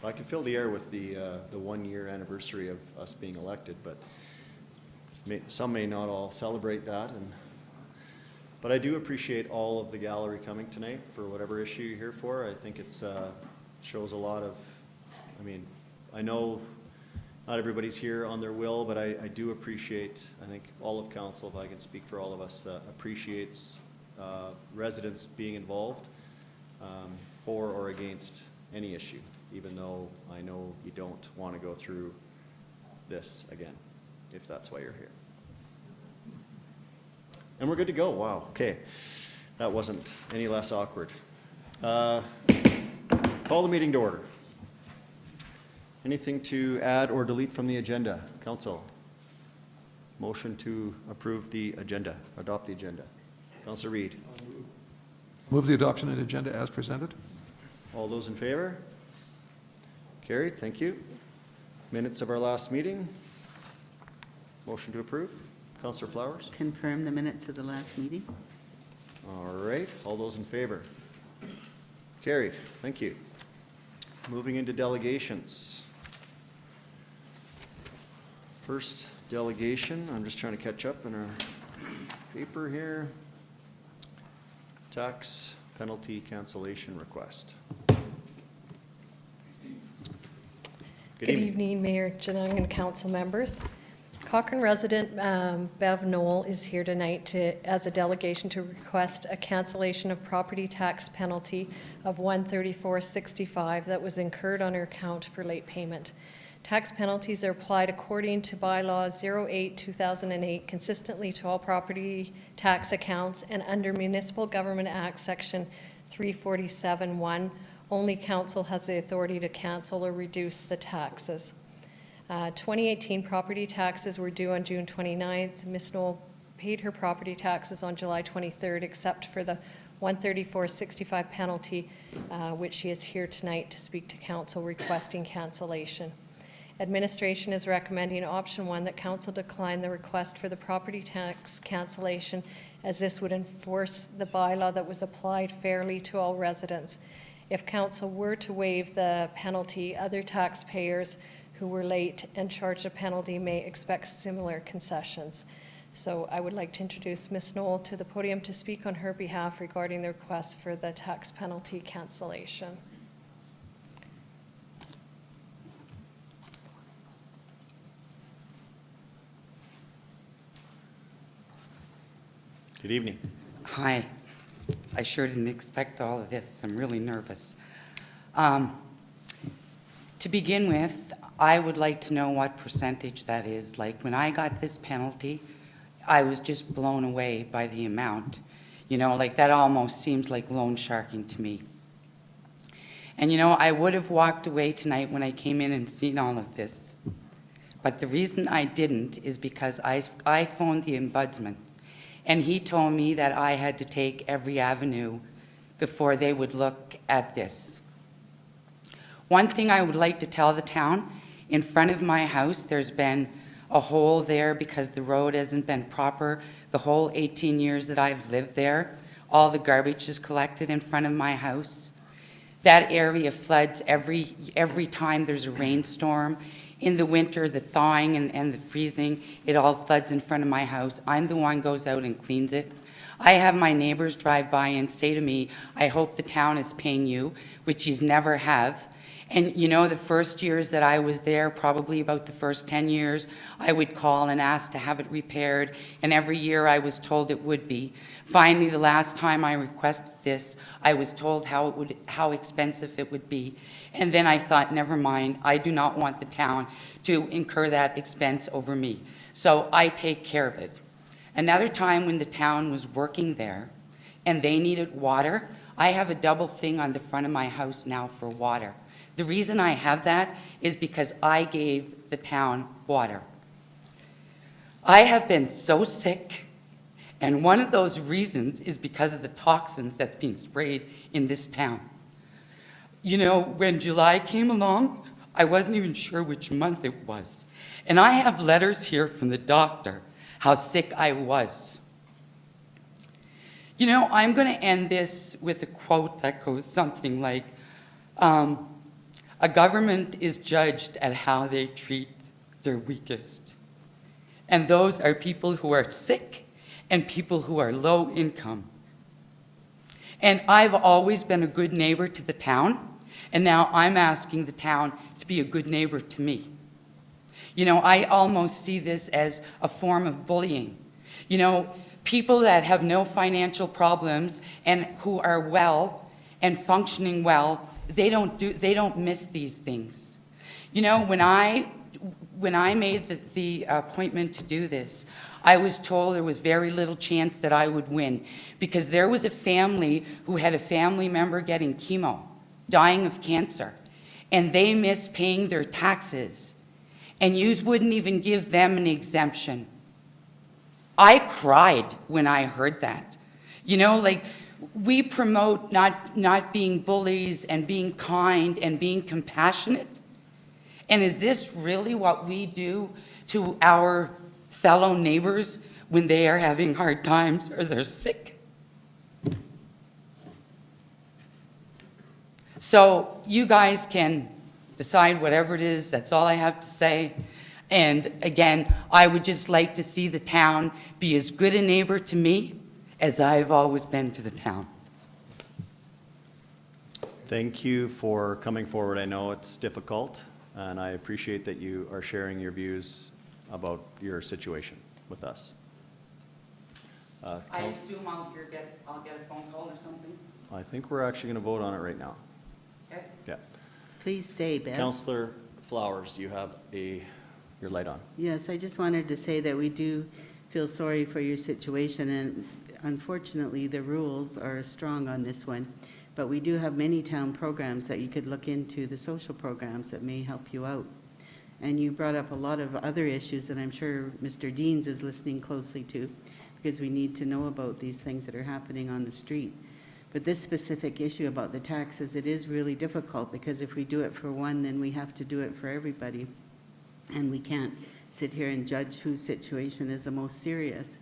I can fill the air with the 1 year anniversary of us being elected, but some may not all celebrate that. But I do appreciate all of the gallery coming tonight for whatever issue you're here for. I think it's shows a lot of, I mean, I know not everybody's here on their will, but I do appreciate, I think all of council, if I can speak for all of us, appreciates residents being involved for or against any issue, even though I know you don't want to go through this again, if that's why you're here. And we're good to go. Wow, okay. That wasn't any less awkward. Call the meeting to order. Anything to add or delete from the agenda? Council? Motion to approve the agenda, adopt the agenda. Councilor Reid? Move the adoption of the agenda as presented. All those in favor? Carried, thank you. Minutes of our last meeting. Motion to approve. Councilor Flowers? Confirm the minutes of the last meeting. All right, all those in favor? Carried, thank you. Moving into delegations. First delegation, I'm just trying to catch up in our paper here. Tax penalty cancellation request. Good evening, Mayor Janung and council members. Cochrane resident Bev Knoll is here tonight as a delegation to request a cancellation of property tax penalty of $134.65 that was incurred on her account for late payment. Tax penalties are applied according to bylaw 08/2008 consistently to all property tax accounts, and under Municipal Government Act section 347(1), only council has the authority to cancel or reduce the taxes. 2018 property taxes were due on June 29th. Ms. Knoll paid her property taxes on July 23rd, except for the $134.65 penalty, which she is here tonight to speak to council requesting cancellation. Administration is recommending option 1, that council decline the request for the property tax cancellation, as this would enforce the bylaw that was applied fairly to all residents. If council were to waive the penalty, other taxpayers who were late and charged a penalty may expect similar concessions. So I would like to introduce Ms. Knoll to the podium to speak on her behalf regarding the request for the tax penalty cancellation. Good evening. Hi. I sure didn't expect all of this. I'm really nervous. To begin with, I would like to know what percentage that is. Like, when I got this penalty, I was just blown away by the amount. You know, like, that almost seems like loan sharking to me. And you know, I would have walked away tonight when I came in and seen all of this. But the reason I didn't is because I phoned the ombudsman, and he told me that I had to take every avenue before they would look at this. One thing I would like to tell the town, in front of my house, there's been a hole there because the road hasn't been proper. The whole 18 years that I've lived there, all the garbage is collected in front of my house. That area floods every time there's a rainstorm. In the winter, the thawing and the freezing, it all floods in front of my house. I'm the one who goes out and cleans it. I have my neighbors drive by and say to me, I hope the town is paying you, which you never have. And you know, the first years that I was there, probably about the first 10 years, I would call and ask to have it repaired, and every year I was told it would be. Finally, the last time I requested this, I was told how expensive it would be. And then I thought, never mind, I do not want the town to incur that expense over me. So I take care of it. Another time when the town was working there and they needed water, I have a double thing on the front of my house now for water. The reason I have that is because I gave the town water. I have been so sick, and one of those reasons is because of the toxins that's being sprayed in this town. You know, when July came along, I wasn't even sure which month it was. And I have letters here from the doctor, how sick I was. You know, I'm going to end this with a quote that goes something like, A government is judged at how they treat their weakest. And those are people who are sick and people who are low income. And I've always been a good neighbor to the town, and now I'm asking the town to be a good neighbor to me. You know, I almost see this as a form of bullying. You know, people that have no financial problems and who are well and functioning well, they don't miss these things. You know, when I made the appointment to do this, I was told there was very little chance that I would win because there was a family who had a family member getting chemo, dying of cancer, and they missed paying their taxes, and yous wouldn't even give them an exemption. I cried when I heard that. You know, like, we promote not being bullies and being kind and being compassionate. And is this really what we do to our fellow neighbors when they are having hard times or they're sick? So you guys can decide whatever it is. That's all I have to say. And again, I would just like to see the town be as good a neighbor to me as I've always been to the town. Thank you for coming forward. I know it's difficult, and I appreciate that you are sharing your views about your situation with us. I assume I'll get a phone call or something? I think we're actually going to vote on it right now. Okay. Yeah. Please stay, Bev. Councillor Flowers, you have your light on. Yes, I just wanted to say that we do feel sorry for your situation, and unfortunately, the rules are strong on this one. But we do have many town programs that you could look into, the social programs that may help you out. And you brought up a lot of other issues that I'm sure Mr. Deans is listening closely to, because we need to know about these things that are happening on the street. But this specific issue about the taxes, it is really difficult, because if we do it for one, then we have to do it for everybody. And we can't sit here and judge whose situation is the most serious.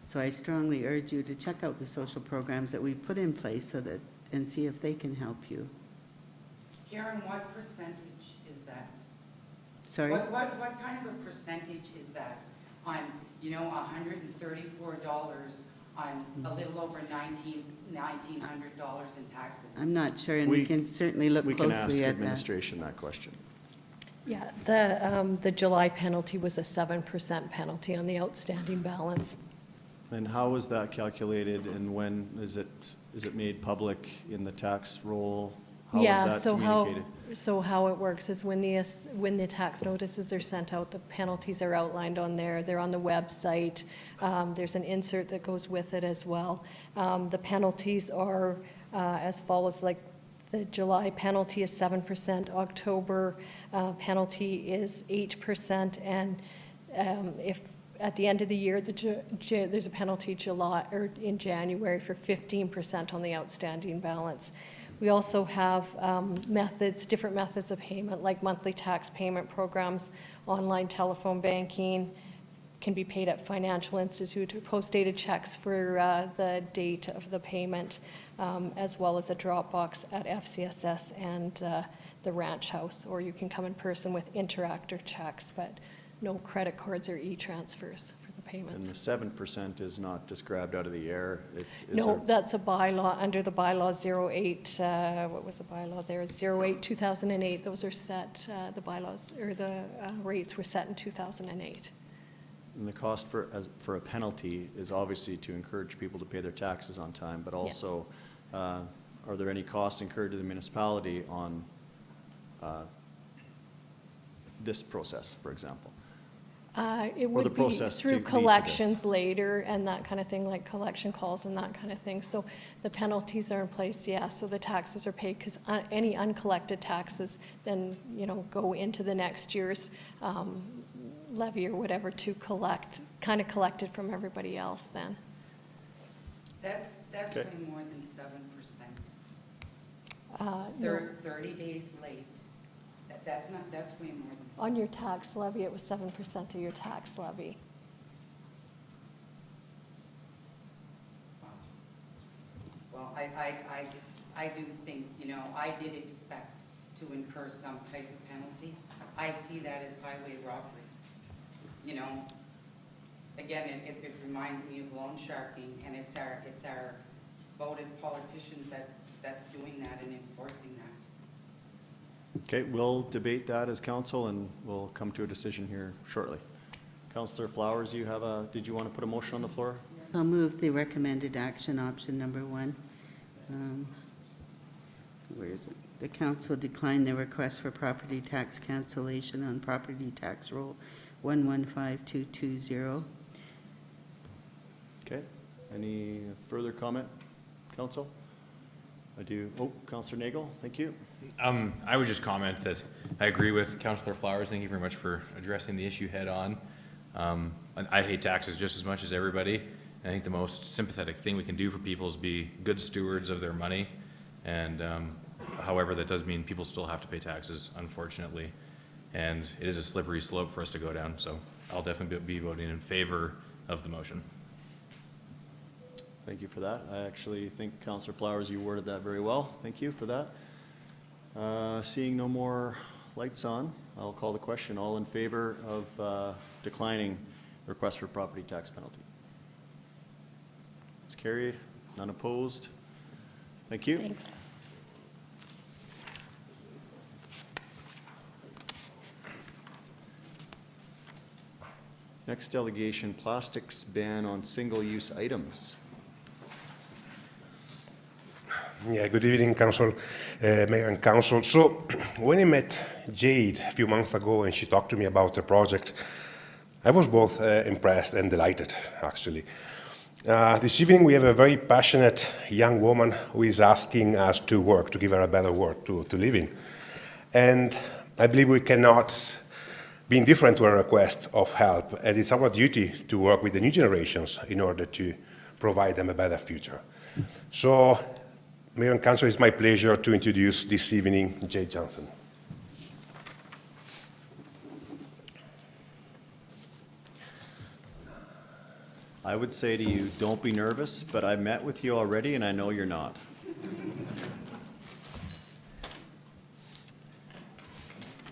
So I strongly urge you to check out the social programs that we put in place so that, and see if they can help you. Karen, what percentage is that? Sorry? What kind of a percentage is that on, you know, $134 on a little over $1,900 in taxes? I'm not sure, and we can certainly look We can ask closely at that. administration that question. Yeah, the July penalty was a 7% penalty on the outstanding balance. And how was that calculated, and when is it made public in the tax roll? How Yeah, was that so communicated? how it works is when the tax notices are sent out, the penalties are outlined on there. They're on the website. There's an insert that goes with it as well. The penalties are as follows, like the July penalty is 7%, October penalty is 8%, and if at the end of the year, there's a penalty in January for 15% on the outstanding balance. We also have different methods of payment, like monthly tax payment programs, online telephone banking, can be paid at financial institute, or post-dated checks for the date of the payment, as well as a drop box at FCSS and the Ranch House, or you can come in person with Interactor checks, but no credit cards or e-transfers for the And payments. the 7% is not just grabbed out of the air? No, that's a bylaw, under the bylaw 08, what was the bylaw there? 08-2008, those are set, the bylaws, or the rates were set in 2008. And the cost for a penalty is obviously to encourage people to pay their taxes on time, but also, are there any costs incurred to the municipality on this process, for example? It the would be process to through lead to collections this. later and that kind of thing, like collection calls and that kind of thing. So the penalties are in place, yeah, so the taxes are paid, because any uncollected taxes then, you know, go into the next year's levy or whatever to collect, kind of collected from everybody else then. That's Okay. way more than 7%. No. They're 30 days late. That's way more than 7%. On your tax levy, it was 7% of your tax levy. Well, I do think, you know, I did expect to incur some type of penalty. I see that as highway robbery. You know, again, it reminds me of loan sharking, and it's our voted politicians that's doing that and enforcing that. Okay, we'll debate that as council, and we'll come to a decision here shortly. Councillor Flowers, did you want to put a motion on the floor? I'll move the recommended action, option number 1. Where is it? The council declined the request for property tax cancellation on property tax roll 115220. Okay, any further comment, council? Councillor Nagel, thank you. I would just comment that I agree with Councillor Flowers. Thank you very much for addressing the issue head on. I hate taxes just as much as everybody. And I think the most sympathetic thing we can do for people is be good stewards of their money. And however, that does mean people still have to pay taxes, unfortunately. And it is a slippery slope for us to go down. So I'll definitely be voting in favor of the motion. Thank you for that. I actually think, Councillor Flowers, you worded that very well. Thank you for that. Seeing no more lights on, I'll call the question. All in favor of declining request for property tax penalty? It's carried. None opposed. Thank you. Thanks. Next delegation, plastics ban on single-use items. Yeah, good evening, Council, Mayor and Council. So, when I met Jade a few months ago and she talked to me about the project, I was both impressed and delighted, actually. This evening we have a very passionate young woman who is asking us to work, to give her a better world to live in. And I believe we cannot be indifferent to her request of help, and it's our duty to work with the new generations in order to provide them a better future. So, Mayor and Council, it's my pleasure to introduce this evening Jade Johnson. I would say to you, don't be nervous, but I met with you already and I know you're not.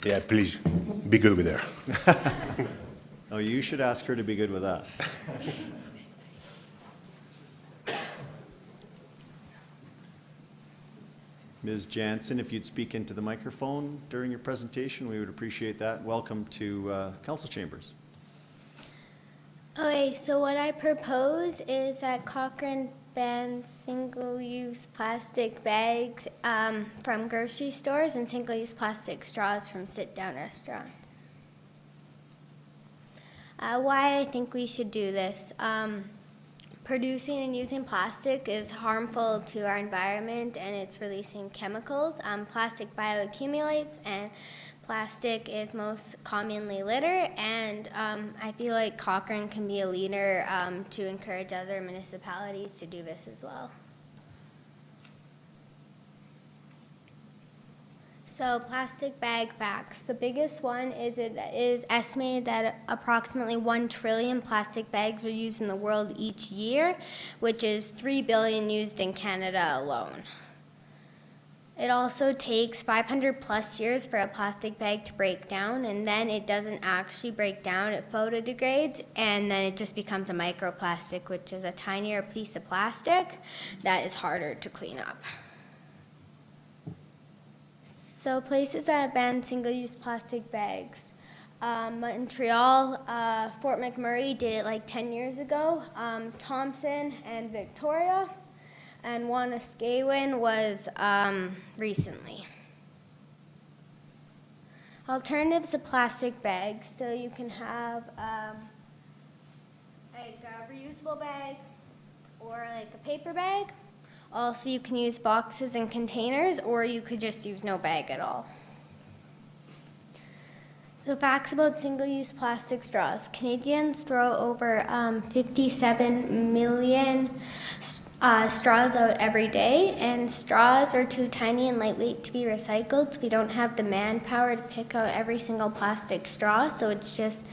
Yeah, please, be good with her. Oh, you should ask her to be good with us. Ms. Jansen, if you'd speak into the microphone during your presentation, we would appreciate that. Welcome to Council Chambers. Okay, so what I propose is that Cochrane bans single-use plastic bags from grocery stores and single-use plastic straws from sit-down restaurants. Why I think we should do this. Producing and using plastic is harmful to our environment and it's releasing chemicals. Plastic bioaccumulates and plastic is most commonly litter, and I feel like Cochrane can be a leader to encourage other municipalities to do this as well. So plastic bag facts. The biggest one is it is estimated that approximately 1 trillion plastic bags are used in the world each year, which is 3 billion used in Canada alone. It also takes 500 plus years for a plastic bag to break down, and then it doesn't actually break down, it photodegrades, and then it just becomes a microplastic, which is a tinier piece of plastic that is harder to clean up. So places that have banned single-use plastic bags. Montreal, Fort McMurray did it like 10 years ago. Thompson and Victoria, and Wanuskewin was recently. Alternatives to plastic bags. So you can have like a reusable bag or like a paper bag. Also, you can use boxes and containers, or you could just use no bag at all. So facts about single-use plastic straws. Canadians throw over 57 million straws out every day, and straws are too tiny and lightweight to be recycled, so we don't have the manpower to pick out every single plastic straw, so it's just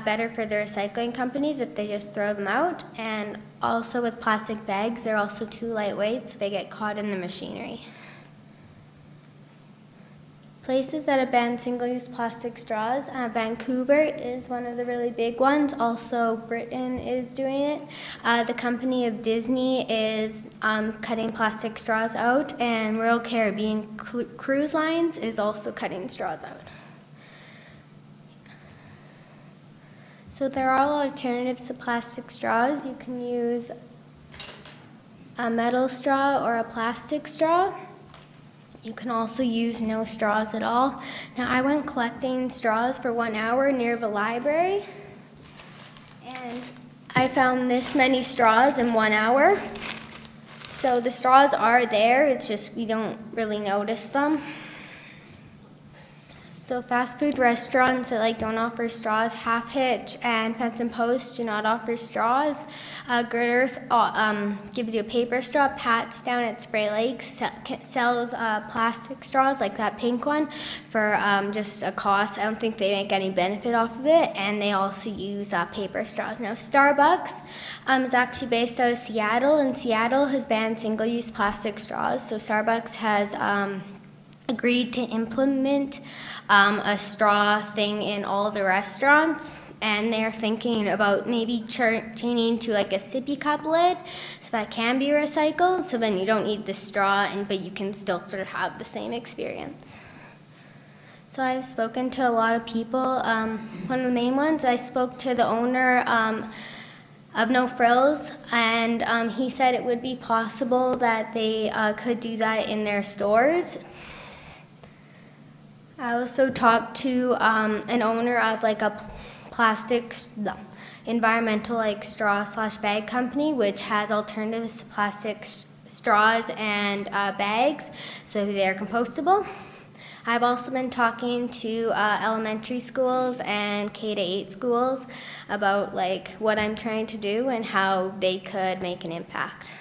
better for the recycling companies if they just throw them out. And also with plastic bags, they're also too lightweight, so they get caught in the machinery. Places that have banned single-use plastic straws, Vancouver is one of the really big ones. Also, Britain is doing it. The company of Disney is cutting plastic straws out, and Royal Caribbean Cruise Lines is also cutting straws out. So there are alternatives to plastic straws. You can use a metal straw or a plastic straw. You can also use no straws at all. Now, I went collecting straws for 1 hour near the library, and I found this many straws in 1 hour. So the straws are there, it's just we don't really notice them. So fast food restaurants that don't offer straws, Half Hitch and Fence and Post do not offer straws. Good Earth gives you a paper straw. Pat's down at Spray Lake sells plastic straws like that pink one for just a cost. I don't think they make any benefit off of it, and they also use paper straws. Now, Starbucks is actually based out of Seattle, and Seattle has banned single-use plastic straws. So Starbucks has agreed to implement a straw thing in all the restaurants, and they're thinking about maybe changing to a sippy cup lid so that can be recycled, so then you don't need the straw, but you can still sort of have the same experience. So I've spoken to a lot of people. One of the main ones, I spoke to the owner of No Frills, and he said it would be possible that they could do that in their stores. I also talked to an owner of a plastic environmental straw/bag company, which has alternatives to plastic straws and bags, so they're compostable. I've also been talking to elementary schools and K-8 schools about what I'm trying to do and how they could make an impact.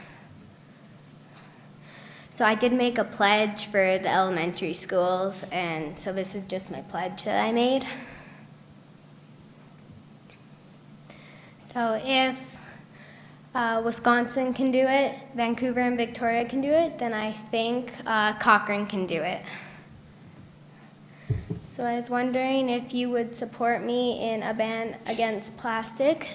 So I did make a pledge for the elementary schools, and so this is just my pledge that I made. So if Wisconsin can do it, Vancouver and Victoria can do it, then I think Cochrane can do it. So I was wondering if you would support me in a ban against plastic.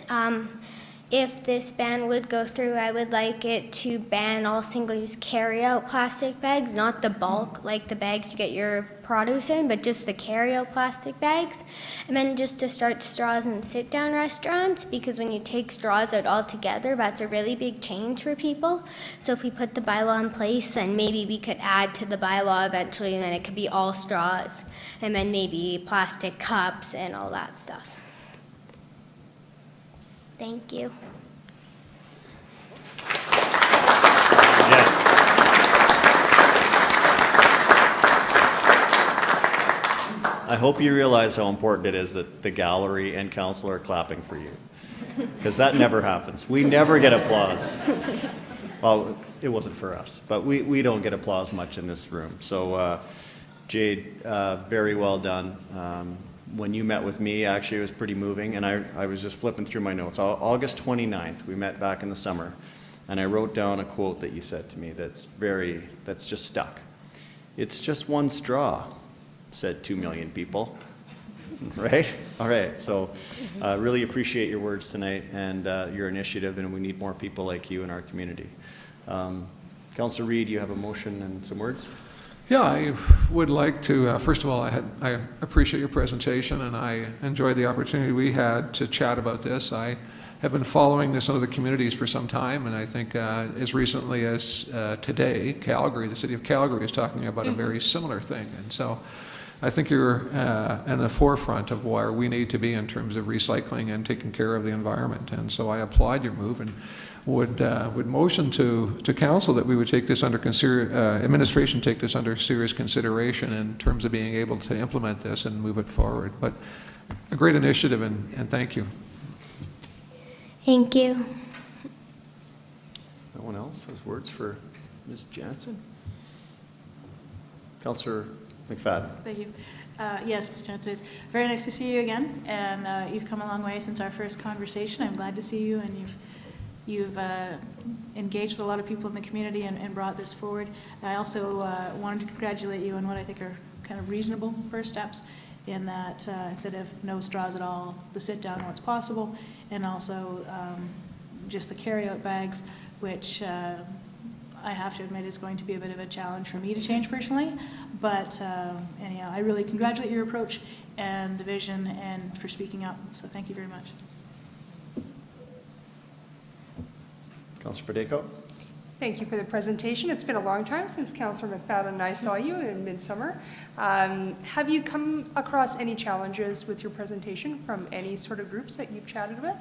If this ban would go through, I would like it to ban all single-use carry-out plastic bags, not the bulk, like the bags you get your produce in, but just the carry-out plastic bags. And then just to start straws in sit-down restaurants, because when you take straws out altogether, that's a really big change for people. So if we put the bylaw in place, then maybe we could add to the bylaw eventually, and then it could be all straws, and then maybe plastic cups and all that stuff. Thank you. Yes. I hope you realize how important it is that the gallery and council are clapping for you, because that never happens. We never get applause. Well, it wasn't for us, but we don't get applause much in this room. So, Jade, very well done. When you met with me, actually, it was pretty moving, and I was just flipping through my notes. August 29th, we met back in the summer, and I wrote down a quote that you said to me that's just stuck. "It's just one straw," said 2 million people, right? All right, so really appreciate your words tonight and your initiative, and we need more people like you in our community. Councillor Reid, you have a motion and some words? Yeah, I would like to, first of all, I appreciate your presentation, and I enjoyed the opportunity we had to chat about this. I have been following this in other communities for some time, and I think as recently as today, Calgary, the city of Calgary is talking about a very similar thing. And so I think you're in the forefront of where we need to be in terms of recycling and taking care of the environment. And so I applaud your move and would motion to council that we would take this under administration take this under serious consideration in terms of being able to implement this and move it forward. But a great initiative, and thank you. Thank you. No one else has words for Ms. Jansen? Councillor McFadden. Thank you. Yes, Ms. Jansen, it's very nice to see you again, and you've come a long way since our first conversation. I'm glad to see you, and you've engaged with a lot of people in the community and brought this forward. I also wanted to congratulate you on what I think are kind of reasonable first steps in that instead of no straws at all, the sit down what's possible, and also just the carry-out bags, which I have to admit is going to be a bit of a challenge for me to change personally. But anyhow, I really congratulate your approach and the vision and for speaking up. So thank you very much. Councillor Padeco? Thank you for the presentation. It's been a long time since Councillor McFadden and I saw you in midsummer. Have you come across any challenges with your presentation from any sort of groups that you've chatted with?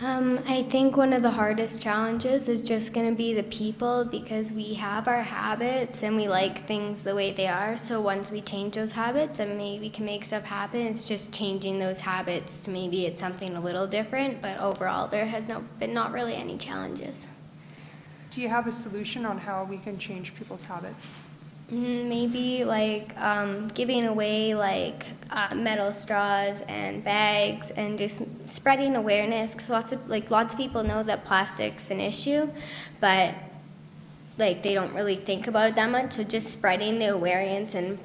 I think one of the hardest challenges is just going to be the people, because we have our habits and we like things the way they are. So once we change those habits, and maybe we can make stuff happen, it's just changing those habits to maybe it's something a little different. But overall, there has been not really any challenges. Do you have a solution on how we can change people's habits? Maybe like giving away like metal straws and bags, and just spreading awareness, because lots of people know that plastic's an issue, but like they don't really think about it that much. So just spreading the awareness and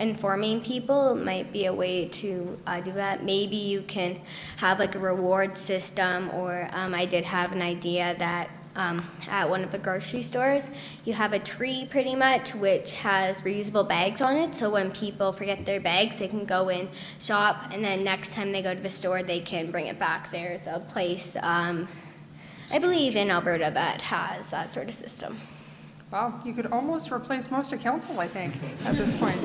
informing people might be a way to do that. Maybe you can have like a reward system, or I did have an idea that at one of the grocery stores, you have a tree pretty much which has reusable bags on it, so when people forget their bags, they can go in, shop, and then next time they go to the store, they can bring it back. There's a place, I believe in Alberta, that has that sort of system. Wow, you could almost replace most of council, I think, at this point.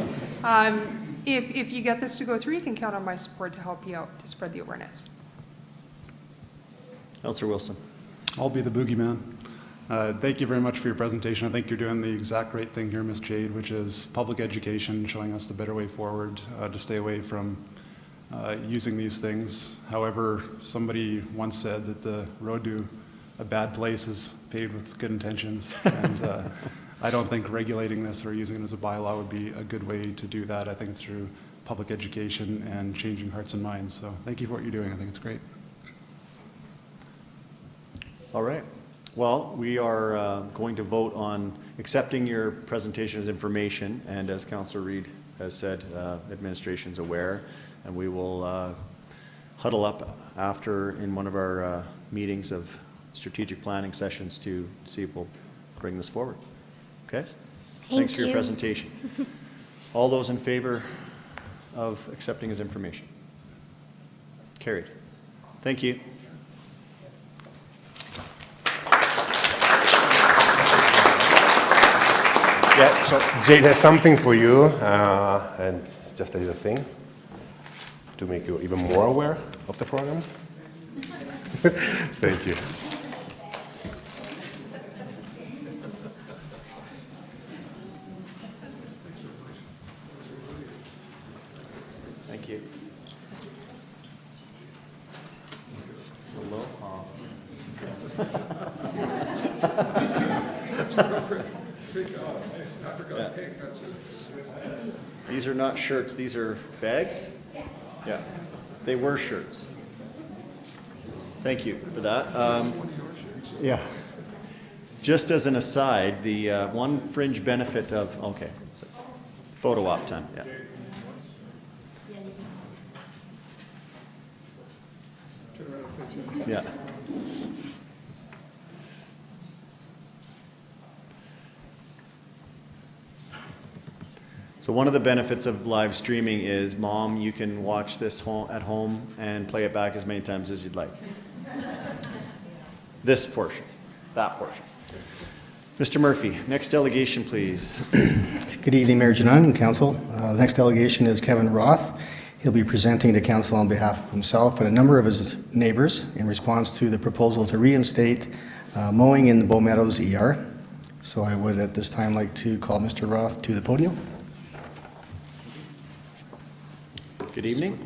If you get this to go through, you can count on my support to help you out to spread the awareness. Councillor Wilson? I'll be the boogeyman. Thank you very much for your presentation. I think you're doing the exact right thing here, Ms. Jade, which is public education, showing us the better way forward to stay away from using these things. However, somebody once said that the road to a bad place is paved with good intentions, and I don't think regulating this or using it as a bylaw would be a good way to do that. I think it's through public education and changing hearts and minds. So thank you for what you're doing. I think it's great. All right. Well, we are going to vote on accepting your presentation as information, and as Councillor Reid has said, administration's aware, and we will huddle up after in one of our meetings of strategic planning sessions to see if we'll bring this forward. Okay? Thanks for your presentation. All those in favor of accepting as information? Carried. Thank you. Yeah, so Jade has something for you, and just a little thing to make you even more aware of the program. Thank you. Thank you. These are not shirts, these are bags? Yeah, they were shirts. Thank you for that. Yeah. Just as an aside, the one fringe benefit of, okay, photo op time, yeah. Yeah. So one of the benefits of live streaming is, Mom, you can watch this at home and play it back as many times as you'd like. This portion, that portion. Mr. Murphy, next delegation, please. Good evening, Mayor Janung and Council. The next delegation is Kevin Roth. He'll be presenting to Council on behalf of himself and a number of his neighbors in response to the proposal to reinstate mowing in the Bow Meadows ER. So I would at this time like to call Mr. Roth to the podium. Good evening.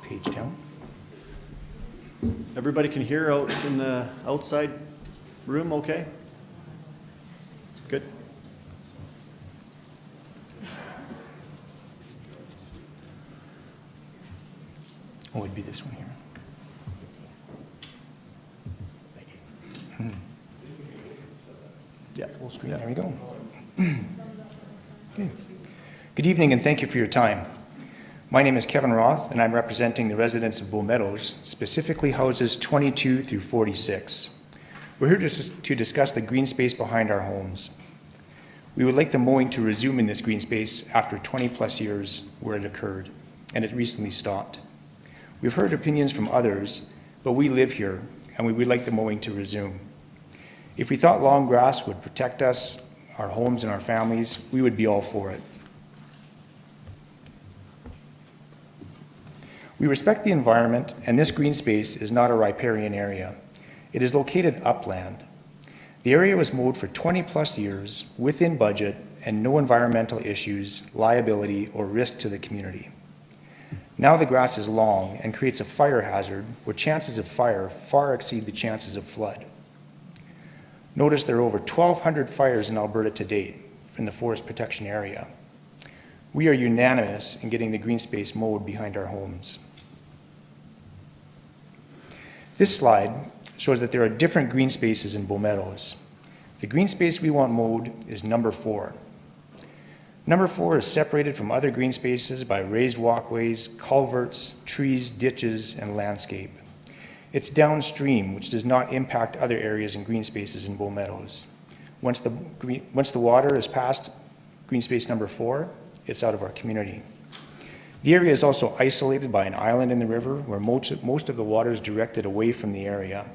Page down. Everybody can hear out in the outside room, okay? Good. Oh, it'd be this one here. Yeah. Full screen, there we go. Okay. Good evening, and thank you for your time. My name is Kevin Roth, and I'm representing the residents of Bow Meadows, specifically houses 22 through 46. We're here to discuss the green space behind our homes. We would like the mowing to resume in this green space after 20-plus years where it occurred, and it recently stopped. We've heard opinions from others, but we live here, and we would like the mowing to resume. If we thought long grass would protect us, our homes, and our families, we would be all for it. We respect the environment, and this green space is not a riparian area. It is located upland. The area was mowed for 20-plus years, within budget, and no environmental issues, liability, or risk to the community. Now the grass is long and creates a fire hazard where chances of fire far exceed the chances of flood. Notice there are over 1,200 fires in Alberta to date in the forest protection area. We are unanimous in getting the green space mowed behind our homes. This slide shows that there are different green spaces in Bow Meadows. The green space we want mowed is number 4. Number 4 is separated from other green spaces by raised walkways, culverts, trees, ditches, and landscape. It's downstream, which does not impact other areas and green spaces in Bow Meadows. Once the water is past green space number 4, it's out of our community. The area is also isolated by an island in the river where most of the water is directed away from the area.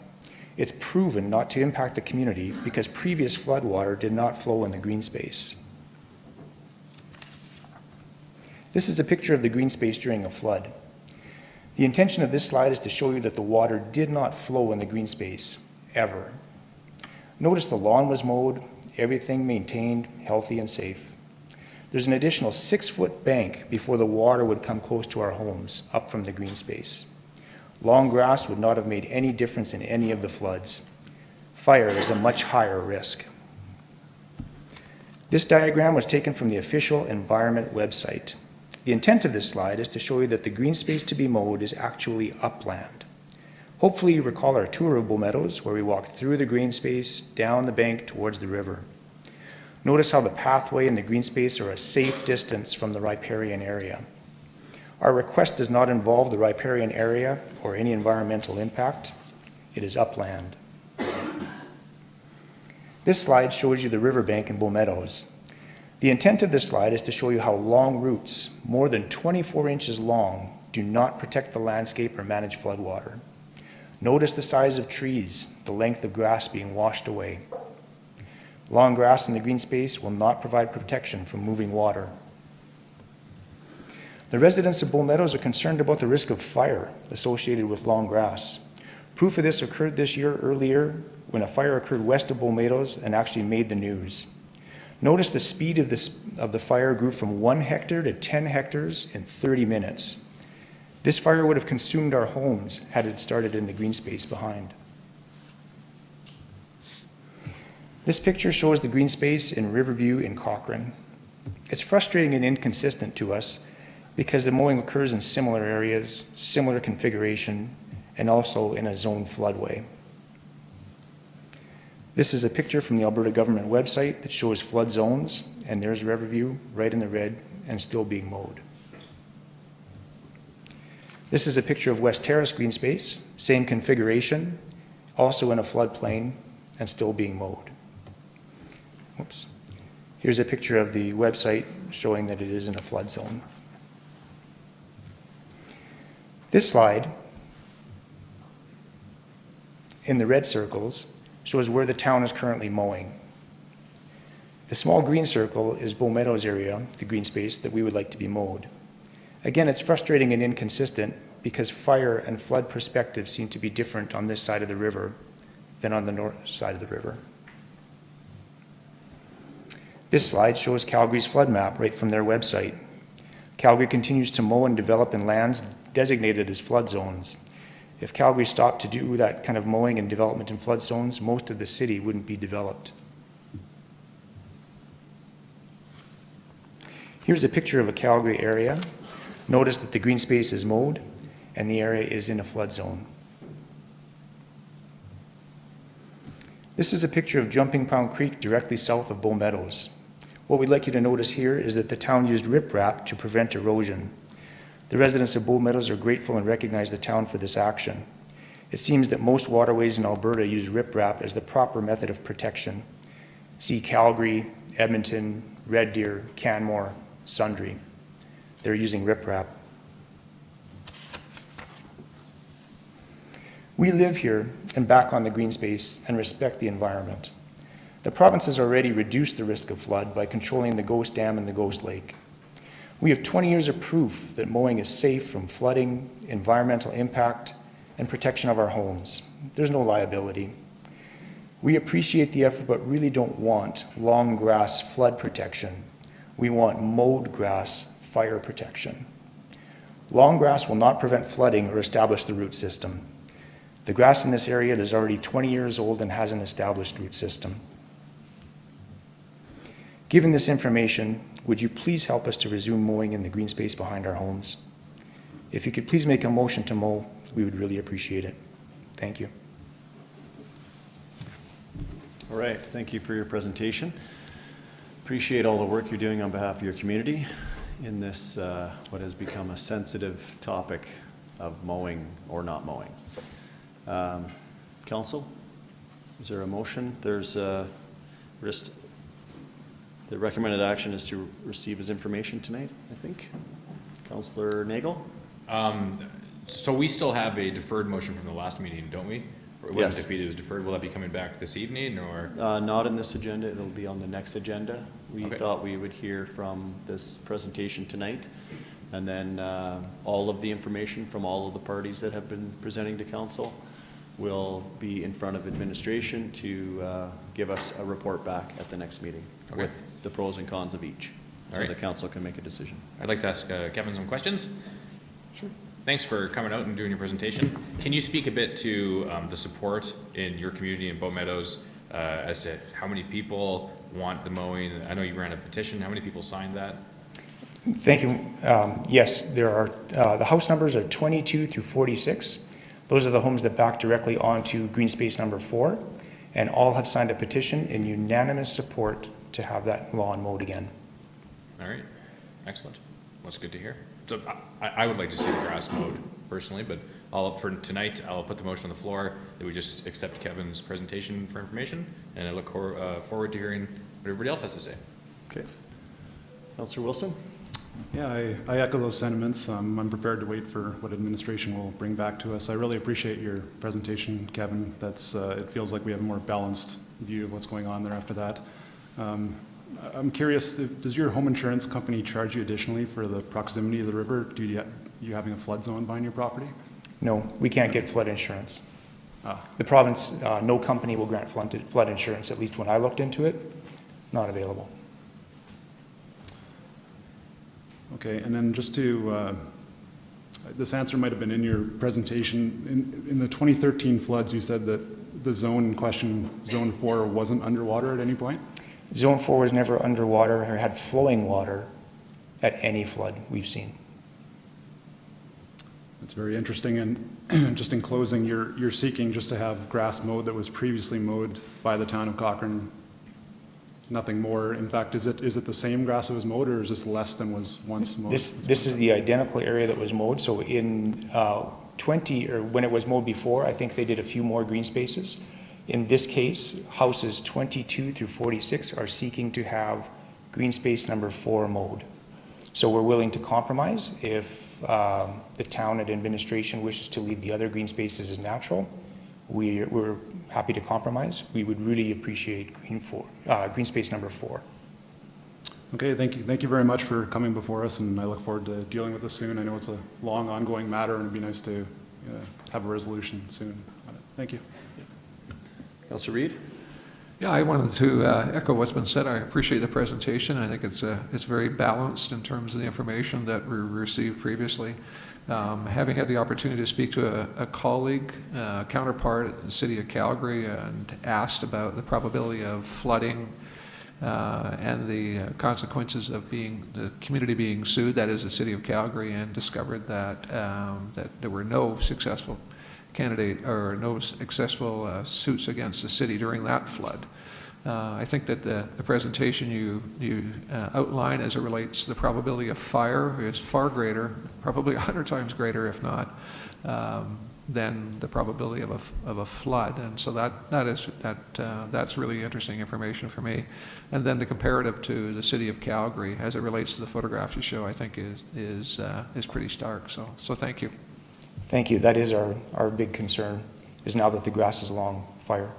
It's proven not to impact the community because previous flood water did not flow in the green space. This is a picture of the green space during a flood. The intention of this slide is to show you that the water did not flow in the green space, ever. Notice the lawn was mowed, everything maintained, healthy and safe. There's an additional 6-foot bank before the water would come close to our homes, up from the green space. Long grass would not have made any difference in any of the floods. Fire is a much higher risk. This diagram was taken from the official environment website. The intent of this slide is to show you that the green space to be mowed is actually upland. Hopefully you recall our tour of Bow Meadows, where we walked through the green space, down the bank towards the river. Notice how the pathway and the green space are a safe distance from the riparian area. Our request does not involve the riparian area or any environmental impact. It is upland. This slide shows you the riverbank in Bow Meadows. The intent of this slide is to show you how long roots, more than 24 inches long, do not protect the landscape or manage floodwater. Notice the size of trees, the length of grass being washed away. Long grass in the green space will not provide protection from moving water. The residents of Bow Meadows are concerned about the risk of fire associated with long grass. Proof of this occurred this year earlier when a fire occurred west of Bow Meadows and actually made the news. Notice the speed of the fire grew from 1 hectare to 10 hectares in 30 minutes. This fire would have consumed our homes had it started in the green space behind. This picture shows the green space in Riverview in Cochrane. It's frustrating and inconsistent to us because the mowing occurs in similar areas, similar configuration, and also in a zoned floodway. This is a picture from the Alberta government website that shows flood zones, and there's Riverview right in the red and still being mowed. This is a picture of West Terrace green space, same configuration, also in a floodplain and still being mowed. Oops. Here's a picture of the website showing that it is in a flood zone. This slide, in the red circles, shows where the town is currently mowing. The small green circle is Bow Meadows area, the green space that we would like to be mowed. Again, it's frustrating and inconsistent because fire and flood perspectives seem to be different on this side of the river than on the north side of the river. This slide shows Calgary's flood map right from their website. Calgary continues to mow and develop in lands designated as flood zones. If Calgary stopped to do that kind of mowing and development in flood zones, most of the city wouldn't be developed. Here's a picture of a Calgary area. Notice that the green space is mowed, and the area is in a flood zone. This is a picture of Jumping Pound Creek directly south of Bow Meadows. What we'd like you to notice here is that the town used riprap to prevent erosion. The residents of Bow Meadows are grateful and recognize the town for this action. It seems that most waterways in Alberta use riprap as the proper method of protection. See Calgary, Edmonton, Red Deer, Canmore, Sundre. They're using riprap. We live here and back on the green space and respect the environment. The province has already reduced the risk of flood by controlling the Ghost Dam and the Ghost Lake. We have 20 years of proof that mowing is safe from flooding, environmental impact, and protection of our homes. There's no liability. We appreciate the effort, but really don't want long grass flood protection. We want mowed grass fire protection. Long grass will not prevent flooding or establish the root system. The grass in this area is already 20 years old and has an established root system. Given this information, would you please help us to resume mowing in the green space behind our homes? If you could please make a motion to mow, we would really appreciate it. Thank you. All right, thank you for your presentation. Appreciate all the work you're doing on behalf of your community in this, what has become a sensitive topic of mowing or not mowing. Council, is there a motion? There's just, the recommended action is to receive his information tonight, I think. Councillor Nagel? So we still have a deferred motion from the last meeting, don't we? Or it wasn't Yes. defeated, it was deferred. Will that be coming back this evening, or? Not in this agenda, it'll be on the next agenda. We Okay. thought we would hear from this presentation tonight, and then all of the information from all of the parties that have been presenting to council will be in front of administration to give us a report back at the next meeting Okay. with the pros and cons of each, All so right. the council can make a decision. I'd like to ask Kevin some questions. Sure. Thanks for coming out and doing your presentation. Can you speak a bit to the support in your community in Bow Meadows as to how many people want the mowing? I know you ran a petition. How many people signed that? Thank you. Yes, there are, the house numbers are 22 through 46. Those are the homes that back directly onto green space number 4, and all have signed a petition in unanimous support to have that lawn mowed again. All right, excellent. That's good to hear. So I would like to see the grass mowed personally, but for tonight, I'll put the motion on the floor that we just accept Kevin's presentation for information, and I look forward to hearing what everybody else has to say. Okay. Councillor Wilson? Yeah, I echo those sentiments. I'm prepared to wait for what administration will bring back to us. I really appreciate your presentation, Kevin. That's, it feels like we have a more balanced view of what's going on there after that. I'm curious, does your home insurance company charge you additionally for the proximity of the river due to you having a flood zone behind your property? No, we can't get flood insurance. Ah. The province, no company will grant flood insurance, at least when I looked into it, not available. Okay, and then just to, this answer might have been in your presentation. In the 2013 floods, you said that the zone in question, Zone 4, wasn't underwater at any point? Zone 4 was never underwater or had flowing water at any flood we've seen. That's very interesting. And just in closing, you're seeking just to have grass mowed that was previously mowed by the town of Cochrane, nothing more. In fact, is it the same grass that was mowed, or is this less than was once mowed? This is the identical area that was mowed. So in when it was mowed before, I think they did a few more green spaces. In this case, houses 22 through 46 are seeking to have green space number 4 mowed. So we're willing to compromise if the town and administration wishes to leave the other green spaces as natural. We're happy to compromise. We would really appreciate green space number 4. Okay, thank you. Thank you very much for coming before us, and I look forward to dealing with this soon. I know it's a long, ongoing matter, and it'd be nice to have a resolution soon on it. Thank you. Councillor Reid? Yeah, I wanted to echo what's been said. I appreciate the presentation. I think it's very balanced in terms of the information that we received previously. Having had the opportunity to speak to a colleague, counterpart at the City of Calgary, and asked about the probability of flooding and the consequences of the community being sued, that is the city of Calgary, and discovered that, that there were no successful suits against the city during that flood. I think that the presentation you outline as it relates to the probability of fire is far greater, probably 100 times greater, if not, than the probability of a flood. And so that's really interesting information for me. And then the comparative to the city of Calgary as it relates to the photographs you show, I think is pretty stark. So thank you. Thank you. That is our big concern, is now that the grass is long, fire.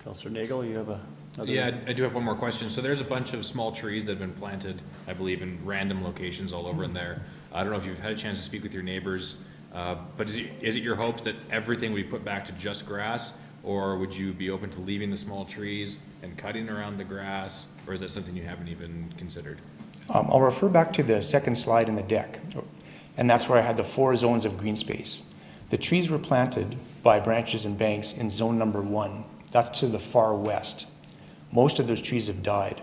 Councillor Nagel, you have another? Yeah, I do have one more question. So there's a bunch of small trees that have been planted, I believe, in random locations all over in there. I don't know if you've had a chance to speak with your neighbors, but is it your hopes that everything we put back to just grass, or would you be open to leaving the small trees and cutting around the grass, or is that something you haven't even considered? I'll refer back to the second slide in the deck, and that's where I had the 4 zones of green space. The trees were planted by branches and banks in zone number 1. That's to the far west. Most of those trees have died.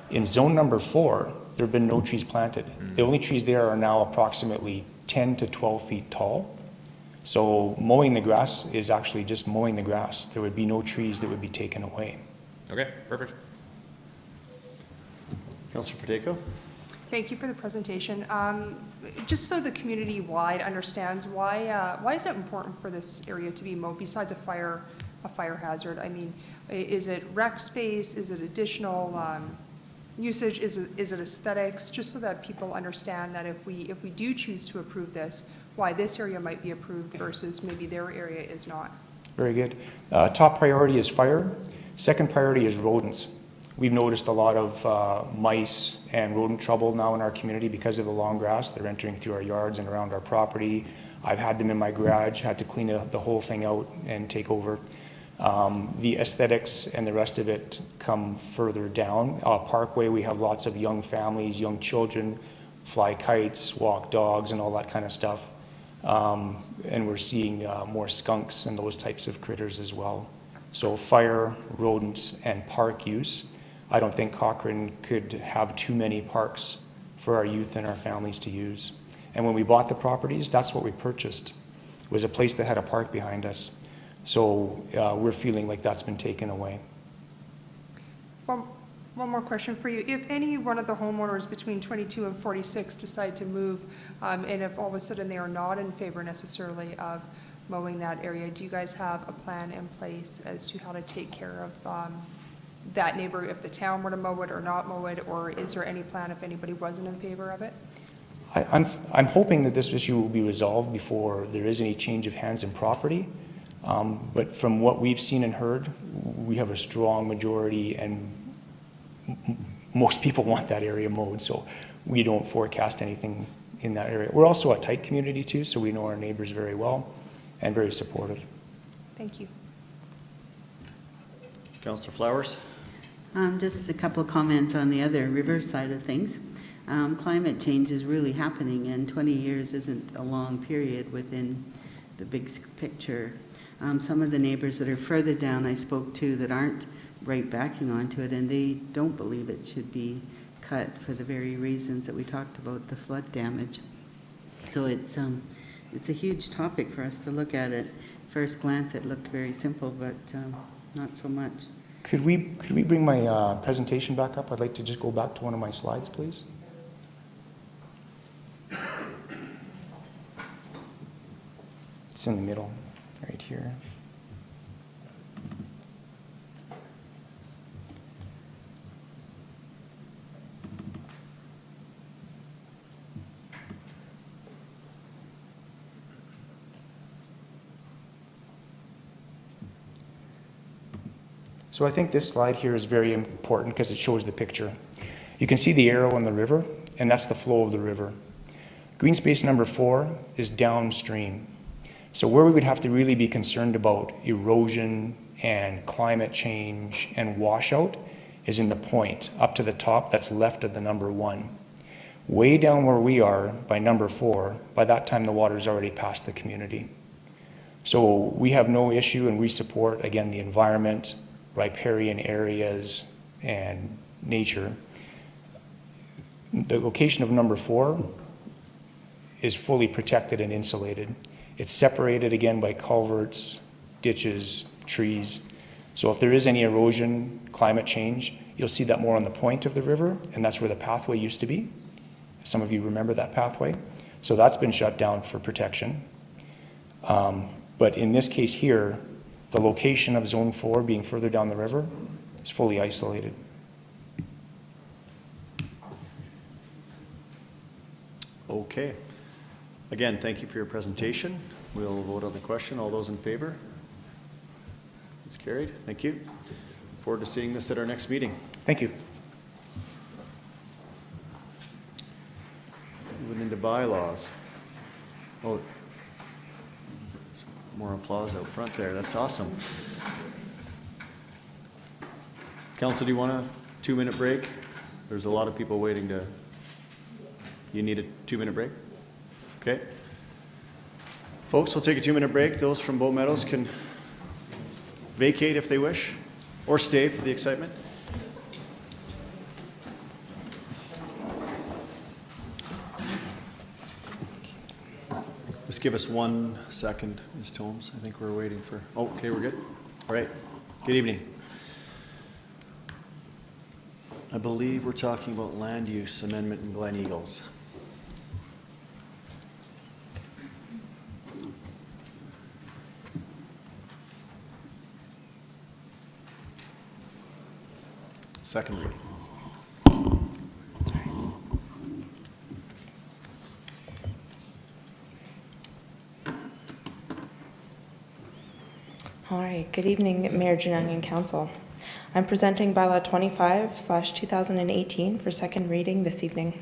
In zone number 4, there have been no trees planted. The only trees there are now approximately 10 to 12 feet tall. So mowing the grass is actually just mowing the grass. There would be no trees that would be taken away. Okay, perfect. Councillor Pacheco? Thank you for the presentation. Just so the community-wide understands, why is it important for this area to be mowed besides a fire hazard? I mean, is it rec space? Is it additional usage? Is it aesthetics? Just so that people understand that if we do choose to approve this, why this area might be approved versus maybe their area is not. Very good. Top priority is fire. Second priority is rodents. We've noticed a lot of mice and rodent trouble now in our community because of the long grass. They're entering through our yards and around our property. I've had them in my garage, had to clean the whole thing out and take over. The aesthetics and the rest of it come further down. Parkway, we have lots of young families, young children, fly kites, walk dogs, and all that kind of stuff. And we're seeing more skunks and those types of critters as well. So fire, rodents, and park use. I don't think Cochrane could have too many parks for our youth and our families to use. And when we bought the properties, that's what we purchased, was a place that had a park behind us. So we're feeling like that's been taken away. One more question for you. If any one of the homeowners between 22 and 46 decide to move, and if all of a sudden they are not in favor necessarily of mowing that area, do you guys have a plan in place as to how to take care of that neighbor if the town were to mow it or not mow it, or is there any plan if anybody wasn't in favor of it? I'm hoping that this issue will be resolved before there is any change of hands in property. But from what we've seen and heard, we have a strong majority, and most people want that area mowed, so we don't forecast anything in that area. We're also a tight community too, so we know our neighbors very well and very supportive. Thank you. Councillor Flowers? Just a couple of comments on the other river side of things. Climate change is really happening, and 20 years isn't a long period within the big picture. Some of the neighbors that are further down I spoke to that aren't right backing onto it, and they don't believe it should be cut for the very reasons that we talked about, the flood damage. So it's a huge topic for us to look at. At first glance, it looked very simple, but not so much. Could we bring my presentation back up? I'd like to just go back to one of my slides, please. It's in the middle, right here. So I think this slide here is very important because it shows the picture. You can see the arrow on the river, and that's the flow of the river. Green space number 4 is downstream. So where we would have to really be concerned about erosion and climate change and washout is in the point up to the top that's left of the number 1. Way down where we are by number 4, by that time the water's already past the community. So we have no issue, and we support, again, the environment, riparian areas and nature. The location of number 4 is fully protected and insulated. It's separated again by culverts, ditches, trees. So if there is any erosion, climate change, you'll see that more on the point of the river, and that's where the pathway used to be. Some of you remember that pathway. So that's been shut down for protection. But in this case here, the location of Zone 4 being further down the river is fully isolated. Okay. Again, thank you for your presentation. We'll vote on the question. All those in favor? It's carried. Thank you. Forward to seeing this at our next meeting. Thank you. Moving into bylaws. Oh, more applause out front there. That's awesome. Council, do you want a 2-minute break? There's a lot of people waiting to... You need a 2-minute break? Okay. Folks, we'll take a 2-minute break. Those from Bow Meadows can vacate if they wish, or stay for the excitement. Just give us 1 second, Ms. Tomes. I think we're waiting for... Oh, okay, we're good. All right. Good evening. I believe we're talking about land use amendment in Glen Eagles. Second reading. All right, good evening, Mayor Janang and Council. I'm presenting Bylaw 25/2018 for second reading this evening.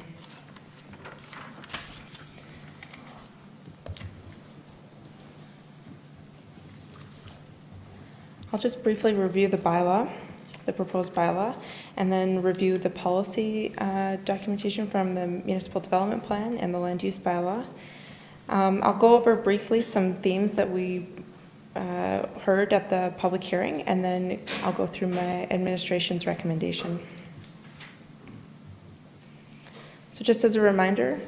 I'll just briefly review the bylaw, the proposed bylaw, and then review the policy documentation from the Municipal Development Plan and the Land Use Bylaw. I'll go over briefly some themes that we heard at the public hearing, and then I'll go through my administration's recommendation. So just as a reminder,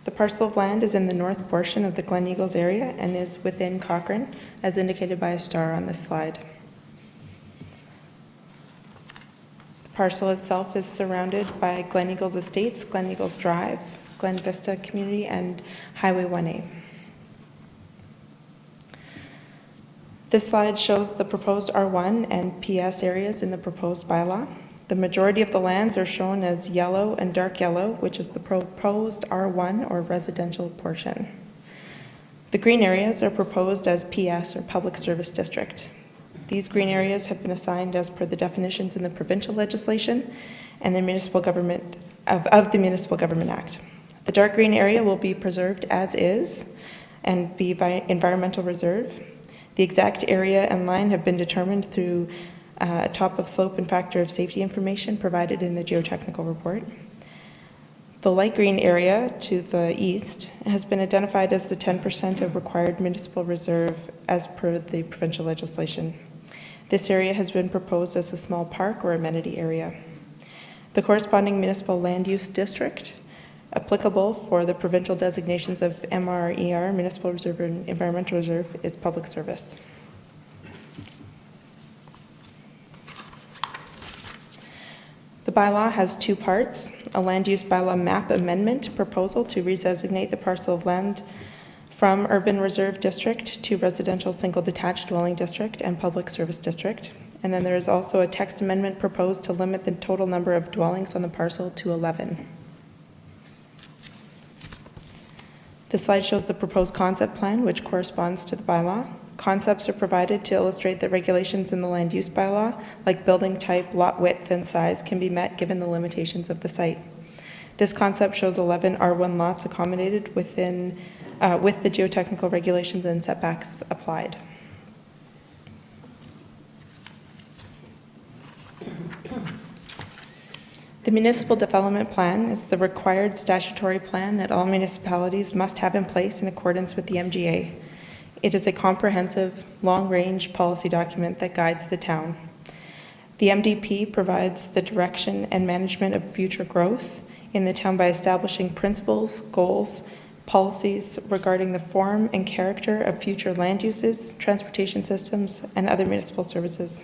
the parcel of land is in the north portion of the Glen Eagles area and is within Cochrane, as indicated by a star on this slide. The parcel itself is surrounded by Glen Eagles Estates, Glen Eagles Drive, Glen Vista Community, and Highway 1A. This slide shows the proposed R1 and PS areas in the proposed bylaw. The majority of the lands are shown as yellow and dark yellow, which is the proposed R1 or residential portion. The green areas are proposed as PS or Public Service District. These green areas have been assigned as per the definitions in the provincial legislation and the municipal government of the Municipal Government Act. The dark green area will be preserved as is and be environmental reserve. The exact area and line have been determined through top of slope and factor of safety information provided in the geotechnical report. The light green area to the east has been identified as the 10% of required municipal reserve as per the provincial legislation. This area has been proposed as a small park or amenity area. The corresponding municipal land use district applicable for the provincial designations of MRER, Municipal Reserve and Environmental Reserve, is public service. The bylaw has 2 parts: a land use bylaw map amendment proposal to redesignate the parcel of land from urban reserve district to residential single detached dwelling district and public service district. And then there is also a text amendment proposed to limit the total number of dwellings on the parcel to 11. This slide shows the proposed concept plan, which corresponds to the bylaw. Concepts are provided to illustrate that regulations in the land use bylaw, like building type, lot width, and size, can be met given the limitations of the site. This concept shows 11 R1 lots accommodated within, with the geotechnical regulations and setbacks applied. The Municipal Development Plan is the required statutory plan that all municipalities must have in place in accordance with the MGA. It is a comprehensive, long-range policy document that guides the town. The MDP provides the direction and management of future growth in the town by establishing principles, goals, policies regarding the form and character of future land uses, transportation systems, and other municipal services.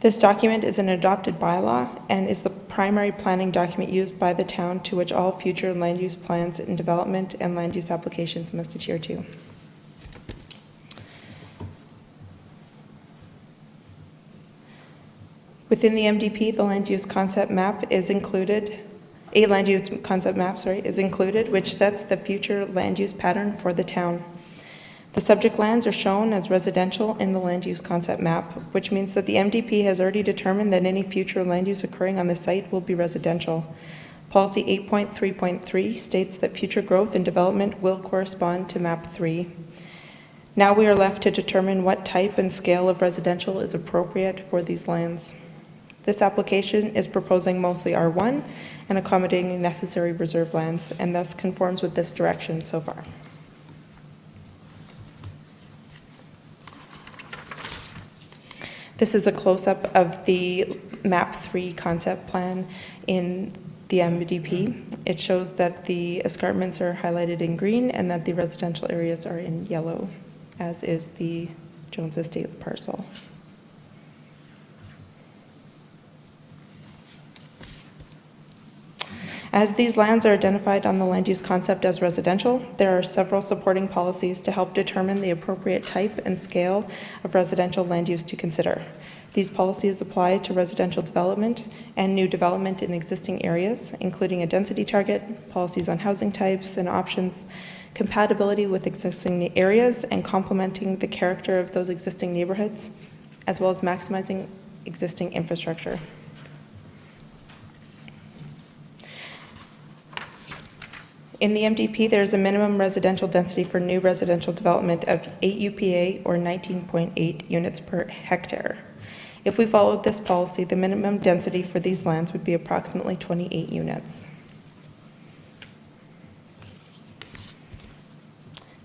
This document is an adopted bylaw and is the primary planning document used by the town to which all future land use plans and development and land use applications must adhere to. Within the MDP, the land use concept map is included. A land use concept map, is included, which sets the future land use pattern for the town. The subject lands are shown as residential in the land use concept map, which means that the MDP has already determined that any future land use occurring on the site will be residential. Policy 8.3.3 states that future growth and development will correspond to map 3. Now we are left to determine what type and scale of residential is appropriate for these lands. This application is proposing mostly R1 and accommodating necessary reserve lands, and thus conforms with this direction so far. This is a close-up of the MAP 3 concept plan in the MDP. It shows that the escarpments are highlighted in green and that the residential areas are in yellow, as is the Jones Estate parcel. As these lands are identified on the land use concept as residential, there are several supporting policies to help determine the appropriate type and scale of residential land use to consider. These policies apply to residential development and new development in existing areas, including a density target, policies on housing types and options, compatibility with existing areas and complementing the character of those existing neighborhoods, as well as maximizing existing infrastructure. In the MDP, there is a minimum residential density for new residential development of 8 UPA or 19.8 units per hectare. If we followed this policy, the minimum density for these lands would be approximately 28 units.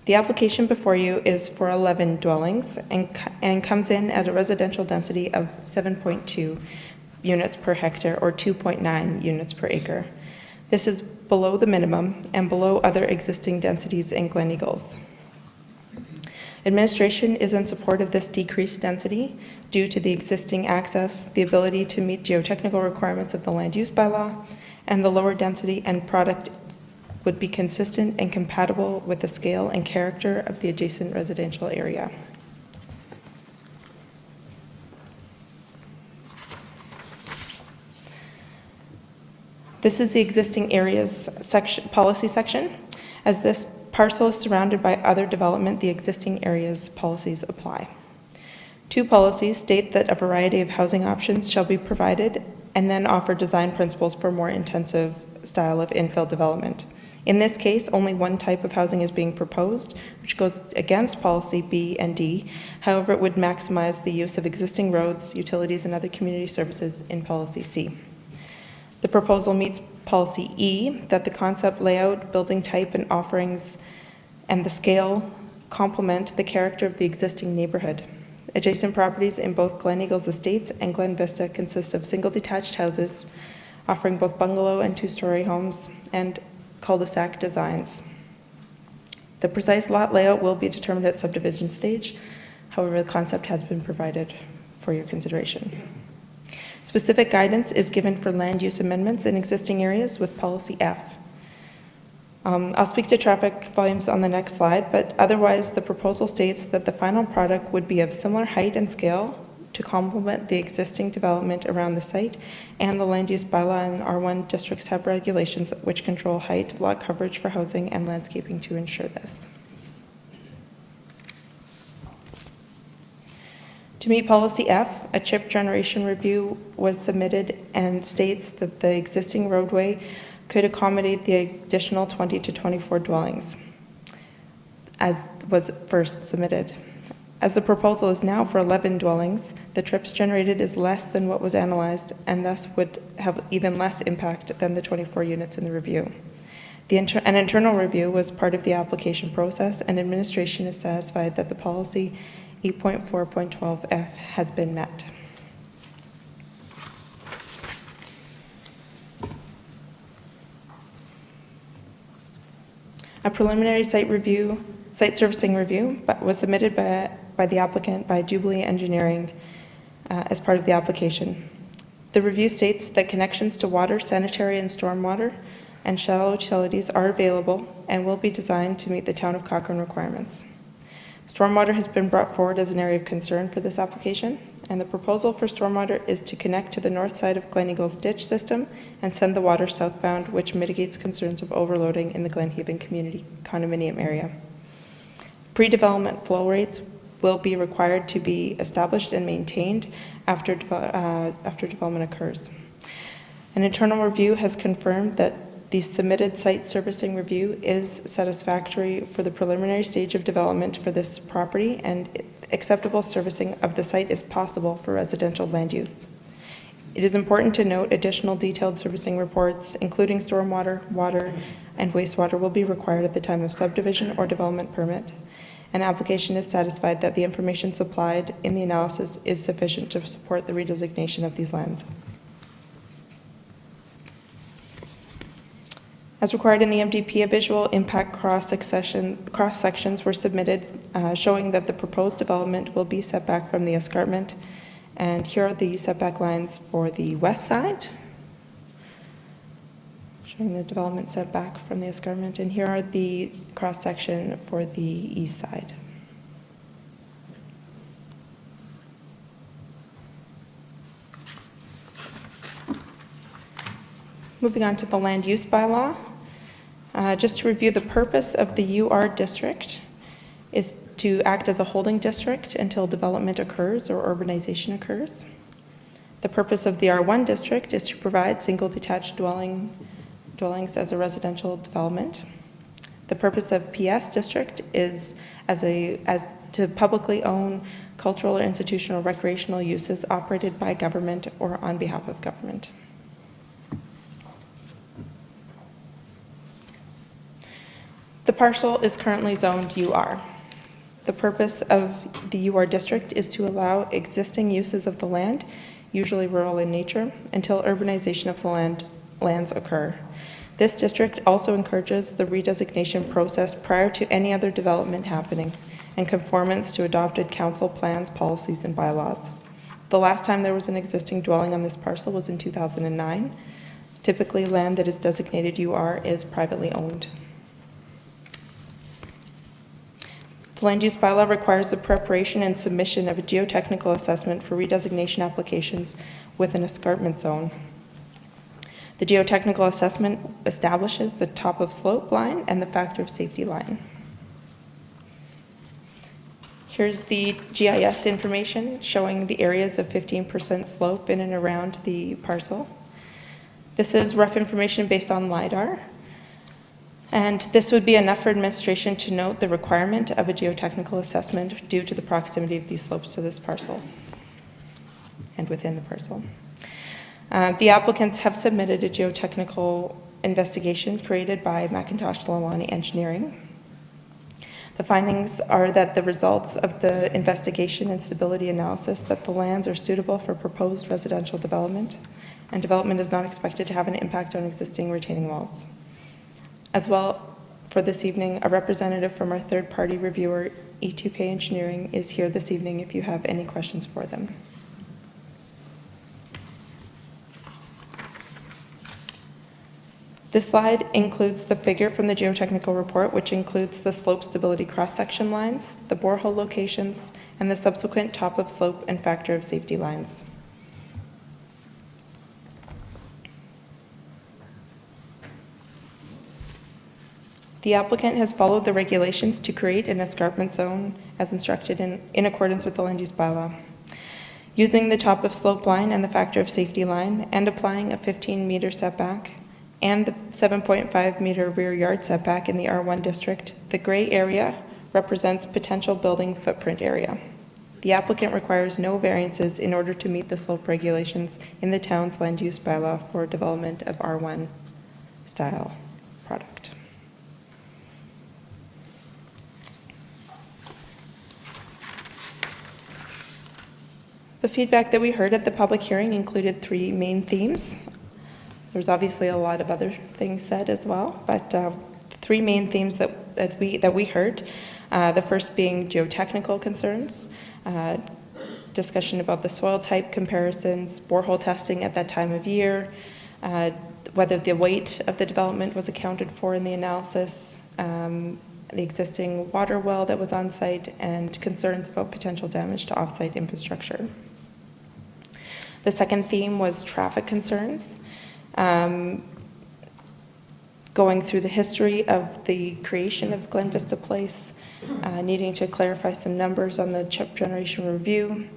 The application before you is for 11 dwellings and comes in at a residential density of 7.2 units per hectare or 2.9 units per acre. This is below the minimum and below other existing densities in Glen Eagles. Administration is in support of this decreased density due to the existing access, the ability to meet geotechnical requirements of the land use bylaw, and the lower density and product would be consistent and compatible with the scale and character of the adjacent residential area. This is the existing areas policy section. As this parcel is surrounded by other development, the existing areas policies apply. 2 policies state that a variety of housing options shall be provided and then offer design principles for more intensive style of infill development. In this case, only one type of housing is being proposed, which goes against policy B and D. However, it would maximize the use of existing roads, utilities, and other community services in policy C. The proposal meets policy E, that the concept, layout, building type, and offerings and the scale complement the character of the existing neighborhood. Adjacent properties in both Glen Eagles Estates and Glen Vista consist of single detached houses, offering both bungalow and 2-story homes and cul-de-sac designs. The precise lot layout will be determined at subdivision stage. However, the concept has been provided for your consideration. Specific guidance is given for land use amendments in existing areas with policy F. I'll speak to traffic volumes on the next slide, but otherwise the proposal states that the final product would be of similar height and scale to complement the existing development around the site, and the land use bylaw and R1 districts have regulations which control height, lot coverage for housing, and landscaping to ensure this. To meet policy F, a CHIP generation review was submitted and states that the existing roadway could accommodate the additional 20 to 24 dwellings, as was first submitted. As the proposal is now for 11 dwellings, the trips generated is less than what was analyzed and thus would have even less impact than the 24 units in the review. An internal review was part of the application process, and administration is satisfied that the policy 8.4.12F has been met. A preliminary site servicing review was submitted by the applicant by Jubilee Engineering as part of the application. The review states that connections to water, sanitary, and stormwater and shallow utilities are available and will be designed to meet the Town of Cochrane requirements. Stormwater has been brought forward as an area of concern for this application, and the proposal for stormwater is to connect to the north side of Glen Eagle's ditch system and send the water southbound, which mitigates concerns of overloading in the Glenhaven community condominium area. Pre-development flow rates will be required to be established and maintained after development occurs. An internal review has confirmed that the submitted site servicing review is satisfactory for the preliminary stage of development for this property, and acceptable servicing of the site is possible for residential land use. It is important to note additional detailed servicing reports, including stormwater, water, and wastewater, will be required at the time of subdivision or development permit. An application is satisfied that the information supplied in the analysis is sufficient to support the redesignation of these lands. As required in the MDP, a visual impact cross-sections were submitted showing that the proposed development will be set back from the escarpment. And here are the setback lines for the west side, showing the development setback from the escarpment. And here are the cross-section for the east side. Moving on to the land use bylaw. Just to review, the purpose of the UR district is to act as a holding district until development occurs or urbanization occurs. The purpose of the R1 district is to provide single detached dwellings as a residential development. The purpose of PS district is as to publicly own cultural or institutional recreational uses operated by government or on behalf of government. The parcel is currently zoned UR. The purpose of the UR district is to allow existing uses of the land, usually rural in nature, until urbanization of the lands occur. This district also encourages the redesignation process prior to any other development happening and conformance to adopted council plans, policies, and bylaws. The last time there was an existing dwelling on this parcel was in 2009. Typically, land that is designated UR is privately owned. The land use bylaw requires the preparation and submission of a geotechnical assessment for redesignation applications with an escarpment zone. The geotechnical assessment establishes the top of slope line and the factor of safety line. Here's the GIS information showing the areas of 15% slope in and around the parcel. This is rough information based on LiDAR. And this would be enough for administration to note the requirement of a geotechnical assessment due to the proximity of these slopes to this parcel and within the parcel. The applicants have submitted a geotechnical investigation created by McIntosh Lalani Engineering. The findings are that the results of the investigation and stability analysis that the lands are suitable for proposed residential development, and development is not expected to have an impact on existing retaining walls. As well, for this evening, a representative from our third-party reviewer, E2K Engineering, is here this evening if you have any questions for them. This slide includes the figure from the geotechnical report, which includes the slope stability cross-section lines, the borehole locations, and the subsequent top of slope and factor of safety lines. The applicant has followed the regulations to create an escarpment zone as instructed in accordance with the land use bylaw. Using the top of slope line and the factor of safety line and applying a 15-meter setback and the 7.5-meter rear yard setback in the R1 district, the gray area represents potential building footprint area. The applicant requires no variances in order to meet the slope regulations in the town's land use bylaw for development of R1 style product. The feedback that we heard at the public hearing included 3 main themes. There's obviously a lot of other things said as well, but 3 main themes that we heard. The first being geotechnical concerns, discussion about the soil type comparisons, borehole testing at that time of year, whether the weight of the development was accounted for in the analysis, the existing water well that was on site, and concerns about potential damage to off-site infrastructure. The second theme was traffic concerns, going through the history of the creation of Glen Vista Place, needing to clarify some numbers on the CHIP generation review,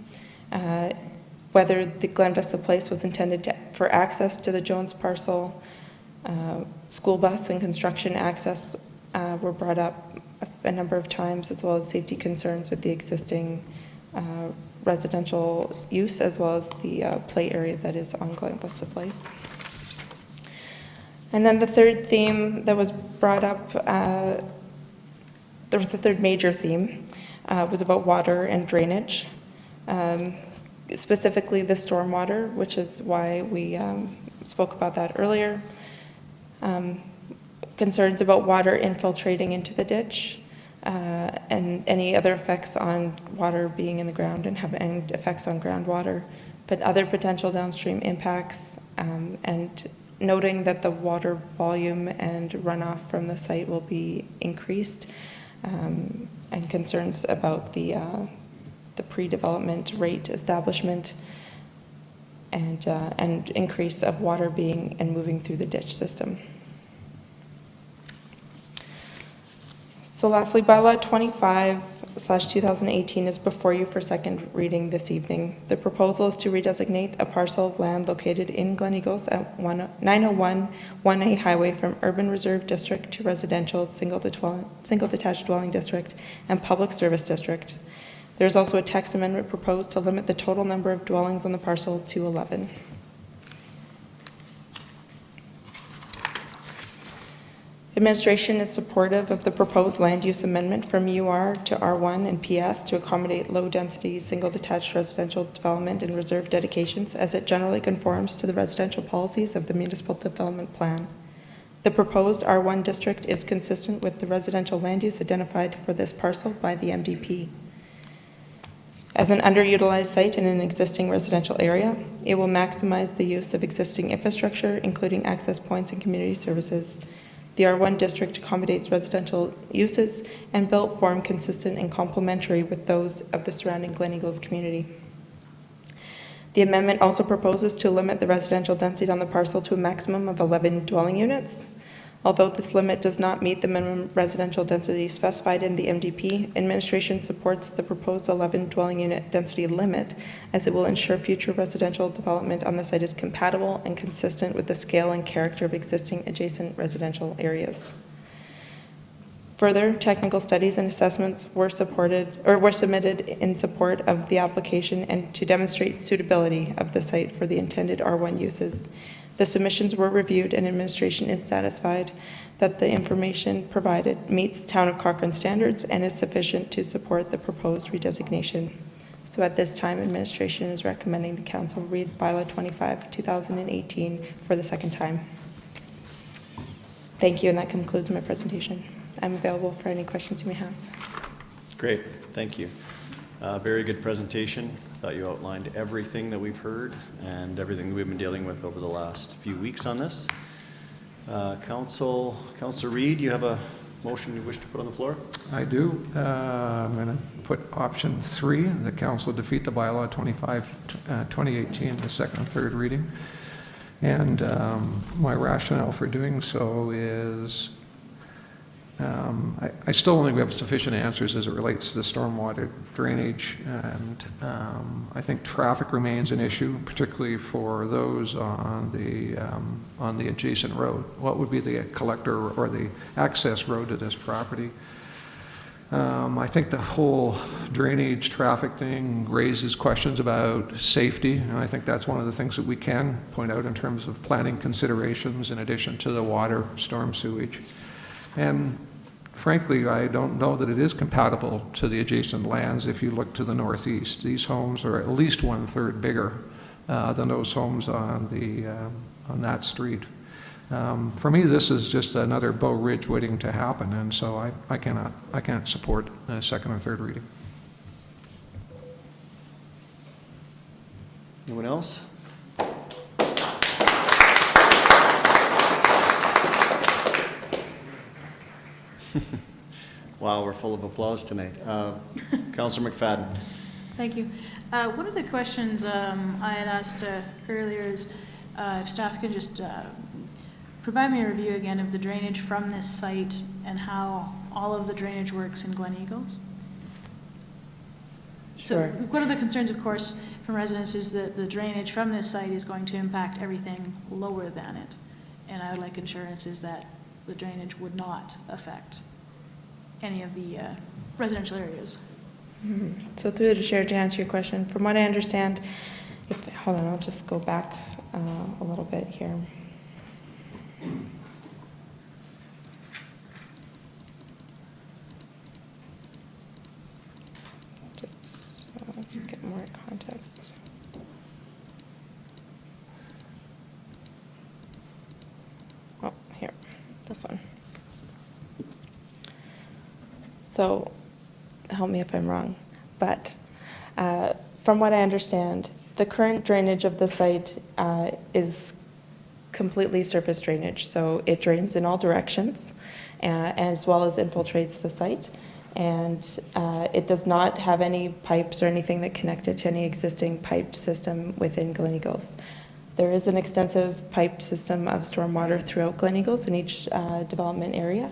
whether the Glen Vista Place was intended for access to the Jones parcel, school bus and construction access were brought up a number of times, as well as safety concerns with the existing residential use, as well as the play area that is on Glen Vista Place. And then the third theme that was brought up, the third major theme, was about water and drainage, specifically the stormwater, which is why we spoke about that earlier. Concerns about water infiltrating into the ditch, and any other effects on water being in the ground and having effects on groundwater, but other potential downstream impacts, and noting that the water volume and runoff from the site will be increased, and concerns about the pre-development rate establishment and increase of water being and moving through the ditch system. So lastly, bylaw 25/2018 is before you for second reading this evening. The proposal is to redesignate a parcel of land located in Glen Eagles at 901 1A Highway from Urban Reserve District to Residential Single Detached Dwelling District and Public Service District. There is also a text amendment proposed to limit the total number of dwellings on the parcel to 11. Administration is supportive of the proposed land use amendment from UR to R1 and PS to accommodate low-density, single-detached residential development and reserve dedications, as it generally conforms to the residential policies of the Municipal Development Plan. The proposed R1 district is consistent with the residential land use identified for this parcel by the MDP. As an underutilized site in an existing residential area, it will maximize the use of existing infrastructure, including access points and community services. The R1 district accommodates residential uses and built form consistent and complementary with those of the surrounding Glen Eagles community. The amendment also proposes to limit the residential density on the parcel to a maximum of 11 dwelling units. Although this limit does not meet the minimum residential density specified in the MDP, administration supports the proposed 11 dwelling unit density limit, as it will ensure future residential development on the site is compatible and consistent with the scale and character of existing adjacent residential areas. Further, technical studies and assessments were submitted in support of the application and to demonstrate suitability of the site for the intended R1 uses. The submissions were reviewed, and administration is satisfied that the information provided meets Town of Cochrane standards and is sufficient to support the proposed redesignation. So at this time, administration is recommending the council read bylaw 25/2018 for the second time. Thank you, and that concludes my presentation. I'm available for any questions you may have. Great, thank you. Very good presentation. Thought you outlined everything that we've heard and everything that we've been dealing with over the last few weeks on this. Councillor Reid, you have a motion you wish to put on the floor? I do. I'm going to put option 3, the council defeat the bylaw 25/2018, the second and third reading. And my rationale for doing so is I still don't think we have sufficient answers as it relates to the stormwater drainage, and I think traffic remains an issue, particularly for those on the adjacent road. What would be the collector or the access road to this property? I think the whole drainage traffic thing raises questions about safety, and I think that's one of the things that we can point out in terms of planning considerations in addition to the water, storm sewage. And frankly, I don't know that it is compatible to the adjacent lands if you look to the northeast. These homes are at least 1/3 bigger than those homes on that street. For me, this is just another Bow Ridge waiting to happen, and so I can't support a second or third reading. Anyone else? Wow, we're full of applause tonight. Councillor McFadden. Thank you. One of the questions I had asked earlier is if staff could just provide me a review again of the drainage from this site and how all of the drainage works in Glen Eagles. So Sure. one of the concerns, of course, from residents is that the drainage from this site is going to impact everything lower than it. And I would like assurances that the drainage would not affect any of the residential areas. So through the chair, to answer your question, from what I understand, hold on, I'll just go back a little bit here. Just so I can get more context. Oh, here, this one. So, help me if I'm wrong, but from what I understand, the current drainage of the site is completely surface drainage. So it drains in all directions as well as infiltrates the site. And it does not have any pipes or anything that connect it to any existing pipe system within Glen Eagles. There is an extensive pipe system of stormwater throughout Glen Eagles in each development area.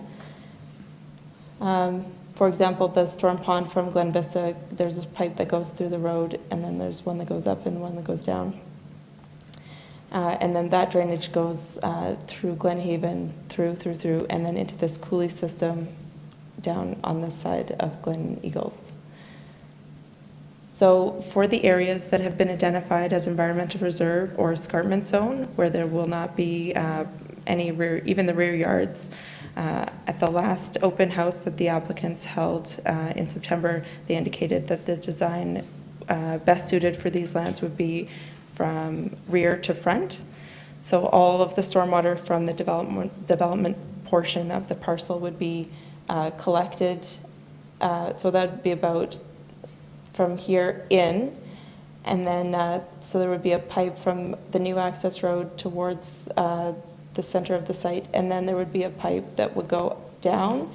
For example, the storm pond from Glen Vista, there's a pipe that goes through the road, and then there's one that goes up and one that goes down. And then that drainage goes through Glen Haven, through, and then into this coulee system down on this side of Glen Eagles. So for the areas that have been identified as environmental reserve or escarpment zone, where there will not be any rear, even the rear yards, at the last open house that the applicants held in September, they indicated that the design best suited for these lands would be from rear to front. So all of the stormwater from the development portion of the parcel would be collected. So that would be about from here in, and then so there would be a pipe from the new access road towards the center of the site, and then there would be a pipe that would go down,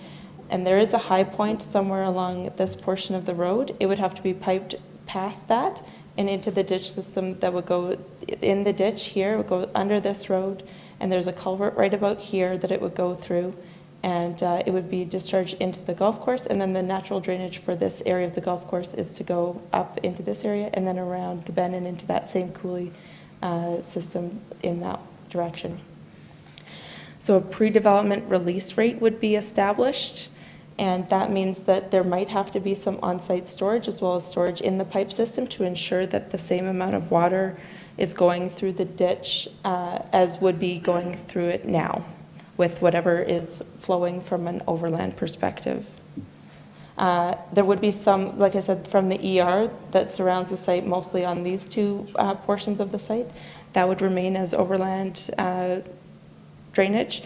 and there is a high point somewhere along this portion of the road. It would have to be piped past that and into the ditch system that would go in the ditch here, would go under this road, and there's a culvert right about here that it would go through, and it would be discharged into the golf course, and then the natural drainage for this area of the golf course is to go up into this area and then around the bend and into that same coulee system in that direction. So a pre-development release rate would be established, and that means that there might have to be some on-site storage as well as storage in the pipe system to ensure that the same amount of water is going through the ditch as would be going through it now, with whatever is flowing from an overland perspective. There would be some, like I said, from the ER that surrounds the site, mostly on these two portions of the site, that would remain as overland drainage,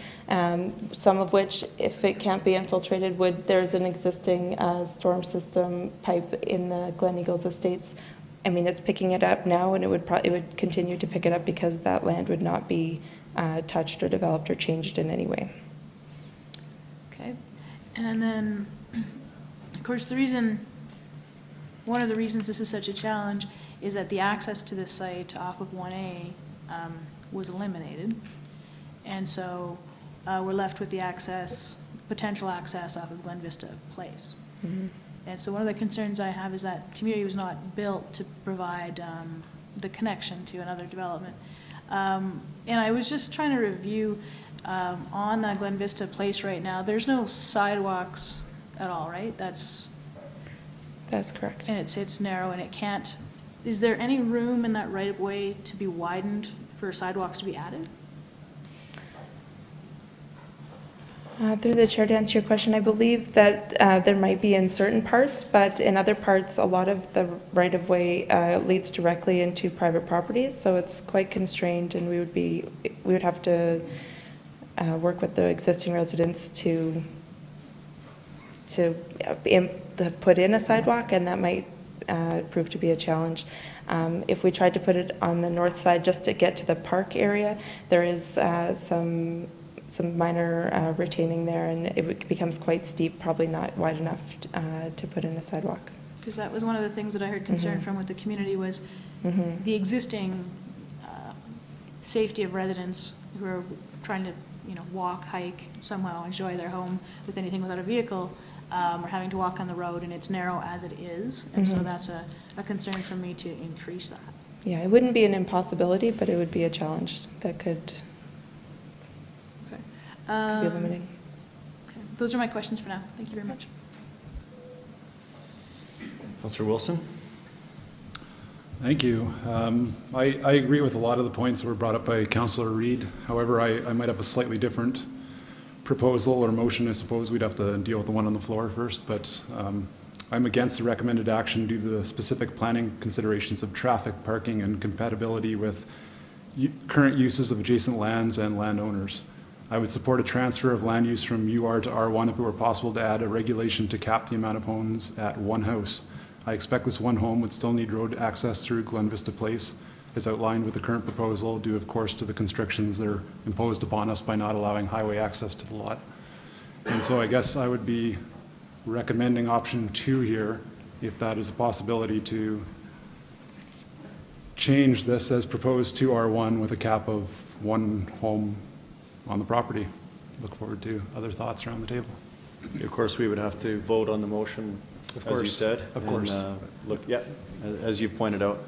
some of which, if it can't be infiltrated, there's an existing storm system pipe in the Glen Eagles Estates. I mean, it's picking it up now, and it would continue to pick it up because that land would not be touched or developed or changed in any way. Okay. And then, of course, one of the reasons this is such a challenge is that the access to this site off of 1A was eliminated. And so we're left with the potential access off of Glen Vista Place. Mm-hmm. And so one of the concerns I have is that community was not built to provide the connection to another development. And I was just trying to review on Glen Vista Place right now, there's no sidewalks at all, right? That's correct. And it's narrow and it can't, is there any room in that right of way to be widened for sidewalks to be added? Through the chair, to answer your question, I believe that there might be in certain parts, but in other parts, a lot of the right-of-way leads directly into private properties, so it's quite constrained, and we would have to work with the existing residents to put in a sidewalk, and that might prove to be a challenge. If we tried to put it on the north side just to get to the park area, there is some minor retaining there, and it becomes quite steep, probably not wide enough to put in a sidewalk. Because that was one of the things that I heard concern from with the community was the existing safety of residents who are trying to, walk, hike, somehow enjoy their home with anything without a vehicle, or having to walk on the road, and it's narrow as it is. And so that's a concern for me to increase that. Yeah, it wouldn't be an impossibility, but it would be a challenge that could be limiting. Okay. Those are my questions for now. Thank you very much. Councillor Wilson? Thank you. I agree with a lot of the points that were brought up by Councillor Reid. However, I might have a slightly different proposal or motion. I suppose we'd have to deal with the one on the floor first, but I'm against the recommended action due to the specific planning considerations of traffic, parking, and compatibility with current uses of adjacent lands and landowners. I would support a transfer of land use from UR to R1 if it were possible to add a regulation to cap the amount of homes at one house. I expect this one home would still need road access through Glen Vista Place, as outlined with the current proposal, due of course to the constrictions that are imposed upon us by not allowing highway access to the lot. And so I guess I would be recommending option 2 here, if that is a possibility, to change this as proposed to R1 with a cap of one home on the property. Look forward to other thoughts around the table. Of course, we would have to vote on the motion, as you said. Of course. Look, yeah, as you pointed out,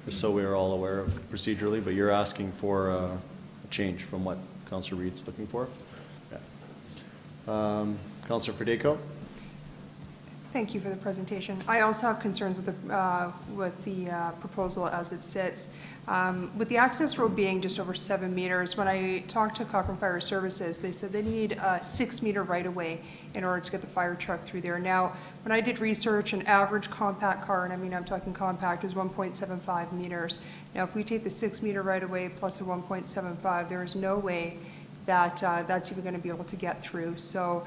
just so we are all aware of procedurally, but you're asking for a change from what Councillor Reid's looking for? Yeah. Councillor Federico? Thank you for the presentation. I also have concerns with the proposal as it sits. With the access road being just over 7 meters, when I talked to Cochrane Fire Services, they said they need a 6-meter right-of-way in order to get the fire truck through there. Now, when I did research, an average compact car, and I mean I'm talking compact, is 1.75 meters. Now, if we take the 6-meter right-of-way plus a 1.75, there is no way that that's even going to be able to get through. So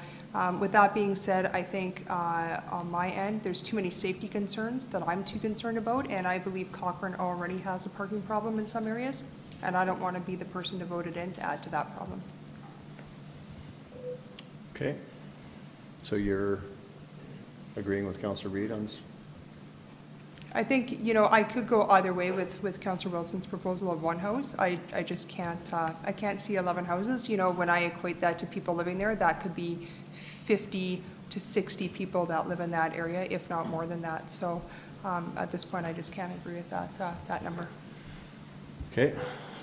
with that being said, I think on my end, there's too many safety concerns that I'm too concerned about, and I believe Cochrane already has a parking problem in some areas, and I don't want to be the person to vote it in to add to that problem. Okay. So you're agreeing with Councillor Reid on this? I think, I could go either way with Councillor Wilson's proposal of one house. I just can't, I can't see 11 houses. When I equate that to people living there, that could be 50 to 60 people that live in that area, if not more than that. So at this point, I just can't agree with that number. Okay,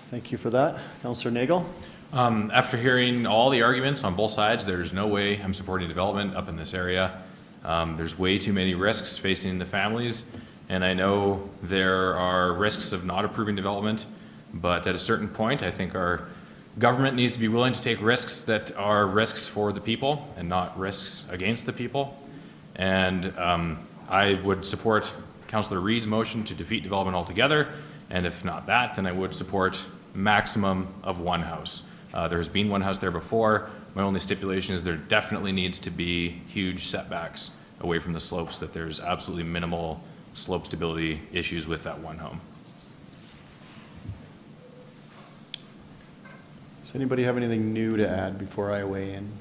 thank you for that. Councillor Nagel? After hearing all the arguments on both sides, there's no way I'm supporting development up in this area. There's way too many risks facing the families, and I know there are risks of not approving development, but at a certain point, I think our government needs to be willing to take risks that are risks for the people and not risks against the people. And I would support Councillor Reid's motion to defeat development altogether, and if not that, then I would support maximum of one house. There's been one house there before. My only stipulation is there definitely needs to be huge setbacks away from the slopes, that there's absolutely minimal slope stability issues with that one home. Does anybody have anything new to add before I weigh in?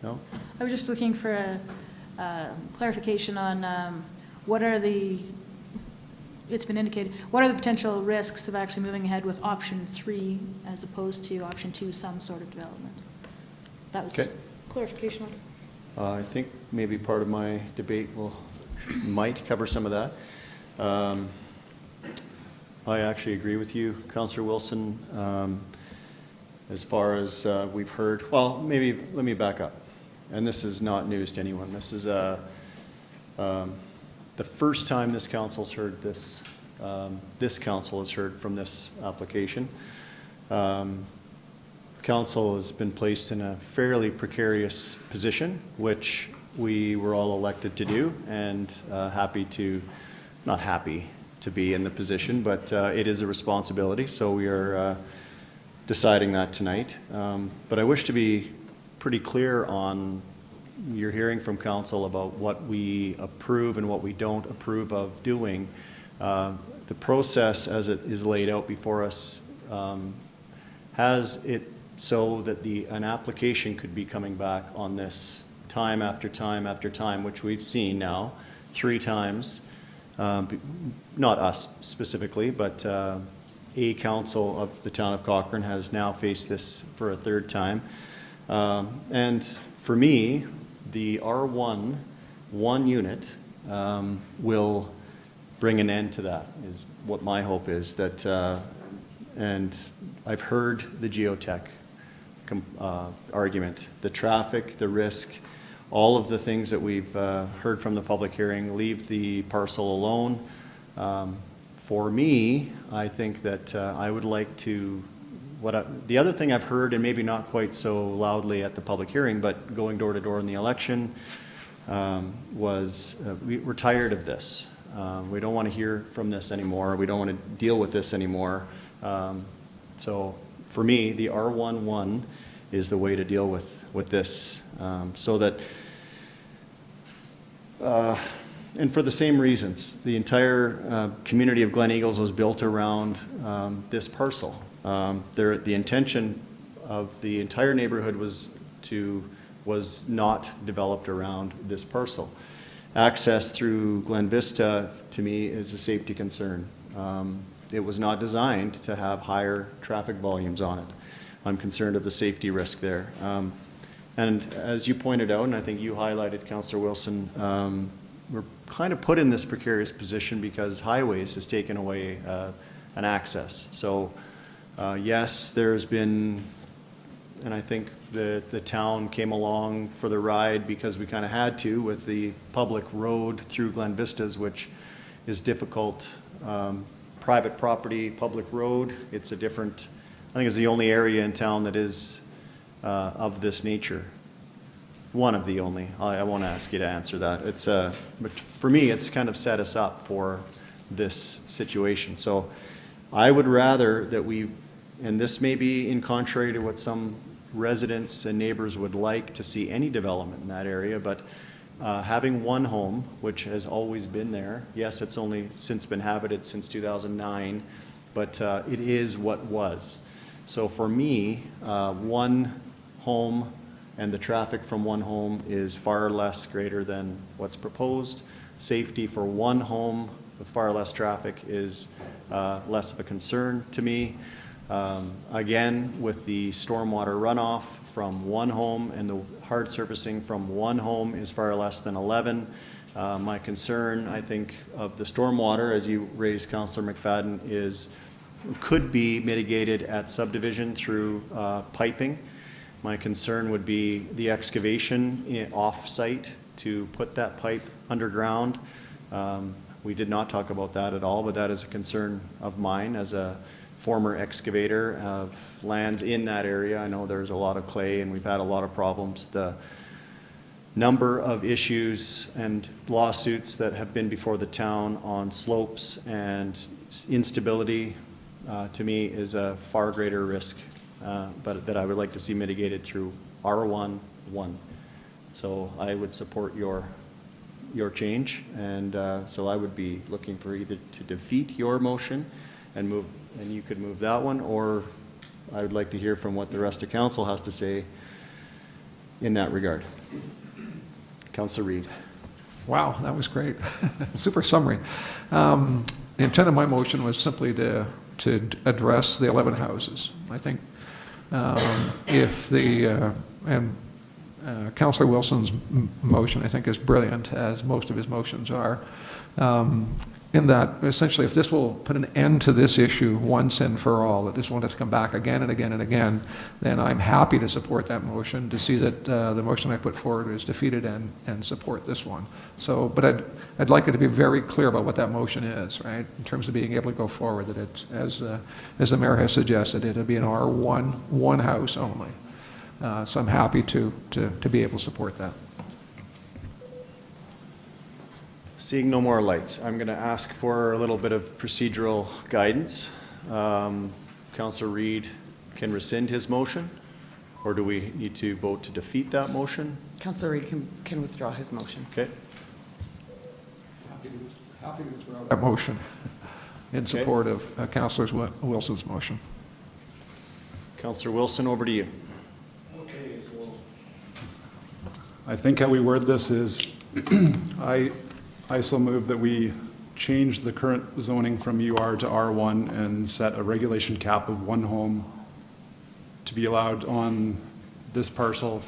No? I was just looking for a clarification on what are the, it's been indicated, what are the potential risks of actually moving ahead with option 3 as opposed to option 2, some sort of development? That was Okay. clarification. I think maybe part of my debate might cover some of that. I actually agree with you, Councillor Wilson. As far as we've heard, well, maybe let me back up. And this is not news to anyone. This is the first time this council's heard this. This council has heard from this application. council has been placed in a fairly precarious position, which we were all elected to do, and not happy to be in the position, but it is a responsibility, so we are deciding that tonight. But I wish to be pretty clear on, you're hearing from council about what we approve and what we don't approve of doing. The process as it is laid out before us has it so that an application could be coming back on this time after time after time, which we've seen now 3 times. Not us specifically, but a council of the town of Cochrane has now faced this for a 3rd time. And for me, the R1 unit will bring an end to that, is what my hope is. That, and I've heard the geotech argument, the traffic, the risk, all of the things that we've heard from the public hearing. Leave the parcel alone. For me, I think that I would like to, the other thing I've heard, and maybe not quite so loudly at the public hearing, but going door to door in the election, was we're tired of this. We don't want to hear from this anymore. We don't want to deal with this anymore. So for me, the R11 is the way to deal with this, so that, and for the same reasons, the entire community of Glen Eagles was built around this parcel. The intention of the entire neighborhood was not developed around this parcel. Access through Glen Vista, to me, is a safety concern. It was not designed to have higher traffic volumes on it. I'm concerned of the safety risk there. And as you pointed out, and I think you highlighted, Councillor Wilson, we're kind of put in this precarious position because Highways has taken away an access. So yes, there's been, and I think the town came along for the ride because we kind of had to with the public road through Glen Vistas, which is difficult. Private property, public road, it's a different, I think it's the only area in town that is of this nature. One of the only. I won't ask you to answer that. It's but for me, it's kind of set us up for this situation. So I would rather that we, and this may be in contrary to what some residents and neighbors would like to see any development in that area, but having one home, which has always been there, yes, it's only since been habited since 2009, but it is what was. So for me, one home and the traffic from one home is far less greater than what's proposed. Safety for one home with far less traffic is less of a concern to me. Again, with the stormwater runoff from one home and the hard surfacing from one home is far less than 11. My concern, I think, of the stormwater, as you raised, Councillor McFadden, could be mitigated at subdivision through piping. My concern would be the excavation off-site to put that pipe underground. We did not talk about that at all, but that is a concern of mine as a former excavator of lands in that area. I know there's a lot of clay and we've had a lot of problems. The number of issues and lawsuits that have been before the town on slopes and instability, to me, is a far greater risk, but that I would like to see mitigated through R11. So I would support your change, and so I would be looking for either to defeat your motion and move, and you could move that one, or I would like to hear from what the rest of council has to say in that regard. Councillor Reid. Wow, that was great. Super summary. The intent of my motion was simply to address the 11 houses. I think if the, and Councillor Wilson's motion, I think, is brilliant, as most of his motions are. in that essentially if this will put an end to this issue once and for all, that this won't have to come back again and again and again, then I'm happy to support that motion, to see that the motion I put forward is defeated and support this one. So, but I'd like it to be very clear about what that motion is, right? In terms of being able to go forward, that it's, as the mayor has suggested, it'll be an R1, one house only. So I'm happy to be able to support that. Seeing no more lights, I'm going to ask for a little bit of procedural guidance. Councillor Reid can rescind his motion, or do we need to vote to defeat that motion? Councillor Reid can withdraw his motion. Okay. Happy to withdraw that motion in support of Councillor Wilson's motion. Councillor Wilson, over to you. Okay, so I think how we word this is I so move that we change the current zoning from UR to R1 and set a regulation cap of one home to be allowed on this parcel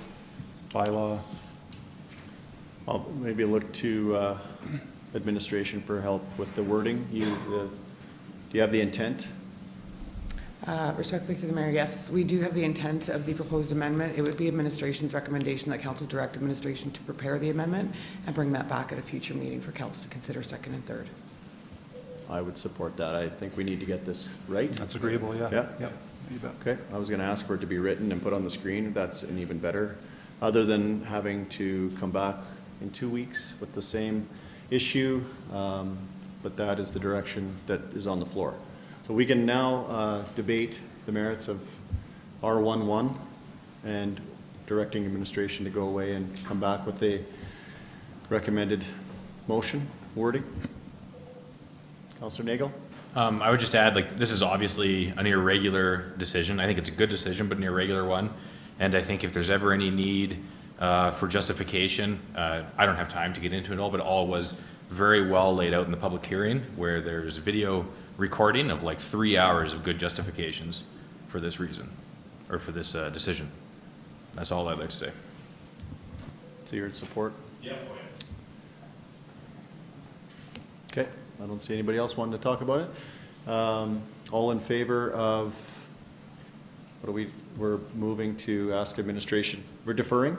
by law. I'll maybe look to administration for help with the wording. Do you have the intent? Respectfully to the mayor, yes, we do have the intent of the proposed amendment. It would be administration's recommendation that council direct administration to prepare the amendment and bring that back at a future meeting for council to consider second and third. I would support that. I think we need to get this right. That's agreeable, yeah. Yeah? Yep, you bet. Okay, I was going to ask for it to be written and put on the screen. That's an even better, other than having to come back in 2 weeks with the same issue, but that is the direction that is on the floor. So we can now debate the merits of R11 and directing administration to go away and come back with a recommended motion wording. Councillor Nagel? I would just add, like, this is obviously an irregular decision. I think it's a good decision, but an irregular one. And I think if there's ever any need for justification, I don't have time to get into it all, but all was very well laid out in the public hearing, where there's video recording of like 3 hours of good justifications for this reason, or for this decision. That's all I'd like to say. So you're in support? Yeah. Okay, I don't see anybody else wanting to talk about it. All in favor of, we're moving to ask administration, we're deferring?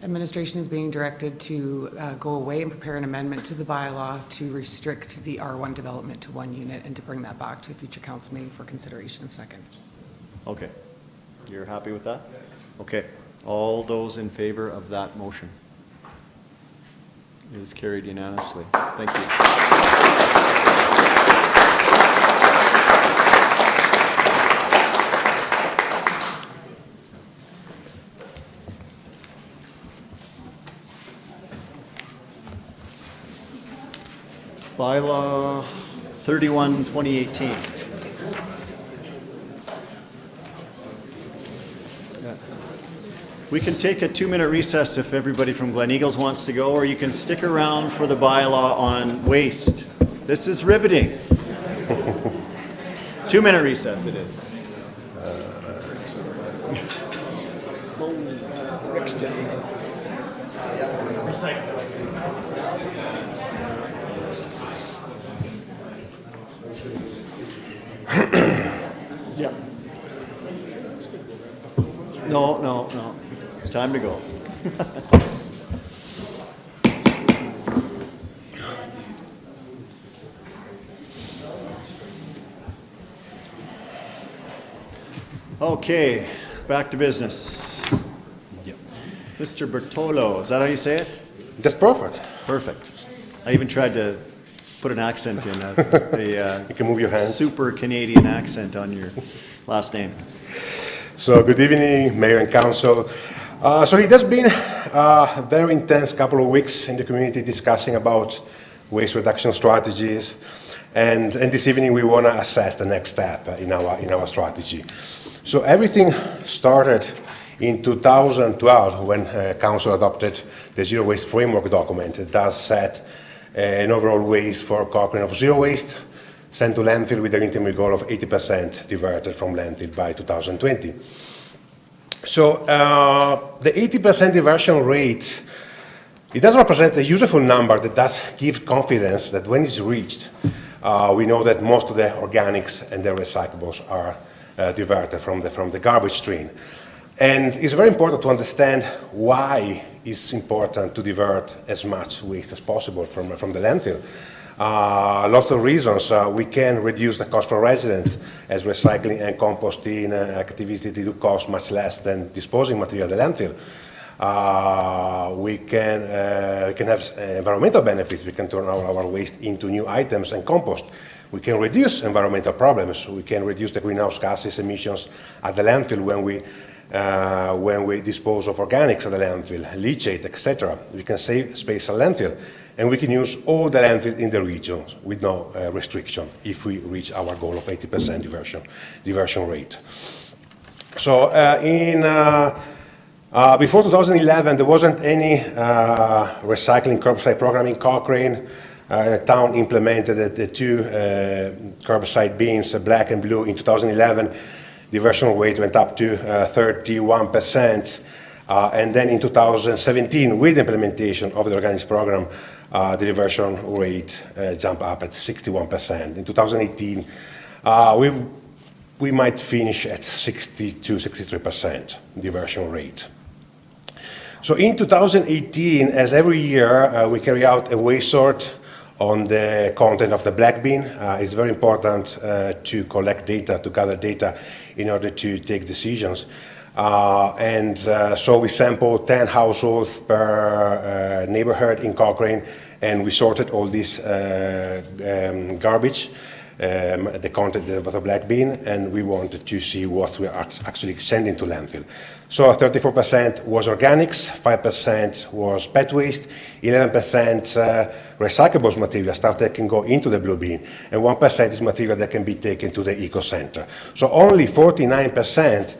Administration is being directed to go away and prepare an amendment to the bylaw to restrict the R1 development to one unit and to bring that back to a future council meeting for consideration of second. Okay, you're happy with that? Yes. Okay, all those in favor of that motion? It is carried unanimously. Thank you. Bylaw 31, 2018. We can take a 2-minute recess if everybody from Glen Eagles wants to go, or you can stick around for the bylaw on waste. This is riveting. 2-minute recess it is. Yeah. No. It's time to go. Okay, back to business. Yep. Mr. Bertolo, is that how you say it? That's perfect. Perfect. I even tried to put an accent in, You can move your hands. super Canadian accent on your last name. So good evening, Mayor and Council. So it has been a very intense couple of weeks in the community discussing about waste reduction strategies, and this evening we want to assess the next step in our strategy. So everything started in 2012 when Council adopted the Zero Waste Framework document. It does set an overall waste for Cochrane of zero waste sent to landfill with an interim goal of 80% diverted from landfill by 2020. So the 80% diversion rate It does represent a useful number that does give confidence that when it's reached, we know that most of the organics and the recyclables are diverted from the garbage stream. And it's very important to understand why it's important to divert as much waste as possible from the landfill. Lots of reasons. We can reduce the cost for residents, as recycling and composting activities do cost much less than disposing material at the landfill. We can have environmental benefits. We can turn our waste into new items and compost. We can reduce environmental problems. We can reduce the greenhouse gases emissions at the landfill when we dispose of organics at the landfill, leachate, etc. We can save space at landfill. And we can use all the landfill in the region with no restriction if we reach our goal of 80% diversion rate. So before 2011, there wasn't any recycling curbside program in Cochrane. The town implemented the two curbside bins, black and blue, in 2011. Diversion rate went up to 31%. And then in 2017, with the implementation of the organics program, the diversion rate jumped up at 61%. In 2018, we might finish at 62-63% diversion rate. So in 2018, as every year, we carry out a waste sort on the content of the black bin. It's very important to collect data, to gather data in order to take decisions. So we sampled 10 households per neighborhood in Cochrane, and we sorted all this garbage, the content of the black bin, and we wanted to see what we are actually sending to landfill. So 34% was organics, 5% was pet waste, 11% recyclables material, stuff that can go into the blue bin, and 1% is material that can be taken to the eco-center. So only 49%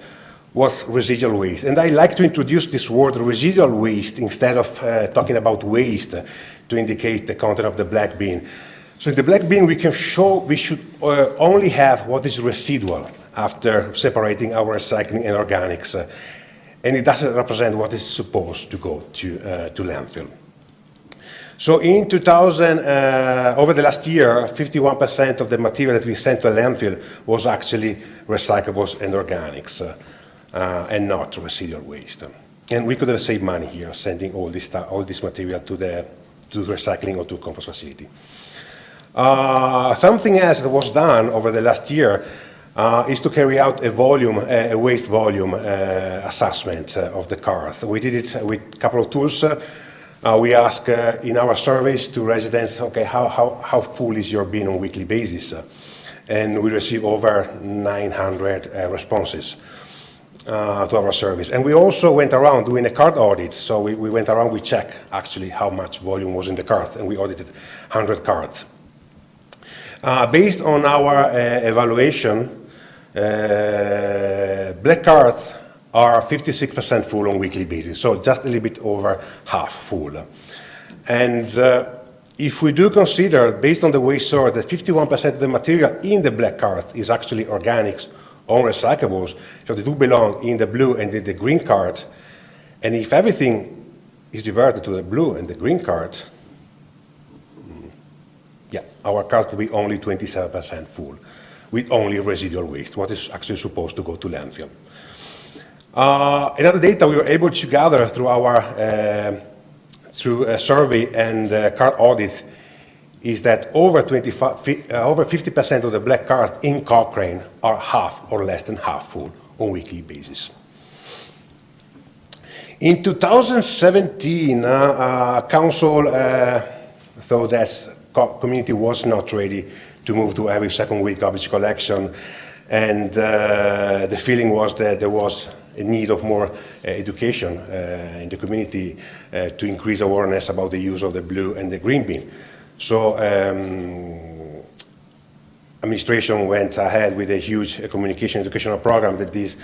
was residual waste. And I like to introduce this word residual waste instead of talking about waste to indicate the content of the black bin. So in the black bin, we should only have what is residual after separating our recycling and organics. And it doesn't represent what is supposed to go to landfill. So in over the last year, 51% of the material that we sent to a landfill was actually recyclables and organics, and not residual waste. And we could have saved money here, sending all this material to the recycling or to compost facility. Something else that was done over the last year is to carry out a waste volume assessment of the cars. We did it with a couple of tools. We ask in our surveys to residents, okay, how full is your bin on a weekly basis? And we receive over 900 responses to our surveys. And we also went around doing a cart audit. So we went around, we checked actually how much volume was in the cart, and we audited 100 carts. Based on our evaluation, black carts are 56% full on a weekly basis, so just a little bit over half full. And if we do consider, based on the waste sort, that 51% of the material in the black cart is actually organics or recyclables, so they do belong in the blue and the green cart, and if everything is diverted to the blue and the green cart, yeah, our cart will be only 27% full, with only residual waste, what is actually supposed to go to landfill. Another data we were able to gather through through a survey and cart audit is that over 50% of the black cars in Cochrane are half or less than half full on a weekly basis. In 2017, council thought that community was not ready to move to every second week garbage collection, and the feeling was that there was a need of more education in the community to increase awareness about the use of the blue and the green bin. So administration went ahead with a huge communication educational program that did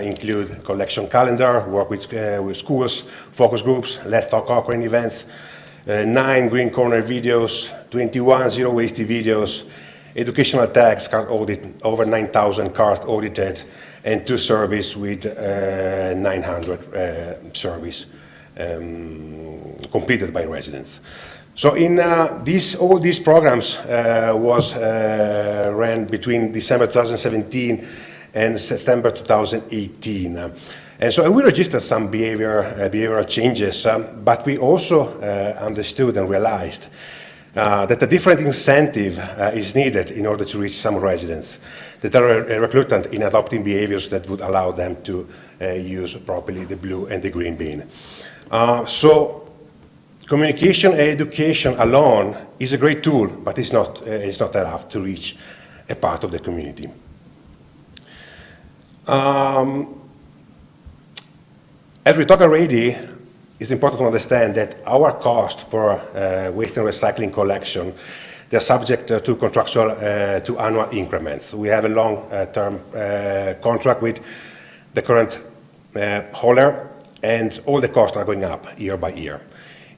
include collection calendar, work with schools, focus groups, Let's Talk Cochrane events, 9 green corner videos, 21 zero waste videos, educational tags, cart audit, over 9,000 cars audited, and 2 surveys with 900 surveys completed by residents. So in all these programs was ran between December 2017 and September 2018. And so we registered some behavioral changes, but we also understood and realized that a different incentive is needed in order to reach some residents that are reluctant in adopting behaviors that would allow them to use properly the blue and the green bin. So communication and education alone is a great tool, but it's not enough to reach a part of the community. As we talked already, it's important to understand that our cost for waste and recycling collection, they're subject to contractual to annual increments. We have a long-term contract with the current hauler, and all the costs are going up year by year.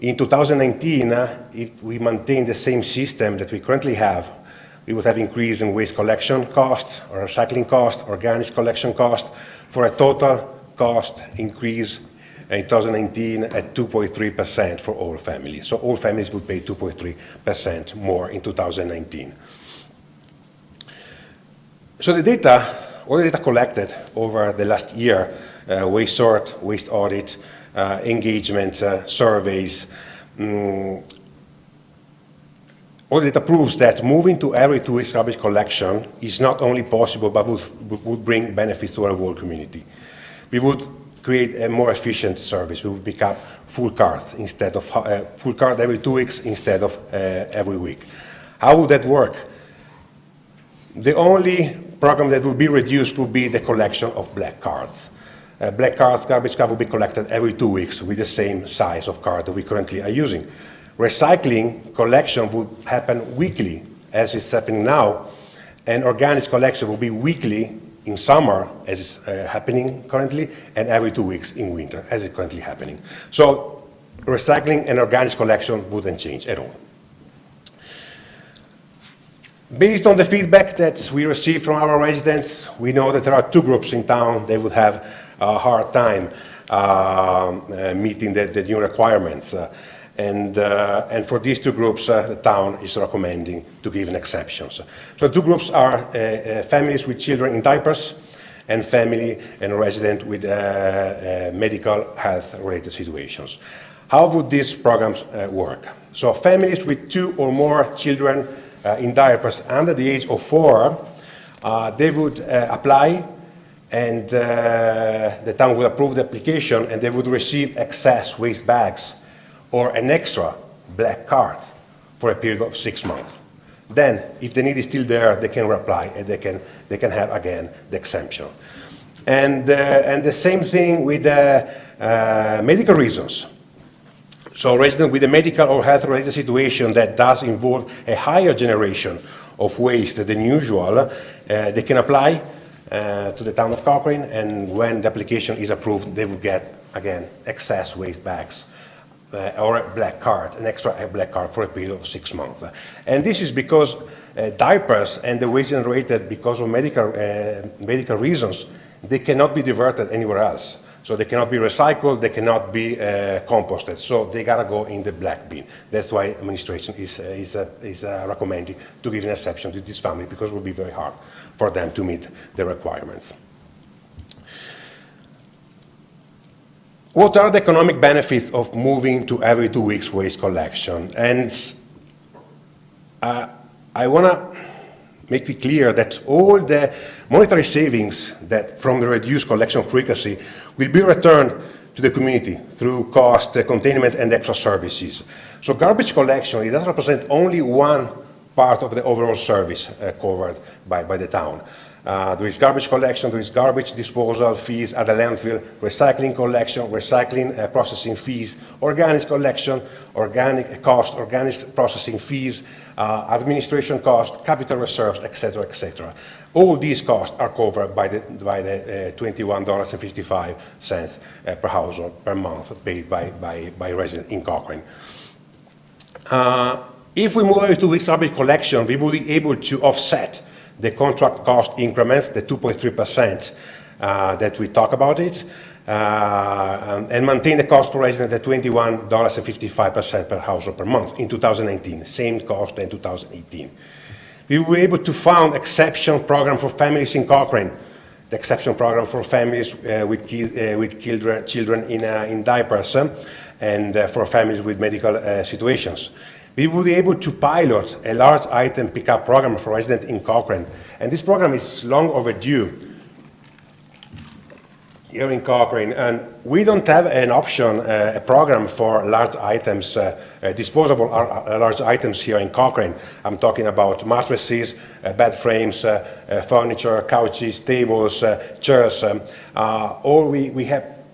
In 2019, if we maintain the same system that we currently have, we would have increase in waste collection costs, or recycling costs, organic collection costs, for a total cost increase in 2019 at 2.3% for all families. So all families would pay 2.3% more in 2019. So the data, all the data collected over the last year, waste sort, waste audit, engagement, surveys, all the data proves that moving to every 2 weeks garbage collection is not only possible, but would bring benefits to our whole community. We would create a more efficient service. We would pick up full cars instead of full card every 2 weeks instead of every week. How would that work? The only program that will be reduced would be the collection of black cards. Black cards, garbage card will be collected every 2 weeks with the same size of card that we currently are using. Recycling collection would happen weekly, as it's happening now, and organic collection will be weekly in summer, as is happening currently, and every 2 weeks in winter, as is currently happening. So recycling and organic collection wouldn't change at all. Based on the feedback that we received from our residents, we know that there are 2 groups in town that would have a hard time meeting the new requirements. And for these 2 groups, the town is recommending to give an exceptions. So 2 groups are families with children in diapers and family and resident with medical health related situations. How would these programs work? So families with 2 or more children in diapers under the age of 4, they would apply, and the town would approve the application, and they would receive excess waste bags or an extra black card for a period of 6 months. Then, if the need is still there, they can reapply and they can have again the exemption. And the same thing with medical reasons. So residents with a medical or health-related situation that does involve a higher generation of waste than usual, they can apply to the town of Cochrane, and when the application is approved, they will get, again, excess waste bags or a black card, an extra black card for a period of 6 months. And this is because diapers and the waste generated because of medical reasons, they cannot be diverted anywhere else. So they cannot be recycled, they cannot be composted. So they gotta go in the black bin. That's why administration is recommending to give an exception to this family, because it will be very hard for them to meet the requirements. What are the economic benefits of moving to every 2 weeks waste collection? And I want to make it clear that all the monetary savings that from the reduced collection frequency will be returned to the community through cost containment and extra services. So garbage collection, it does represent only one part of the overall service covered by the town. There is garbage collection, there is garbage disposal fees at the landfill, recycling collection, recycling processing fees, organic collection, organic cost, organic processing fees, administration cost, capital reserves, etc., etc. All these costs are covered by the $21.55 per household per month paid by residents in Cochrane. If we move to weeks garbage collection, we will be able to offset the contract cost increments, the 2.3% that we talk about it, and maintain the cost for residents at $21.55 per household per month in 2019, same cost in 2018. We were able to found exception program for families in Cochrane, the exception program for families with children in diapers and for families with medical situations. We will be able to pilot a large item pickup program for residents in Cochrane, and this program is long overdue here in Cochrane, and we don't have an option, a program for large items, disposable large items here in Cochrane. I'm talking about mattresses, bed frames, furniture, couches, tables, chairs.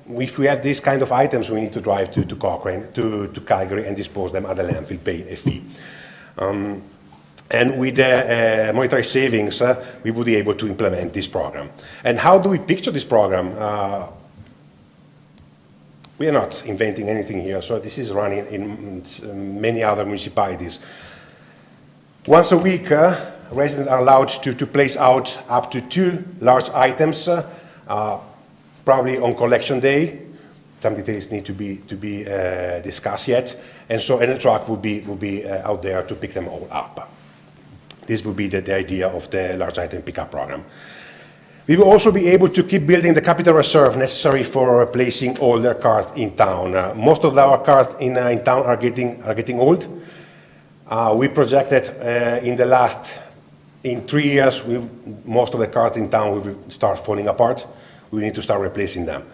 If we have these kind of items, we need to drive to Cochrane, to Calgary, and dispose them at the landfill, pay a fee. And with the monetary savings, we would be able to implement this program. And how do we picture this program? We are not inventing anything here, so this is running in many other municipalities. Once a week, residents are allowed to place out up to 2 large items, probably on collection day. Some details need to be discussed yet, and so a truck will be out there to pick them all up. This would be the idea of the large item pickup program. We will also be able to keep building the capital reserve necessary for replacing older cars in town. Most of our cars in town are getting old. We projected in 3 years, most of the cars in town will start falling apart. We need to start replacing them.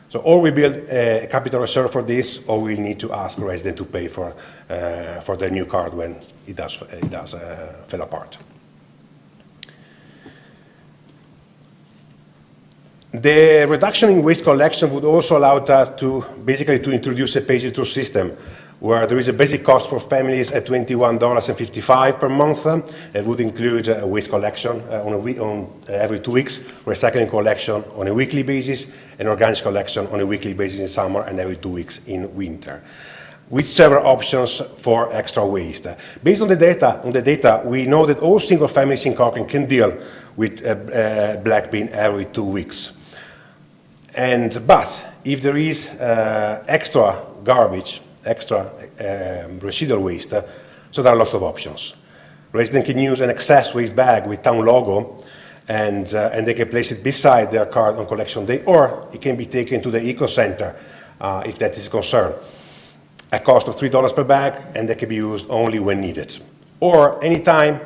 So or we build a capital reserve for this, or we need to ask the resident to pay for the new car when it does fall apart. The reduction in waste collection would also allow us to introduce a pay-as-you-throw system, where there is a basic cost for families at $21.55 per month. It would include waste collection on every 2 weeks, recycling collection on a weekly basis, and organic collection on a weekly basis in summer and every 2 weeks in winter, with several options for extra waste. Based on the data, we know that all single families in Cochrane can deal with black bin every 2 weeks. But if there is extra garbage, extra residual waste, so there are lots of options. Residents can use an excess waste bag with town logo, and they can place it beside their card on collection day, or it can be taken to the eco center if that is concerned. A cost of $3 per bag, and they can be used only when needed. Or anytime,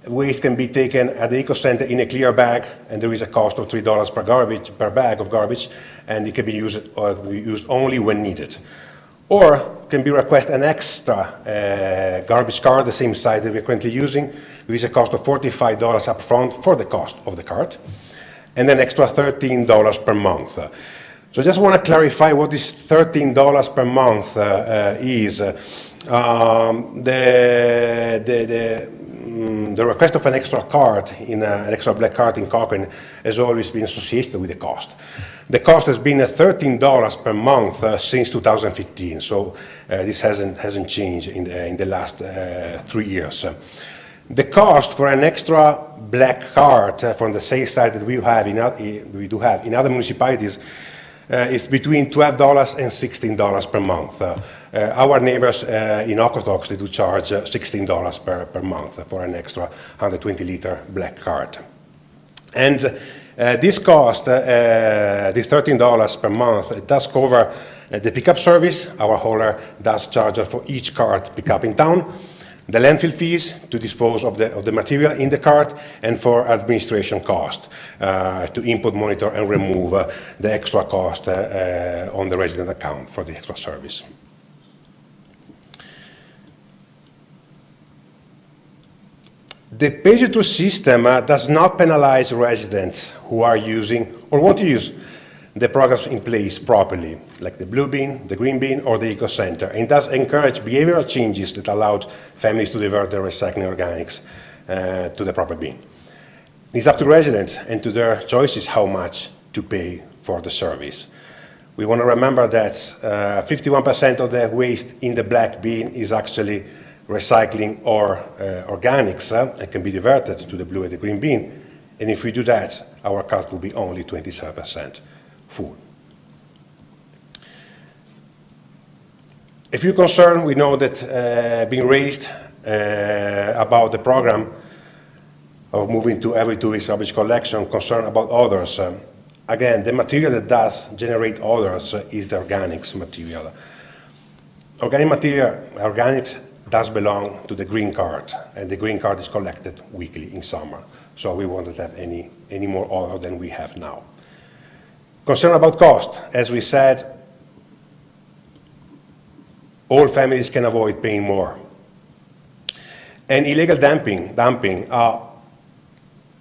waste can be taken at the eco center in a clear bag, and there is a cost of $3 per bag of garbage, and it can be used only when needed. Or can be requested an extra garbage card, the same size that we're currently using. There is a cost of $45 up front for the cost of the card, and then extra $13 per month. So I just want to clarify what this $13 per month is. The request of an extra card, an extra black card in Cochrane, has always been associated with the cost. The cost has been $13 per month since 2015, so this hasn't changed in the last 3 years. The cost for an extra black card from the same side that we do have in other municipalities is between $12 and $16 per month. Our neighbors in Okotoks, they do charge $16 per month for an extra 120-liter black card. And this cost, this $13 per month, it does cover the pickup service. Our hauler does charge for each cart pickup in town, the landfill fees to dispose of the material in the cart, and for administration cost to input, monitor, and remove the extra cost on the resident account for the extra service. The pay-as-you-throw system does not penalize residents who are using or want to use the programs in place properly, like the blue bin, the green bin, or the eco center, and does encourage behavioral changes that allowed families to divert their recycling organics to the proper bin. It's up to residents and to their choices how much to pay for the service. We want to remember that 51% of the waste in the black bin is actually recycling or organics and can be diverted to the blue and the green bin. And if we do that, our cost will be only 27% full. A few concerns we know that being raised about the program of moving to every 2 weeks garbage collection, concern about others. Again, the material that does generate others is the organics material. Organics does belong to the green card, and the green card is collected weekly in summer. So we won't have any more other than we have now. Concern about cost. As we said, all families can avoid paying more. And illegal dumping.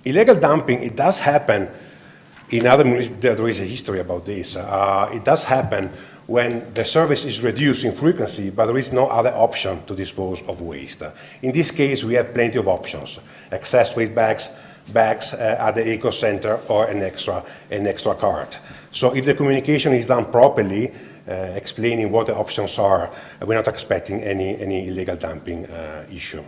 Illegal dumping, it does happen in other municipalities. There is a history about this. It does happen when the service is reduced in frequency, but there is no other option to dispose of waste. In this case, we have plenty of options. Excess waste bags at the eco center, or an extra cart. So if the communication is done properly, explaining what the options are, we're not expecting any illegal dumping issue.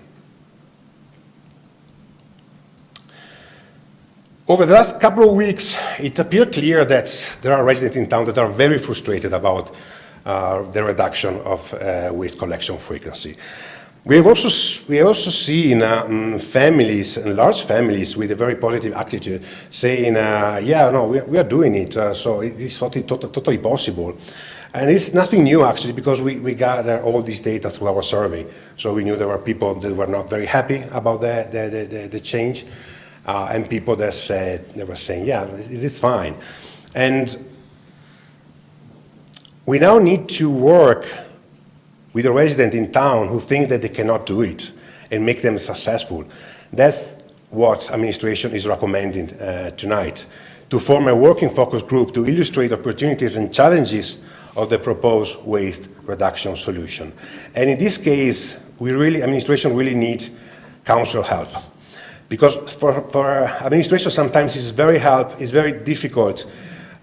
Over the last couple of weeks, it appeared clear that there are residents in town that are very frustrated about the reduction of waste collection frequency. We have also seen families, and large families, with a very positive attitude, saying, yeah, no, we are doing it, so it is totally possible. And it's nothing new, actually, because we gather all this data through our survey. So we knew there were people that were not very happy about the change, and people that were saying, yeah, it is fine. And we now need to work with a resident in town who think that they cannot do it and make them successful. That's what administration is recommending tonight, to form a working focus group to illustrate opportunities and challenges of the proposed waste reduction solution. And in this case, administration really needs council help. Because for administration, sometimes it's very difficult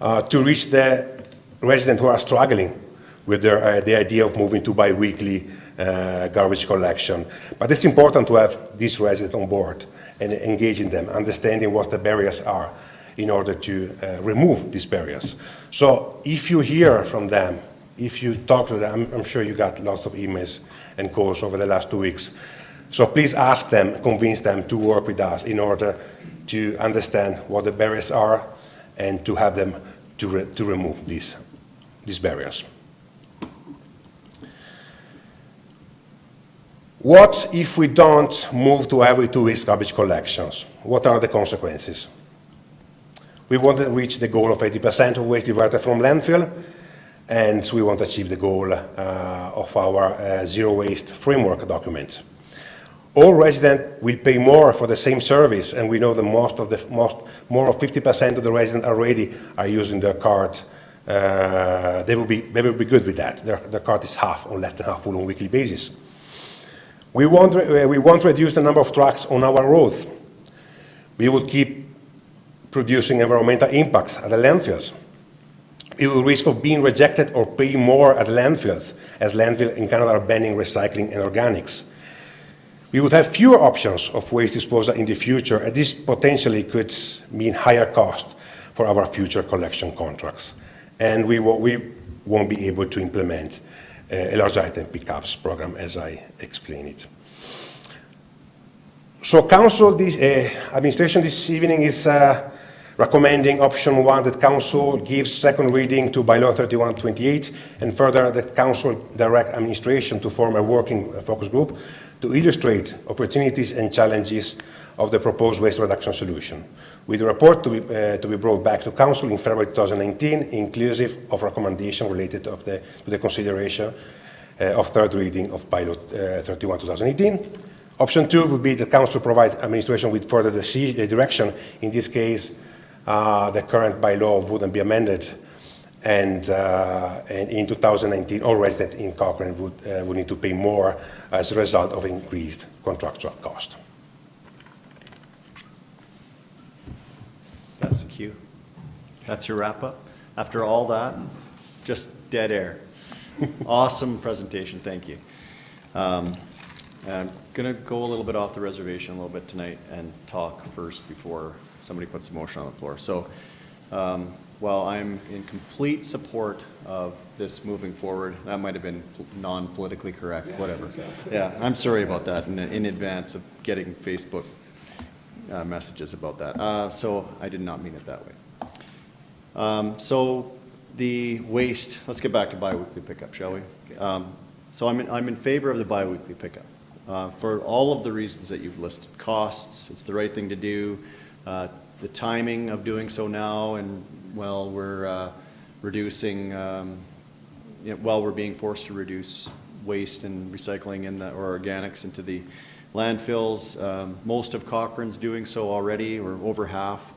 to reach the residents who are struggling with the idea of moving to bi-weekly garbage collection. But it's important to have these residents on board and engaging them, understanding what the barriers are in order to remove these barriers. So if you hear from them, if you talk to them, I'm sure you got lots of emails and calls over the last 2 weeks. So please ask them, convince them to work with us in order to understand what the barriers are and to have them to remove these barriers. What if we don't move to every 2 weeks garbage collections? What are the consequences? We want to reach the goal of 80% of waste diverted from landfill, and we want to achieve the goal of our zero waste framework document. All residents will pay more for the same service, and we know that more of 50% of the residents already are using their card. They will be good with that. Their card is half or less than half full on a weekly basis. We want to reduce the number of trucks on our roads. We will keep producing environmental impacts at the landfills. We will risk of being rejected or paying more at landfills, as landfills in Canada are banning recycling and organics. We would have fewer options of waste disposal in the future, and this potentially could mean higher cost for our future collection contracts. And we won't be able to implement a large item pickups program, as I explained it. So Council, administration this evening is recommending option 1, that Council gives second reading to Bylaw 3128, and further that Council direct administration to form a working focus group to illustrate opportunities and challenges of the proposed waste reduction solution, with a report to be brought back to Council in February 2019, inclusive of recommendation related to the consideration of third reading of Bylaw 31/2018. Option 2 would be that Council provide administration with further direction. In this case, the current bylaw wouldn't be amended, and in 2019, all residents in Cochrane would need to pay more as a result of increased contractual cost. That's the cue. That's your wrap up. After all that, just dead air. Awesome presentation, thank you. I'm gonna go a little bit off the reservation a little bit tonight and talk first before somebody puts a motion on the floor. So While I'm in complete support of this moving forward, that might have been non-politically correct, whatever. Yeah, I'm sorry about that in advance of getting Facebook messages about that. So I did not mean it that way. So the waste, let's get back to biweekly pickup, shall we? So I'm in favor of the biweekly pickup for all of the reasons that you've listed. Costs, it's the right thing to do. The timing of doing so now, and while we're reducing, while we're being forced to reduce waste and recycling or organics into the landfills. Most of Cochrane's doing so already, or over half.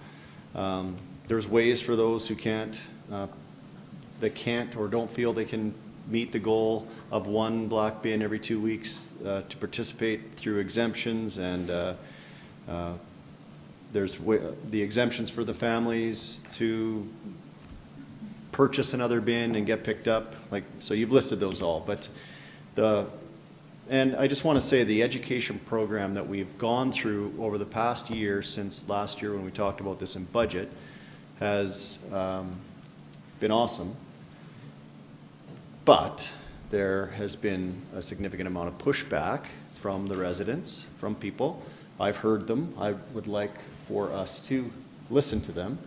There's ways for those who can't or don't feel they can meet the goal of one black bin every 2 weeks to participate through exemptions, and there's the exemptions for the families to purchase another bin and get picked up. So you've listed those all, but and I just want to say the education program that we've gone through over the past year, since last year when we talked about this in budget, has been awesome. But there has been a significant amount of pushback from the residents, from people. I've heard them. I would like for us to listen to them.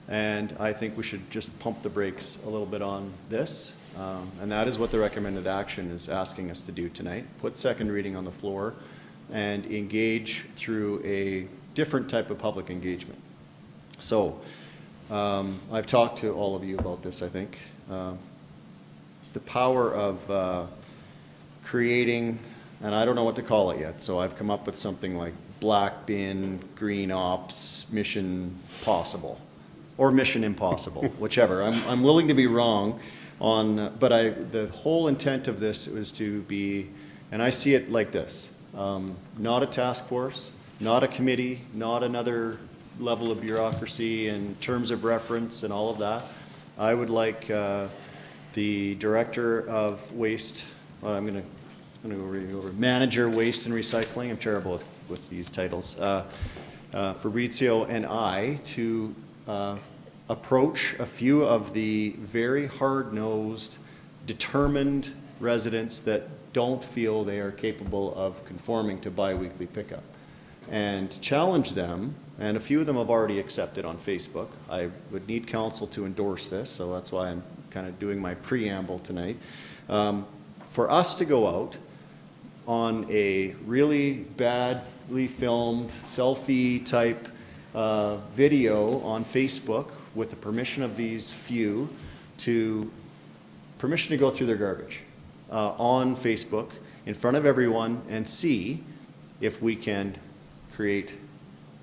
And I think we should just pump the brakes a little bit on this. And that is what the recommended action is asking us to do tonight. Put second reading on the floor and engage through a different type of public engagement. So I've talked to all of you about this, I think. The power of creating, and I don't know what to call it yet, so I've come up with something like Black Bin, Green Ops, Mission Possible, or Mission Impossible, whichever. I'm willing to be wrong on, but the whole intent of this was to be, and I see it like this, not a task force, not a committee, not another level of bureaucracy in terms of reference and all of that. I would like the director of waste, I'm going to go read over, manager waste and recycling, I'm terrible with these titles, Fabrizio and I to approach a few of the very hard-nosed, determined residents that don't feel they are capable of conforming to biweekly pickup, and challenge them. And a few of them have already accepted on Facebook. I would need council to endorse this, so that's why I'm kind of doing my preamble tonight. For us to go out on a really badly filmed selfie type video on Facebook with the permission of these few, permission to go through their garbage on Facebook in front of everyone and see if we can create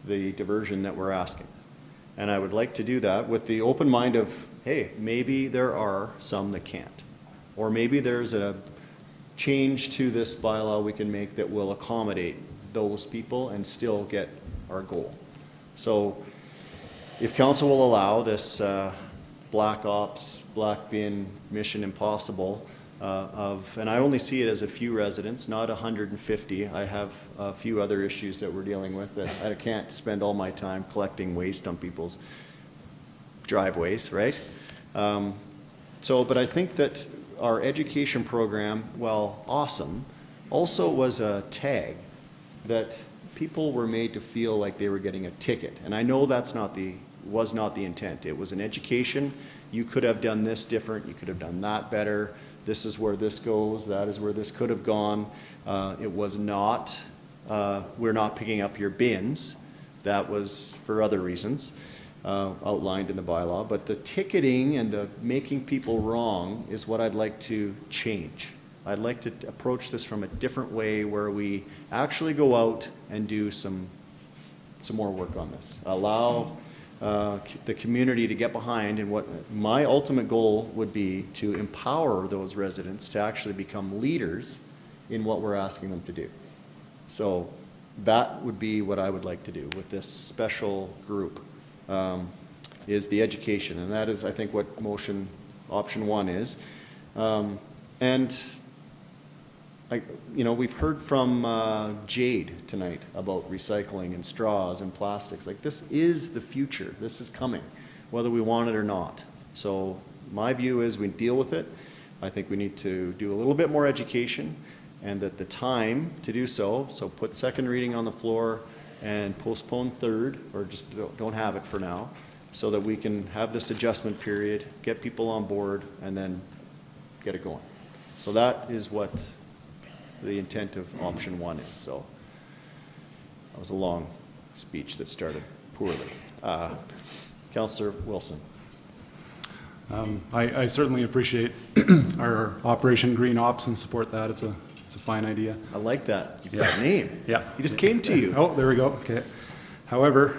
the diversion that we're asking. And I would like to do that with the open mind of, hey, maybe there are some that can't. Or maybe there's a change to this bylaw we can make that will accommodate those people and still get our goal. So if council will allow this Black Ops, Black Bin, Mission Impossible and I only see it as a few residents, not 150. I have a few other issues that we're dealing with that I can't spend all my time collecting waste on people's driveways, right? But I think that our education program, while awesome, also was a tag that people were made to feel like they were getting a ticket. And I know that's was not the intent. It was an education. You could have done this different. You could have done that better. This is where this goes. That is where this could have gone. It was not, we're not picking up your bins. That was for other reasons outlined in the bylaw. But the ticketing and the making people wrong is what I'd like to change. I'd like to approach this from a different way where we actually go out and do some more work on this. Allow the community to get behind, and what my ultimate goal would be to empower those residents to actually become leaders in what we're asking them to do. So that would be what I would like to do with this special group, is the education. And that is, I think, what motion option 1 is. We've heard from Jade tonight about recycling and straws and plastics. Like, this is the future. This is coming. whether we want it or not. So my view is we deal with it. I think we need to do a little bit more education, and that the time to do so, so put second reading on the floor and postpone third, or just don't have it for now, so that we can have this adjustment period, get people on board, and then get it going. So that is what the intent of option one is. So that was a long speech that started poorly. Councillor Wilson. I certainly appreciate our Operation Green Ops and support that. It's a fine idea. I like that. You've got a name. Yeah. He just came to you. Oh, there we go. Okay. However,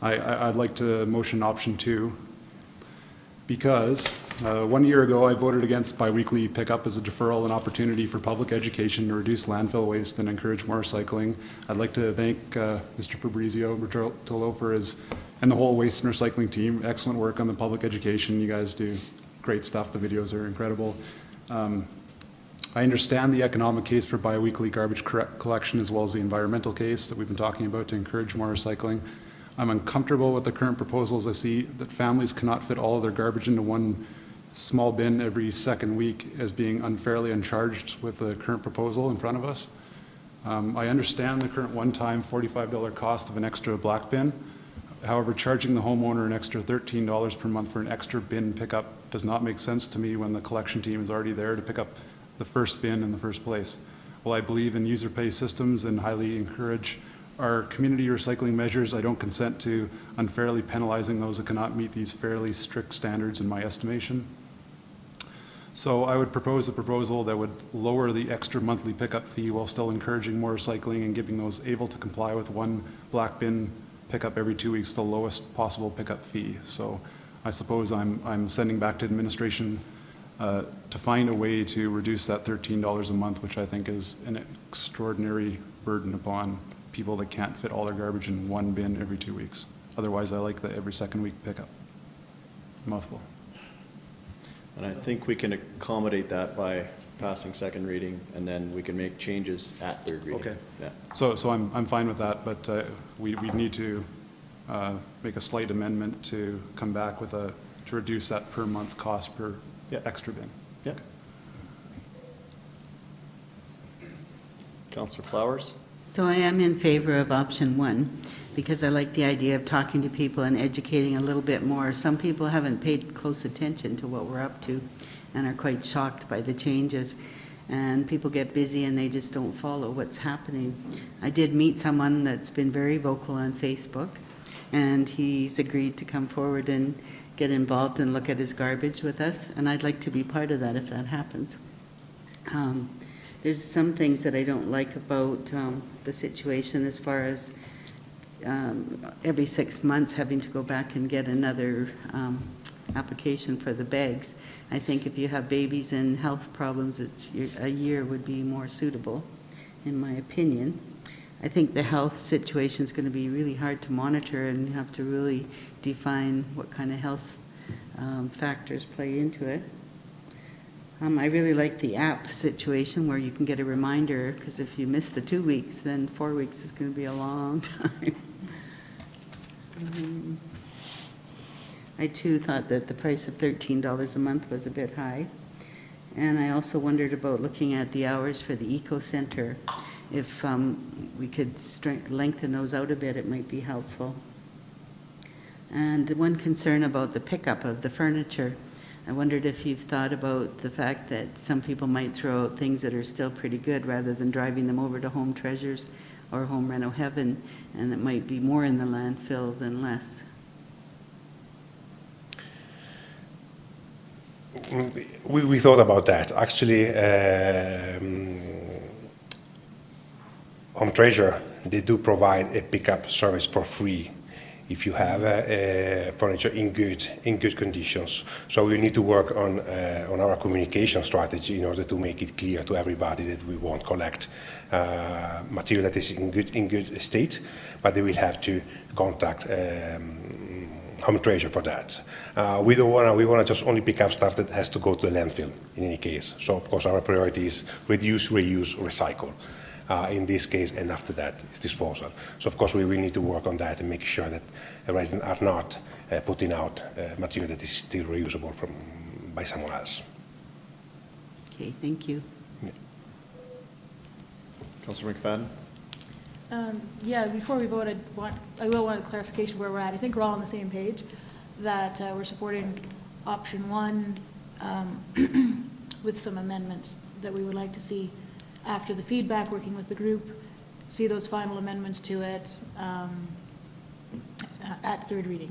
I'd like to motion option 2 because 1 year ago I voted against biweekly pickup as a deferral and opportunity for public education to reduce landfill waste and encourage more recycling. I'd like to thank Mr. Fabrizio Bertolo for his and the whole waste and recycling team. Excellent work on the public education. You guys do great stuff. The videos are incredible. I understand the economic case for biweekly garbage collection as well as the environmental case that we've been talking about to encourage more recycling. I'm uncomfortable with the current proposals. I see that families cannot fit all of their garbage into one small bin every second week as being unfairly uncharged with the current proposal in front of us. I understand the current one-time $45 cost of an extra black bin. However, charging the homeowner an extra $13 per month for an extra bin pickup does not make sense to me when the collection team is already there to pick up the first bin in the first place. While I believe in user pay systems and highly encourage our community recycling measures, I don't consent to unfairly penalizing those that cannot meet these fairly strict standards in my estimation. So I would propose a proposal that would lower the extra monthly pickup fee while still encouraging more recycling and giving those able to comply with one black bin pickup every 2 weeks the lowest possible pickup fee. So I suppose I'm sending back to administration to find a way to reduce that $13 a month, which I think is an extraordinary burden upon people that can't fit all their garbage in one bin every 2 weeks. Otherwise, I like the every second week pickup. Mouthful. And I think we can accommodate that by passing second reading, and then we can make changes at third reading. Okay. Yeah. So I'm fine with that, but we need to make a slight amendment to come back with to reduce that per month cost per extra bin. Yeah. Councillor Flowers? So I am in favor of option 1 because I like the idea of talking to people and educating a little bit more. Some people haven't paid close attention to what we're up to and are quite shocked by the changes. And people get busy and they just don't follow what's happening. I did meet someone that's been very vocal on Facebook, and he's agreed to come forward and get involved and look at his garbage with us, and I'd like to be part of that if that happens. There's some things that I don't like about the situation as far as every 6 months having to go back and get another application for the bags. I think if you have babies and health problems, a year would be more suitable, in my opinion. I think the health situation is going to be really hard to monitor, and you have to really define what kind of health factors play into it. I really like the app situation where you can get a reminder, because if you miss the 2 weeks, then 4 weeks is going to be a long time. I too thought that the price of $13 a month was a bit high. And I also wondered about looking at the hours for the Eco Center. If we could lengthen those out a bit, it might be helpful. And one concern about the pickup of the furniture, I wondered if you've thought about the fact that some people might throw out things that are still pretty good rather than driving them over to Home Treasures or Home Reno Heaven, and it might be more in the landfill than less. We thought about that. Actually, Home Treasure, they do provide a pickup service for free if you have furniture in good conditions. So we need to work on our communication strategy in order to make it clear to everybody that we won't collect material that is in good state, but they will have to contact Home Treasure for that. We want to just only pick up stuff that has to go to the landfill in any case. So of course our priority is reduce, reuse, recycle. in this case, and after that is disposal. So of course we will need to work on that and make sure that residents are not putting out material that is still reusable by someone else. Okay, thank you. Councillor McFadden? Yeah, before we vote, I will want a clarification where we're at. I think we're all on the same page, that we're supporting option one with some amendments that we would like to see after the feedback, working with the group, see those final amendments to it at third reading,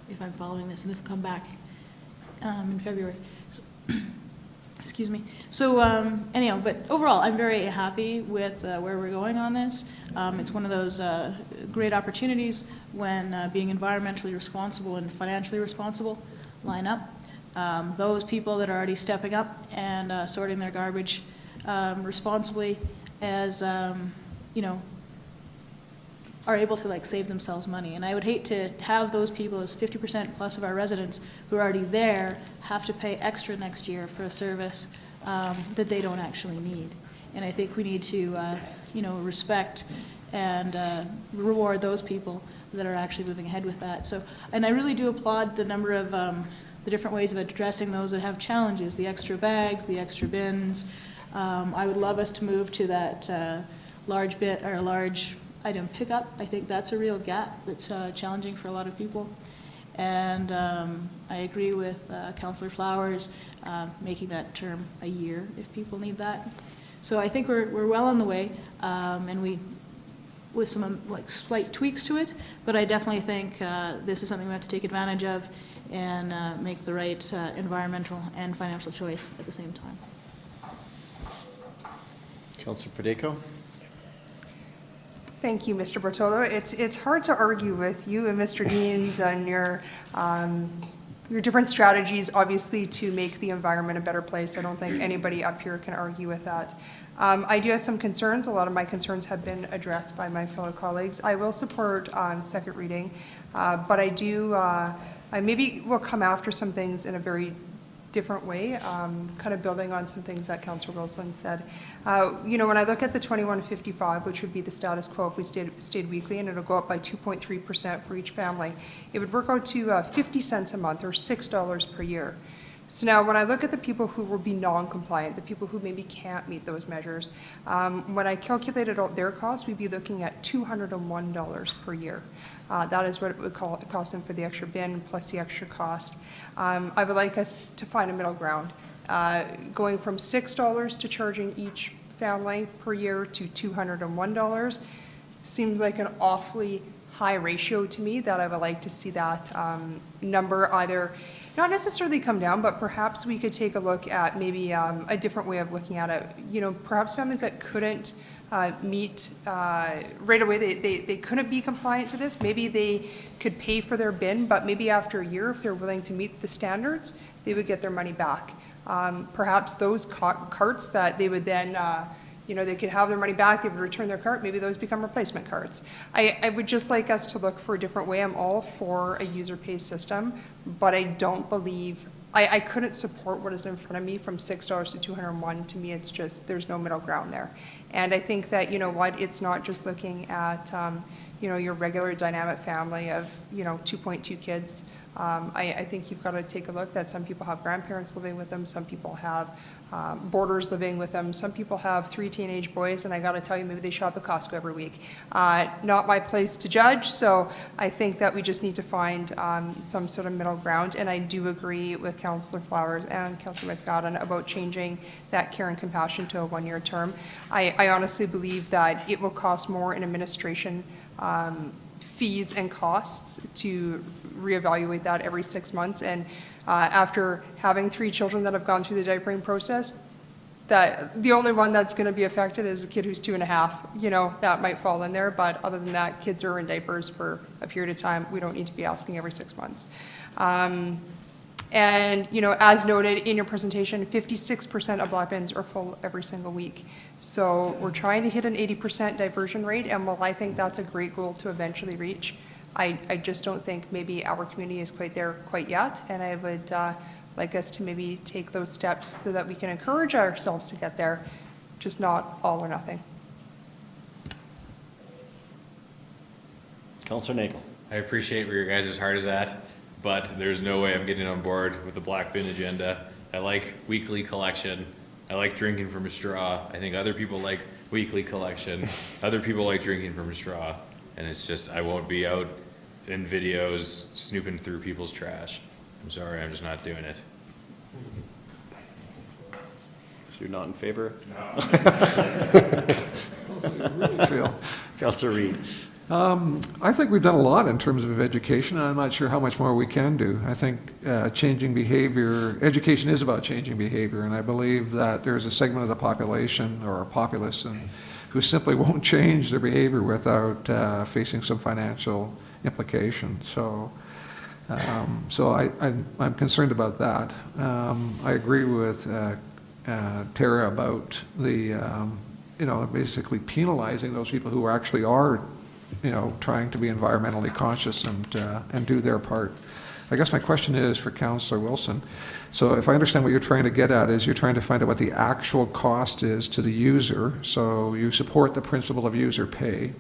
if I'm following this, and this will come back in February. Excuse me. So anyhow, but overall, I'm very happy with where we're going on this. It's one of those great opportunities when being environmentally responsible and financially responsible line up. Those people that are already stepping up and sorting their garbage responsibly, as you know, are able to like save themselves money. And I would hate to have those people, as 50% plus of our residents who are already there, have to pay extra next year for a service that they don't actually need. And I think we need to, you know, respect and reward those people that are actually moving ahead with that. So, and I really do applaud the number of the different ways of addressing those that have challenges, the extra bags, the extra bins. I would love us to move to that large item pickup. I think that's a real gap that's challenging for a lot of people. And I agree with Councillor Flowers, making that term a year if people need that. So I think we're well on the way, and we, with some like slight tweaks to it, but I definitely think this is something we have to take advantage of and make the right environmental and financial choice at the same time. Councillor Federico? Thank you, Mr. Bartolo. It's hard to argue with you and Mr. Deans on your different strategies, obviously, to make the environment a better place. I don't think anybody up here can argue with that. I do have some concerns. A lot of my concerns have been addressed by my fellow colleagues. I will support second reading, but I do, I maybe will come after some things in a very different way, kind of building on some things that Councillor Wilson said. You know, when I look at the 2155, which would be the status quo if we stayed weekly, and it'll go up by 2.3% for each family, it would work out to 50 cents a month or $6 per year. So now when I look at the people who will be non-compliant, the people who maybe can't meet those measures, when I calculated out their costs, we'd be looking at $201 per year. That is what it would cost them for the extra bin plus the extra cost. I would like us to find a middle ground, going from $6 to charging each family per year to $201 seems like an awfully high ratio to me, that I would like to see that number either not necessarily come down, but perhaps we could take a look at maybe a different way of looking at it. You know, perhaps families that couldn't meet right away, they couldn't be compliant to this. Maybe they could pay for their bin, but maybe after a year, if they're willing to meet the standards, they would get their money back. Perhaps those carts that they would then, you know, they could have their money back, they would return their cart, maybe those become replacement carts. I would just like us to look for a different way. I'm all for a user-pay system, but I don't believe, I couldn't support what is in front of me from $6 to 201. To me, it's just, there's no middle ground there. And I think that, you know what, it's not just looking at, you know, your regular dynamic family of, you know, 2.2 kids. I think you've got to take a look that some people have grandparents living with them, some people have boarders living with them, some people have 3 teenage boys, and I got to tell you, maybe they shop at Costco every week. Not my place to judge, so I think that we just need to find some sort of middle ground, and I do agree with Councillor Flowers and Councillor McFadden about changing that care and compassion to a 1-year term. I honestly believe that it will cost more in administration fees and costs to reevaluate that every 6 months, and after having 3 children that have gone through the diapering process, that the only one that's going to be affected is a kid who's 2.5. You know, that might fall in there, but other than that, kids are in diapers for a period of time. We don't need to be asking every 6 months. And, you know, as noted in your presentation, 56% of black bins are full every single week. So we're trying to hit an 80% diversion rate, and while I think that's a great goal to eventually reach, I just don't think maybe our community is quite there quite yet, and I would like us to maybe take those steps so that we can encourage ourselves to get there, just not all or nothing. Councillor Nagel. I appreciate where your guys' heart is at, but there's no way I'm getting on board with the black bin agenda. I like weekly collection. I like drinking from a straw. I think other people like weekly collection. Other people like drinking from a straw. And it's just, I won't be out in videos snooping through people's trash. I'm sorry, I'm just not doing it. So you're not in favor? Phil. Councillor Reid. I think we've done a lot in terms of education, and I'm not sure how much more we can do. I think changing behavior, education is about changing behavior, and I believe that there's a segment of the population or a populace who simply won't change their behavior without facing some financial implications. So I'm concerned about that. I agree with Tara about the, basically penalizing those people who actually are trying to be environmentally conscious and do their part. I guess my question is for Councillor Wilson. So if I understand what you're trying to get at is you're trying to find out what the actual cost is to the user. So you support the principle of user pay.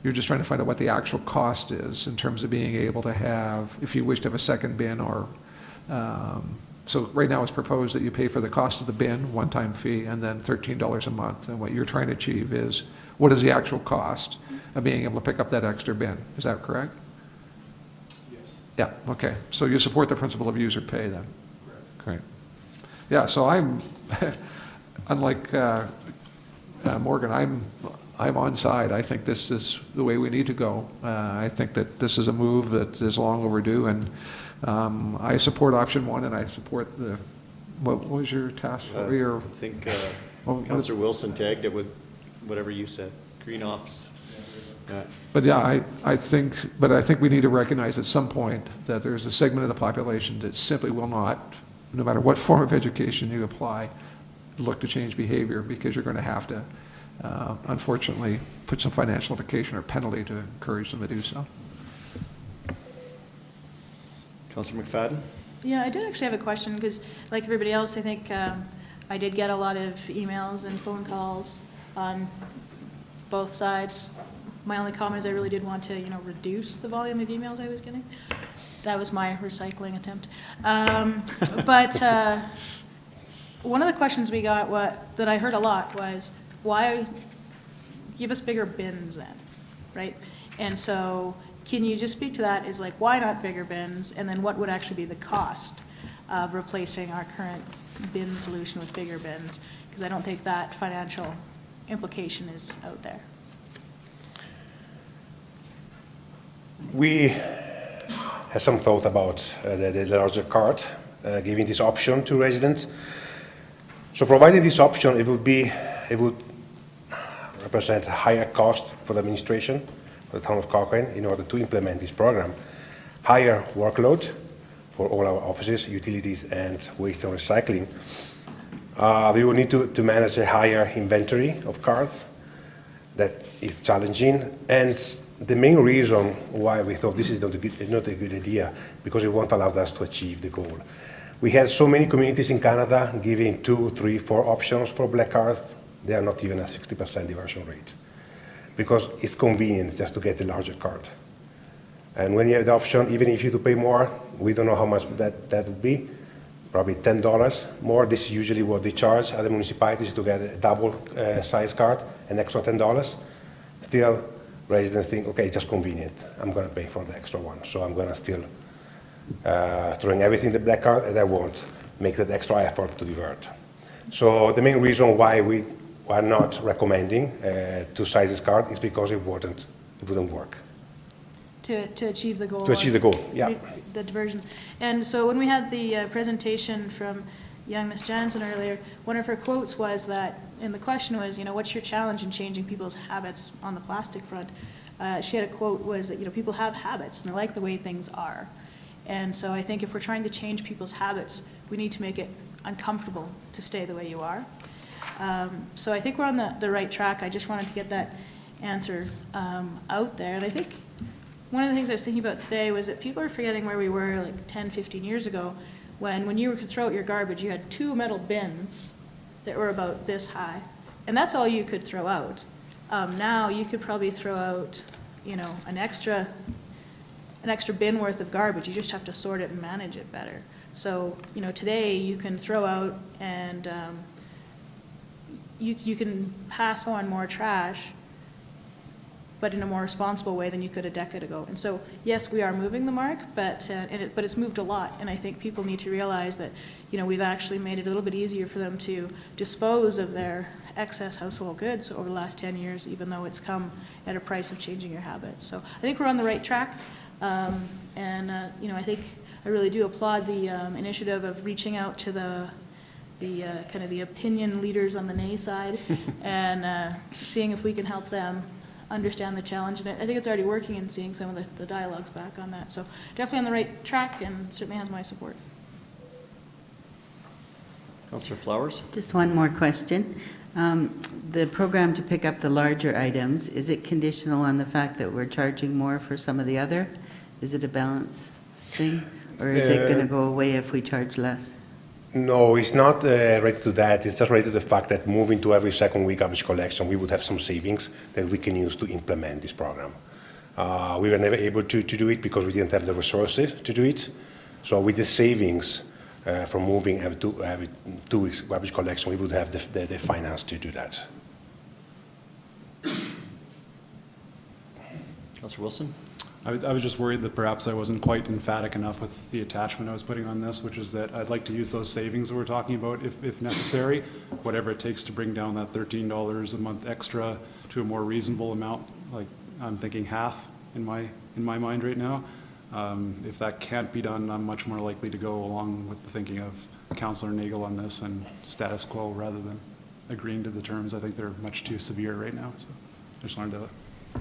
You're just trying to find out what the actual cost is in terms of being able to have, if you wish to have a second bin or, so right now it's proposed that you pay for the cost of the bin, one-time fee, and then $13 a month. And what you're trying to achieve is, what is the actual cost of being able to pick up that extra bin? Is that correct? Yes. Yeah, okay. So you support the principle of user pay then? Correct. Great. Yeah, so I'm, unlike Morgan, I'm on side. I think this is the way we need to go. I think that this is a move that is long overdue, and I support option one, and I support the, what was your task for your? I think Councillor Wilson tagged it with whatever you said, green ops. But yeah, I think we need to recognize at some point that there's a segment of the population that simply will not, no matter what form of education you apply, look to change behavior, because you're going to have to, unfortunately, put some financial implication or penalty to encourage them to do so. Councillor McFadden? Yeah, I did actually have a question, because like everybody else, I think I did get a lot of emails and phone calls on both sides. My only comment is I really did want to, reduce the volume of emails I was getting. That was my recycling attempt. But one of the questions we got that I heard a lot was, why give us bigger bins then, right? And so can you just speak to that, is like, why not bigger bins? And then what would actually be the cost of replacing our current bin solution with bigger bins? Because I don't think that financial implication is out there. We have some thought about the larger cart, giving this option to residents. So providing this option, it would represent a higher cost for the administration, for the town of Cochrane, in order to implement this program. Higher workload for all our offices, utilities, and waste and recycling. We will need to manage a higher inventory of cars. That is challenging, and the main reason why we thought this is not a good idea, because it won't allow us to achieve the goal. We had so many communities in Canada giving 2, 3, 4 options for black cards. They are not even a 60% diversion rate, because it's convenient just to get a larger card. And when you have the option, even if you have to pay more, we don't know how much that would be, probably $10 more. This is usually what they charge at the municipalities to get a double size card, an extra $10. Still, residents think, okay, it's just convenient. I'm going to pay for the extra one. So I'm going to still throwing everything in the black card, and I won't make that extra effort to divert. So the main reason why we are not recommending 2 sizes card is because it wouldn't work. To achieve the goal. To achieve the goal, yeah. The diversion. And so when we had the presentation from young Miss Jansen earlier, one of her quotes was that, and the question was, what's your challenge in changing people's habits on the plastic front? She had a quote was that, people have habits and they like the way things are. And so I think if we're trying to change people's habits, we need to make it uncomfortable to stay the way you are. So I think we're on the right track. I just wanted to get that answer out there. And I think one of the things I was thinking about today was that people are forgetting where we were like 10, 15 years ago, when you could throw out your garbage, you had 2 metal bins that were about this high, and that's all you could throw out. Now you could probably throw out you know, an extra bin worth of garbage, you just have to sort it and manage it better. So, you know, today you can throw out and you can pass on more trash, but in a more responsible way than you could a decade ago. And so, yes, we are moving the mark, but it's moved a lot. And I think people need to realize that, you know, we've actually made it a little bit easier for them to dispose of their excess household goods over the last 10 years, even though it's come at a price of changing your habits. So I think we're on the right track. You know, I really do applaud the initiative of reaching out to the kind of the opinion leaders on the nay side and seeing if we can help them understand the challenge. And I think it's already working, and seeing some of the dialogues back on that. So definitely on the right track, and certainly has my support. Councillor Flowers? Just one more question. The program to pick up the larger items, is it conditional on the fact that we're charging more for some of the other? Is it a balance thing? Or is it going to go away if we charge less? No, it's not related to that. It's just related to the fact that moving to every second week garbage collection, we would have some savings that we can use to implement this program. We were never able to do it because we didn't have the resources to do it. So with the savings from moving every 2 weeks garbage collection, we would have the finance to do that. Councillor Wilson? I was just worried that perhaps I wasn't quite emphatic enough with the attachment I was putting on this, which is that I'd like to use those savings that we're talking about if necessary, whatever it takes to bring down that $13 a month extra to a more reasonable amount. Like, I'm thinking half in my mind right now. If that can't be done, I'm much more likely to go along with the thinking of Councillor Nagel on this and status quo rather than agreeing to the terms. I think they're much too severe right now, so I just wanted an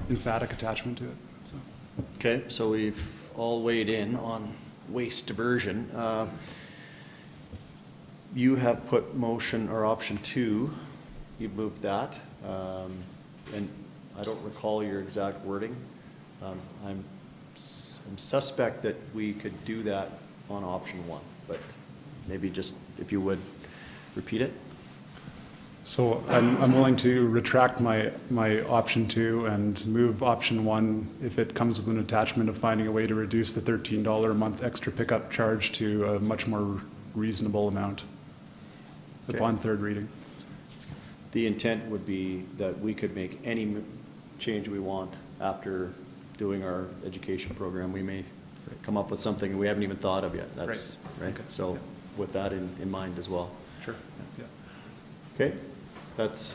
emphatic attachment to it. So. Okay, so we've all weighed in on waste diversion. You have put motion or option 2, you've moved that, and I don't recall your exact wording. I'm suspect that we could do that on option 1, but maybe just, if you would, repeat it. So I'm willing to retract my option 2 and move option 1 if it comes with an attachment of finding a way to reduce the $13 a month extra pickup charge to a much more reasonable amount upon third reading. The intent would be that we could make any change we want after doing our education program. We may come up with something we haven't even thought of yet. That's right. Okay. So with that in mind as well. Sure. Yeah. Okay, that's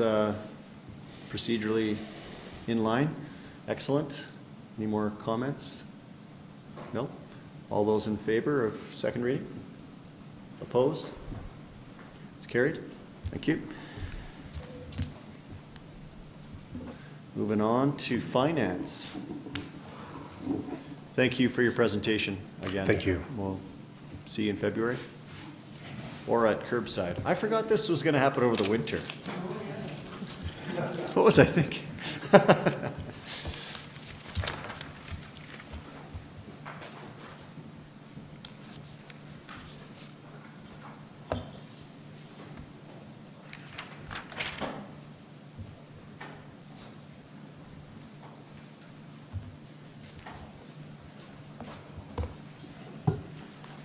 procedurally in line. Excellent. Any more comments? No? All those in favor of second reading? Opposed? It's carried. Thank you. Moving on to finance. Thank you for your presentation again. Thank you. We'll see you in February. Or at curbside. I forgot this was going to happen over the winter. What was I thinking?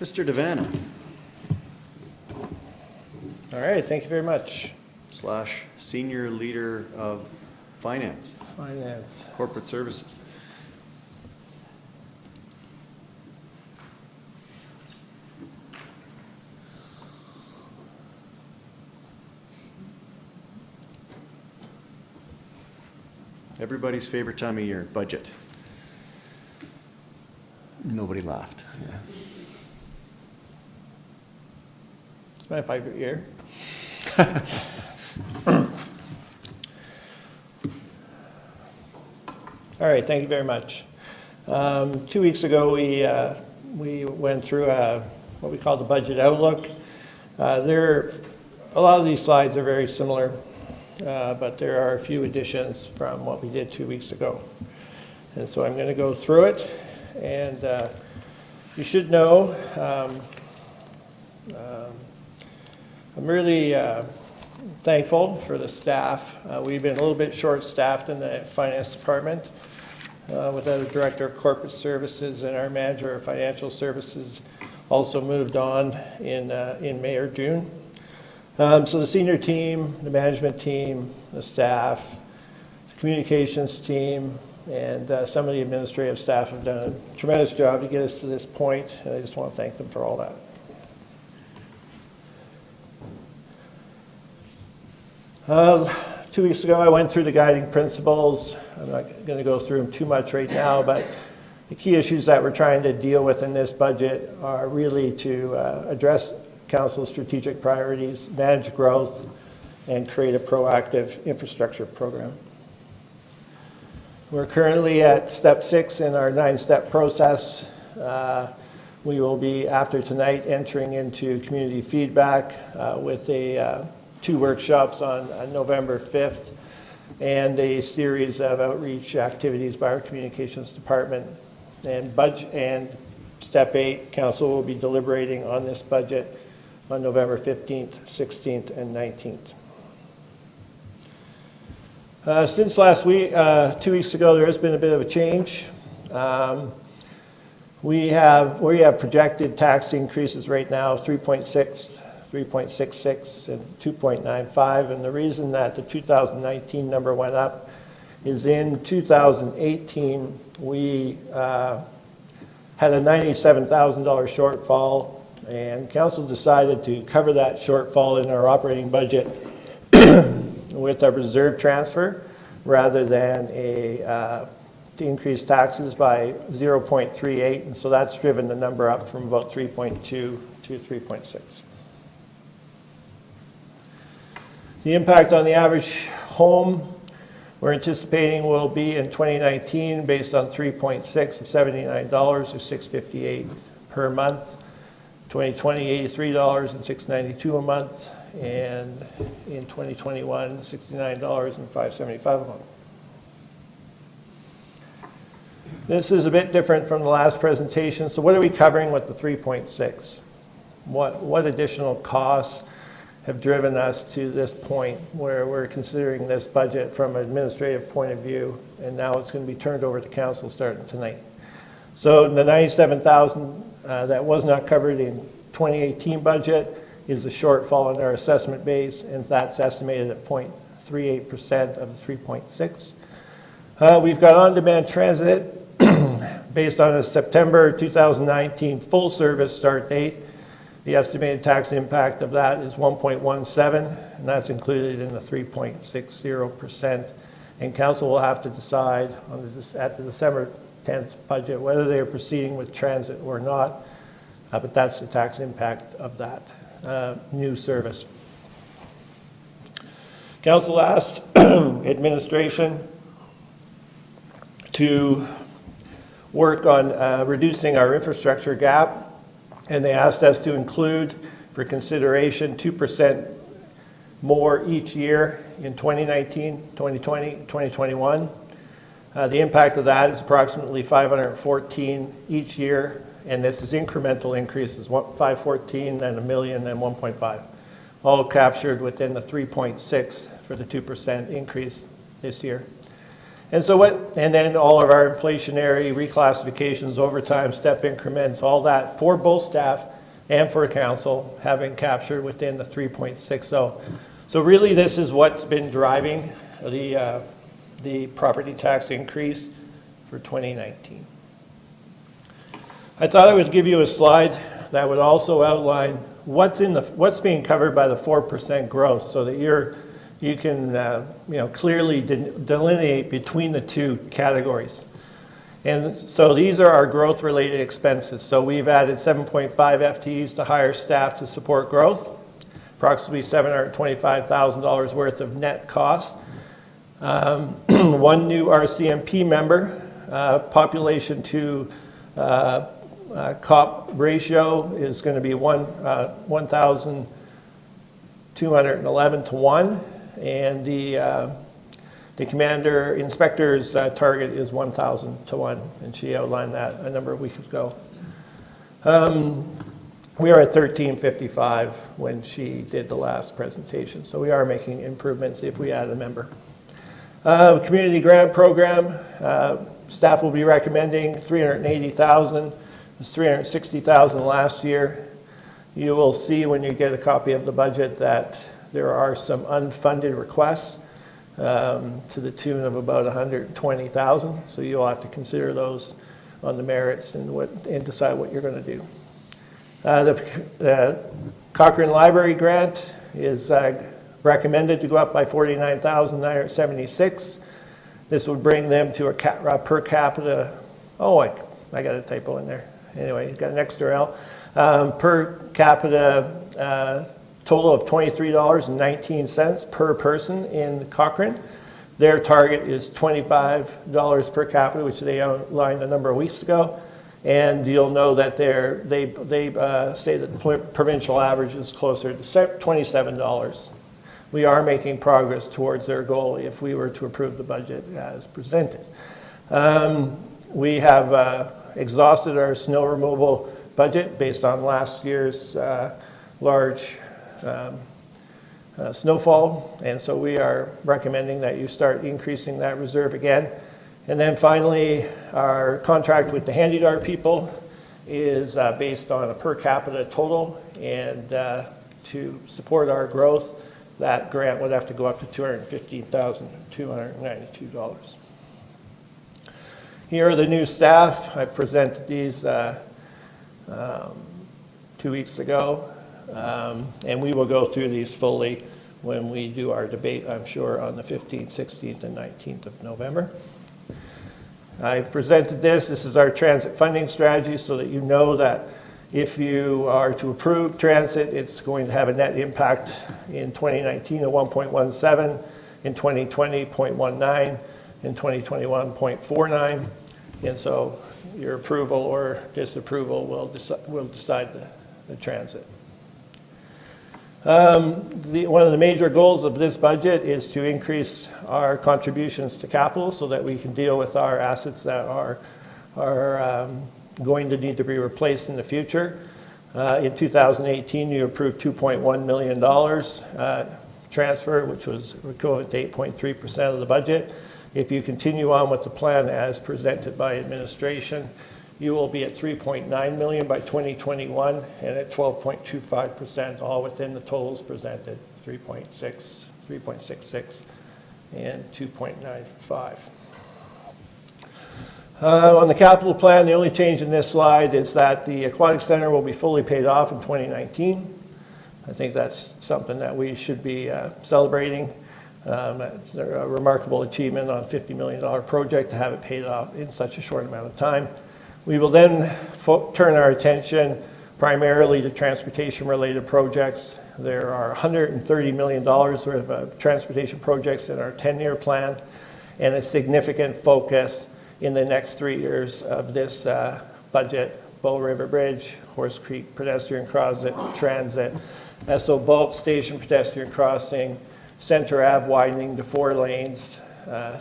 Mr. Devanna. All right, thank you very much. / Senior Leader of Finance. Finance. Corporate Services. Everybody's favorite time of year, budget. Nobody laughed. Yeah. It's my favorite year. All right, thank you very much. 2 weeks ago, we went through what we call the budget outlook. A lot of these slides are very similar, but there are a few additions from what we did 2 weeks ago. And so I'm going to go through it, and you should know I'm really thankful for the staff. We've been a little bit short-staffed in the finance department, with our Director of Corporate Services, and our Manager of Financial Services also moved on in May or June. So the senior team, the management team, the staff, the communications team, and some of the administrative staff have done a tremendous job to get us to this point, and I just want to thank them for all that. 2 weeks ago, I went through the guiding principles. I'm not going to go through them too much right now, but the key issues that we're trying to deal with in this budget are really to address Council's strategic priorities, manage growth, and create a proactive infrastructure program. We're currently at step 6 in our 9-step process. We will be, after tonight, entering into community feedback with 2 workshops on November 5th and a series of outreach activities by our communications department. And step 8, Council will be deliberating on this budget on November 15th, 16th, and 19th. Since last week, 2 weeks ago, there has been a bit of a change. We have projected tax increases right now of 3.6, 3.66, and 2.95, and the reason that the 2019 number went up is in 2018, we had a $97,000 shortfall, and Council decided to cover that shortfall in our operating budget with a reserve transfer rather than to increase taxes by 0.38, and so that's driven the number up from about 3.2 to 3.6. The impact on the average home we're anticipating will be in 2019 based on 3.6 of $79 or $658 per month. 2020, $83 and $692 a month, and in 2021, $69 and $575 a month. This is a bit different from the last presentation. So what are we covering with the 3.6? What additional costs have driven us to this point where we're considering this budget from an administrative point of view, and now it's going to be turned over to Council starting tonight. So the $97,000 that was not covered in 2018 budget is a shortfall in our assessment base, and that's estimated at 0.38% of the 3.6. We've got on-demand transit based on a September 2019 full service start date. The estimated tax impact of that is 1.17, and that's included in the 3.60%. And Council will have to decide at the December 10th budget whether they are proceeding with transit or not, but that's the tax impact of that new service. Council asked administration to work on reducing our infrastructure gap, and they asked us to include for consideration 2% more each year in 2019, 2020, 2021. The impact of that is approximately 514 each year, and this is incremental increases, 514, then $1 million, then 1.5, all captured within the 3.6 for the 2% increase this year. And so and then all of our inflationary reclassifications, overtime, step increments, all that for both staff and for Council have been captured within the 3.60. So really this is what's been driving the property tax increase for 2019. I thought I would give you a slide that would also outline what's being covered by the 4% growth, so that you can clearly delineate between the two categories. And so these are our growth-related expenses. So we've added 7.5 FTEs to hire staff to support growth, approximately $725,000 worth of net cost. One new RCMP member, population to COP ratio is going to be 1,211 to 1, and the commander inspector's target is 1,000 to 1, and she outlined that a number of weeks ago. We are at 1355 when she did the last presentation, so we are making improvements if we add a member. Community grant program, Staff will be recommending $380,000. It was $360,000 last year. You will see when you get a copy of the budget that there are some unfunded requests to the tune of about $120,000. So you'll have to consider those on the merits and decide what you're going to do. The Cochrane Library grant is recommended to go up by $49,976. This would bring them to a per capita, I got a typo in there. Anyway, you've got an extra L. Per capita total of $23.19 per person in Cochrane. Their target is $25 per capita, which they outlined a number of weeks ago. And you'll know that they say that the provincial average is closer to $27. We are making progress towards their goal if we were to approve the budget as presented. We have exhausted our snow removal budget based on last year's large snowfall, and so we are recommending that you start increasing that reserve again. And then finally, our contract with the Handy Dart people is based on a per capita total, and to support our growth, that grant would have to go up to $215,292. Here are the new staff. I presented these 2 weeks ago, and we will go through these fully when we do our debate, I'm sure, on the 15th, 16th, and 19th of November. I presented this. This is our transit funding strategy so that you know that if you are to approve transit, it's going to have a net impact in 2019 of 1.17, in 2020, 0.19, in 2021, 0.49. And so your approval or disapproval will decide the transit. One of the major goals of this budget is to increase our contributions to capital so that we can deal with our assets that are going to need to be replaced in the future. In 2018, you approved $2.1 million transfer, which was equivalent to 8.3% of the budget. If you continue on with the plan as presented by administration, you will be at $3.9 million by 2021 and at 12.25%, all within the totals presented, 3.6, 3.66, and 2.95. On the capital plan, the only change in this slide is that the Aquatic Center will be fully paid off in 2019. I think that's something that we should be celebrating. It's a remarkable achievement on a $50 million project to have it paid off in such a short amount of time. We will then turn our attention primarily to transportation-related projects. There are $130 million worth of transportation projects in our 10-year plan, and a significant focus in the next 3 years of this budget: Bow River Bridge, Horse Creek pedestrian crossing, transit, Esso Bulk Station pedestrian crossing, Center Ave widening to 4 lanes.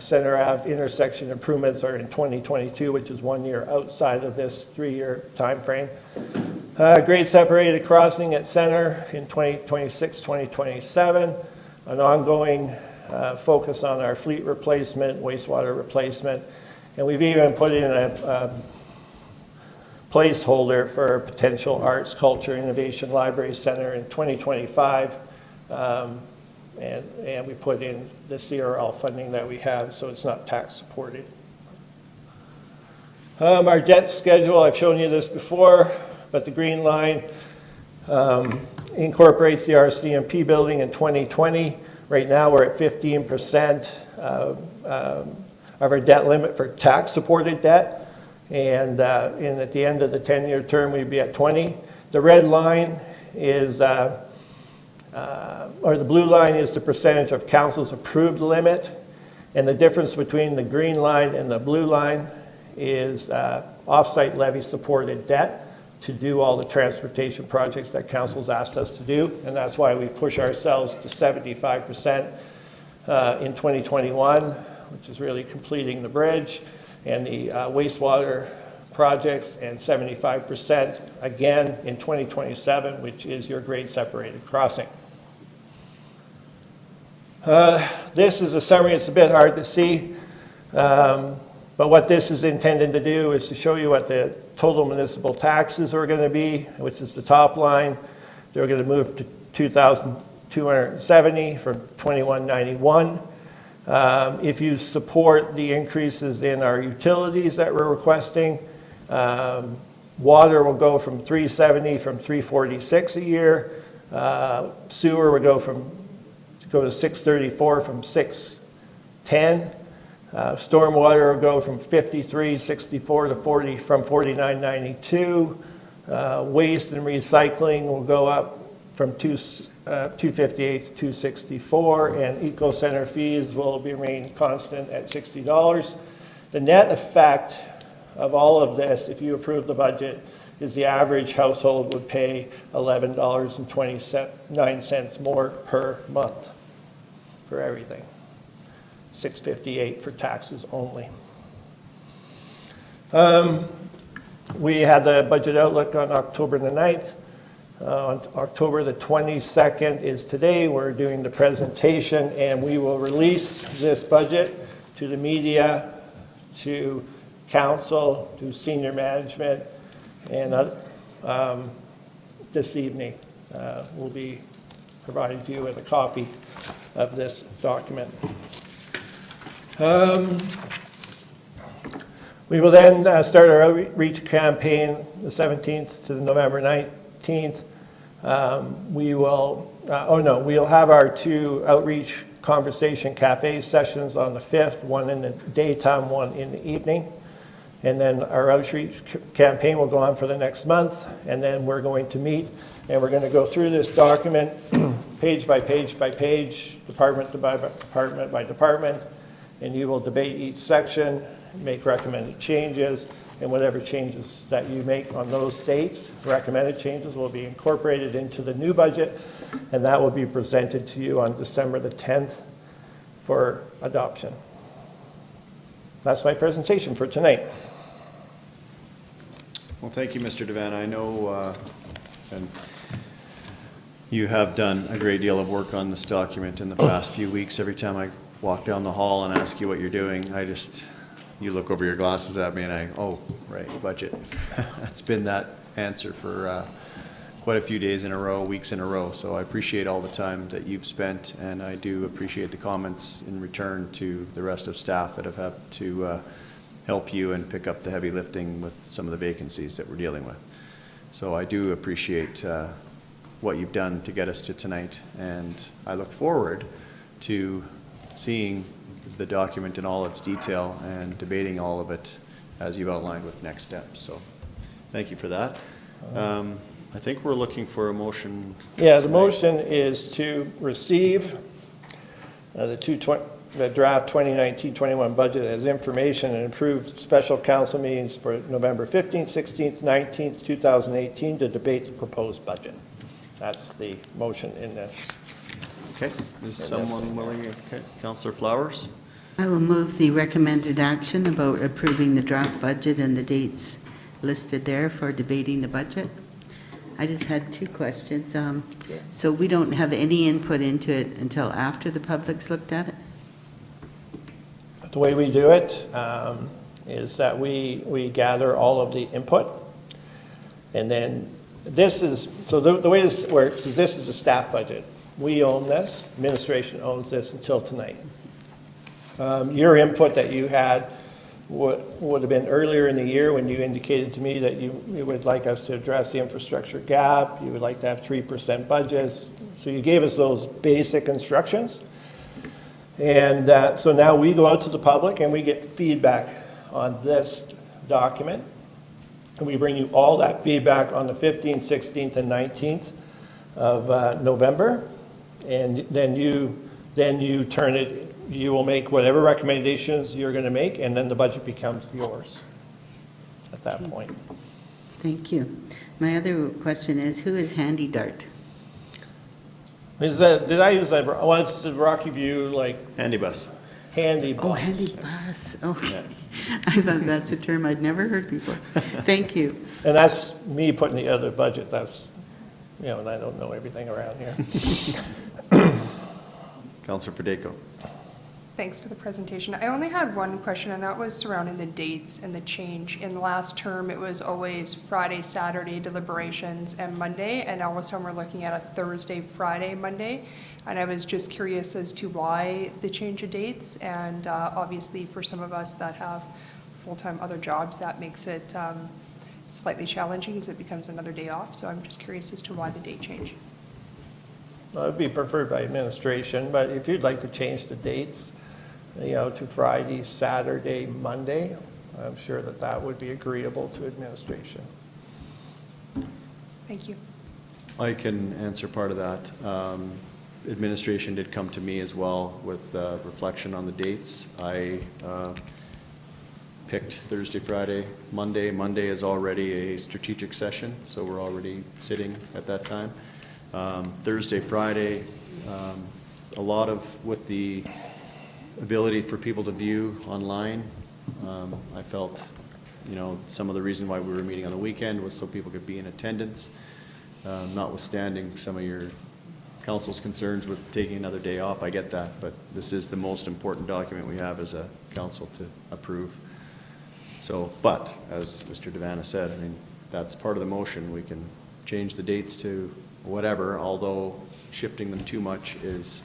Center Ave intersection improvements are in 2022, which is 1 year outside of this 3-year time frame. Grade separated crossing at Center in 2026, 2027. An ongoing focus on our fleet replacement, wastewater replacement, and we've even put in a placeholder for potential arts, culture, innovation library center in 2025. And we put in the CRL funding that we have, so it's not tax supported. Our debt schedule, I've shown you this before, but the green line incorporates the RCMP building in 2020. Right now we're at 15% of our debt limit for tax-supported debt, and at the end of the 10-year term we'd be at 20. The red line is or the blue line is the percentage of council's approved limit, and the difference between the green line and the blue line is off-site levy supported debt to do all the transportation projects that council's asked us to do, and that's why we push ourselves to 75% in 2021, which is really completing the bridge and the wastewater projects, and 75% again in 2027, which is your grade separated crossing. This is a summary. It's a bit hard to see. But what this is intended to do is to show you what the total municipal taxes are going to be, which is the top line. They're going to move to $2,270 from $2,191. If you support the increases in our utilities that we're requesting, water will go from $370 from $346 a year. Sewer will go to $634 from $610. Stormwater will go from $53.64 to $49.92. Waste and recycling will go up from $258 to $264, and eco center fees will remain constant at $60. The net effect of all of this, if you approve the budget, is the average household would pay $11.29 more per month for everything. $6.58 for taxes only. We had the budget outlook on October the 9th. On October the 22nd is today. We're doing the presentation, and we will release this budget to the media, to council, to senior management, and this evening we'll be providing you with a copy of this document. We will then start our outreach campaign the 17th to November 19th. We'll have our 2 outreach conversation cafe sessions on the 5th, one in the daytime, one in the evening. And then our outreach campaign will go on for the next month, and then we're going to meet, and we're going to go through this document page by page by page, department by department, and you will debate each section, make recommended changes, and whatever changes that you make on those dates, recommended changes will be incorporated into the new budget, and that will be presented to you on December the 10th for adoption. That's my presentation for tonight. Well, thank you, Mr. Devan. I know and you have done a great deal of work on this document in the past few weeks. Every time I walk down the hall and ask you what you're doing, you look over your glasses at me and right, budget. It's been that answer for quite a few days in a row, weeks in a row. So I appreciate all the time that you've spent, and I do appreciate the comments in return to the rest of staff that have had to help you and pick up the heavy lifting with some of the vacancies that we're dealing with. So I do appreciate what you've done to get us to tonight, and I look forward to seeing the document in all its detail and debating all of it as you've outlined with next steps. So thank you for that. I think we're looking for a motion. Yeah, the motion is to receive the draft 2019-21 budget as information and approved special council meetings for November 15th, 16th, 19th, 2018 to debate the proposed budget. That's the motion in this. Okay, is someone willing? Okay, Councillor Flowers? I will move the recommended action about approving the draft budget and the dates listed there for debating the budget. I just had 2 questions. So we don't have any input into it until after the public's looked at it? The way we do it is that we gather all of the input, and then the way this works is this is a staff budget. We own this, administration owns this until tonight. Your input that you had would have been earlier in the year when you indicated to me that you would like us to address the infrastructure gap, you would like to have 3% budgets. So you gave us those basic instructions. And so now we go out to the public and we get feedback on this document. And we bring you all that feedback on the 15th, 16th, and 19th of November. And then you turn it, you will make whatever recommendations you're going to make, and then the budget becomes yours at that point. Thank you. My other question is, who is Handy Dart? Did I use that? Oh, it's the Rocky View, like. Handy Bus. Handy Bus. Oh, Handy Bus. Okay. I thought that's a term I'd never heard before. Thank you. And that's me putting the other budget. That's, and I don't know everything around here. Councillor Federico. Thanks for the presentation. I only had one question, and that was surrounding the dates and the change. In the last term, it was always Friday, Saturday deliberations and Monday, and all of a sudden we're looking at a Thursday, Friday, Monday. And I was just curious as to why the change of dates, and obviously for some of us that have full-time other jobs, that makes it slightly challenging as it becomes another day off. So I'm just curious as to why the date change. Well, it'd be preferred by administration, but if you'd like to change the dates, to Friday, Saturday, Monday, I'm sure that that would be agreeable to administration. Thank you. I can answer part of that. Administration did come to me as well with reflection on the dates. I picked Thursday, Friday, Monday. Monday is already a strategic session, so we're already sitting at that time. Thursday, Friday, a lot of, with the ability for people to view online, I felt, some of the reason why we were meeting on the weekend was so people could be in attendance, notwithstanding some of your council's concerns with taking another day off. I get that, but this is the most important document we have as a council to approve. So, but as Mr. Devanna said, I mean, that's part of the motion. We can change the dates to whatever, although shifting them too much is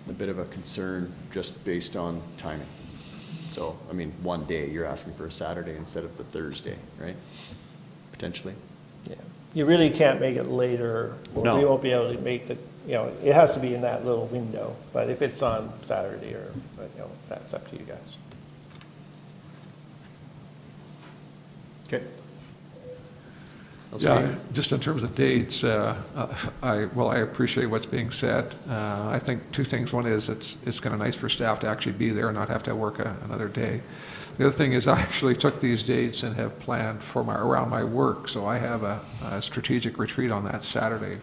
a bit of a concern just based on timing. So, I mean, one day, you're asking for a Saturday instead of the Thursday, right? Potentially. Yeah. You really can't make it later. No. We won't be able to make the, it has to be in that little window. But if it's on Saturday or, that's up to you guys. Okay. Yeah, just in terms of dates, I appreciate what's being said. I think two things. One is it's kind of nice for staff to actually be there and not have to work another day. The other thing is I actually took these dates and have planned for around my work. So I have a strategic retreat on that Saturday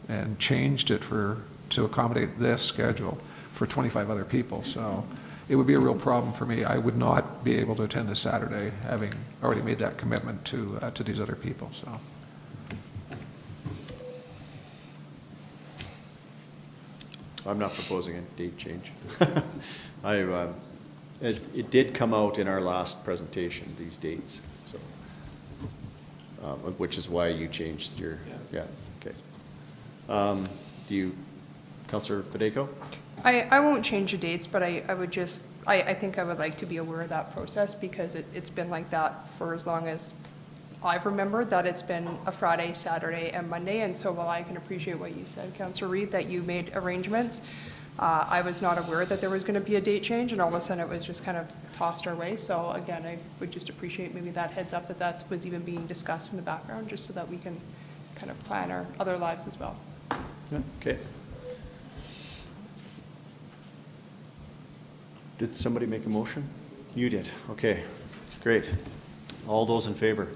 and changed it to accommodate this schedule for 25 other people. So it would be a real problem for me. I would not be able to attend this Saturday, having already made that commitment to these other people. So. I'm not proposing a date change. It did come out in our last presentation, these dates, so, which is why you changed your, yeah, okay. Do you, Councillor Federico? I won't change the dates, but I would just, I think I would like to be aware of that process because it's been like that for as long as I've remembered, that it's been a Friday, Saturday, and Monday. And so while I can appreciate what you said, Councillor Reid, that you made arrangements, I was not aware that there was going to be a date change, and all of a sudden it was just kind of tossed our way. So again, I would just appreciate maybe that heads up that was even being discussed in the background, just so that we can kind of plan our other lives as well. Yeah, okay. Did somebody make a motion? You did. Okay, great. All those in favor?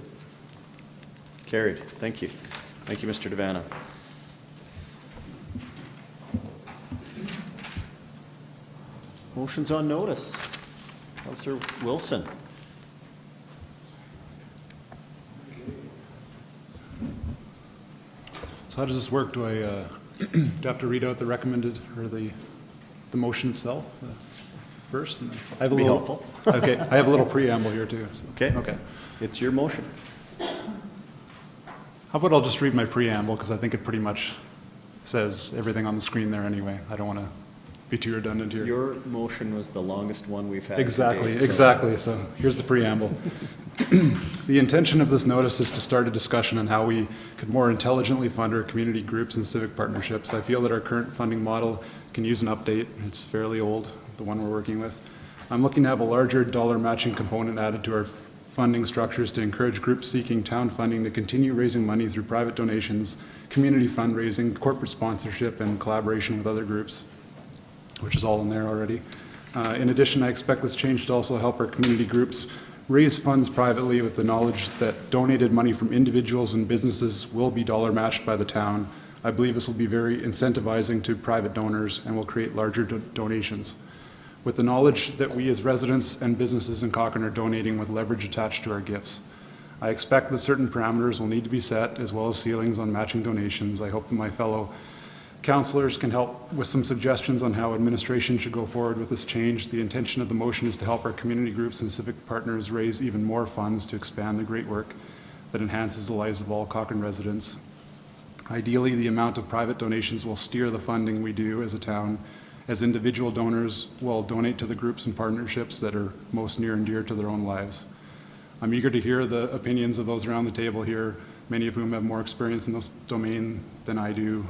Carried. Thank you. Thank you, Mr. Devanna. Motions on notice. Councillor Wilson. So how does this work? Do I have to read out the recommended or the motion itself first? And then I have a Be little, helpful. Okay, I have a little preamble here too. So. Okay. Okay. It's your motion. How about I'll just read my preamble because I think it pretty much says everything on the screen there anyway. I don't want to be too redundant here. Your motion was the longest one we've had. Exactly, to date, exactly. So here's the preamble. The intention of this notice is to start a discussion on how we could more intelligently fund our community groups and civic partnerships. I feel that our current funding model can use an update. It's fairly old, the one we're working with. I'm looking to have a larger dollar matching component added to our funding structures to encourage groups seeking town funding to continue raising money through private donations, community fundraising, corporate sponsorship, and collaboration with other groups, which is all in there already. In addition, I expect this change to also help our community groups raise funds privately with the knowledge that donated money from individuals and businesses will be dollar matched by the town. I believe this will be very incentivizing to private donors and will create larger donations. With the knowledge that we as residents and businesses in Cochrane are donating with leverage attached to our gifts. I expect that certain parameters will need to be set, as well as ceilings on matching donations. I hope that my fellow councillors can help with some suggestions on how administration should go forward with this change. The intention of the motion is to help our community groups and civic partners raise even more funds to expand the great work that enhances the lives of all Cochrane residents. Ideally, the amount of private donations will steer the funding we do as a town, as individual donors will donate to the groups and partnerships that are most near and dear to their own lives. I'm eager to hear the opinions of those around the table here, many of whom have more experience in this domain than I do,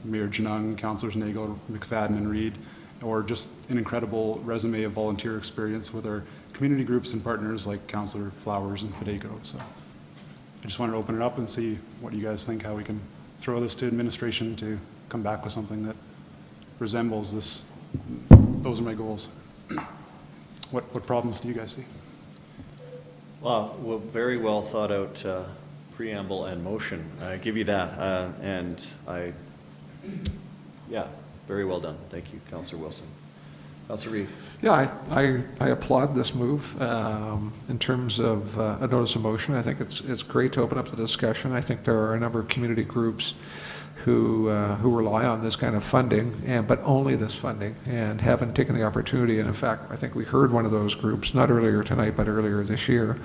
Mayor Janung, Councillors Nagel, McFadden, and Reid, or just an incredible resume of volunteer experience with our community groups and partners like Councillor Flowers and Fadeco. So I just wanted to open it up and see what you guys think, how we can throw this to administration to come back with something that resembles this. Those are my goals. What problems do you guys see? Well, very well thought out preamble and motion. I give you that. Yeah, very well done. Thank you, Councillor Wilson. Councillor Reid. Yeah, I applaud this move. In terms of a notice of motion, I think it's great to open up the discussion. I think there are a number of community groups who rely on this kind of funding, but only this funding, and haven't taken the opportunity. And in fact, I think we heard one of those groups, not earlier tonight, but earlier this year,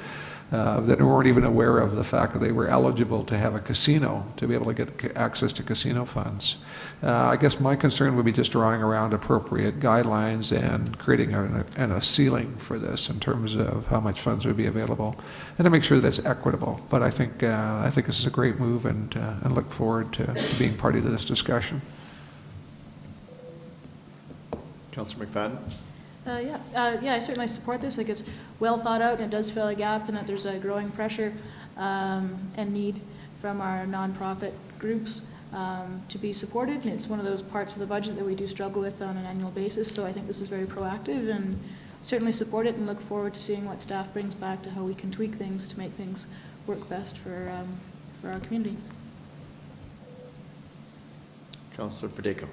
that weren't even aware of the fact that they were eligible to have a casino, to be able to get access to casino funds. I guess my concern would be just drawing around appropriate guidelines and creating a ceiling for this in terms of how much funds would be available, and to make sure that it's equitable. But I think this is a great move, and look forward to being party to this discussion. Councillor McFadden. Yeah, I certainly support this. I think it's well thought out, and it does fill a gap, and that there's a growing pressure and need from our nonprofit groups to be supported. And it's one of those parts of the budget that we do struggle with on an annual basis. So I think this is very proactive, and certainly support it, and look forward to seeing what staff brings back to how we can tweak things to make things work best for our community. Councillor Fadeco.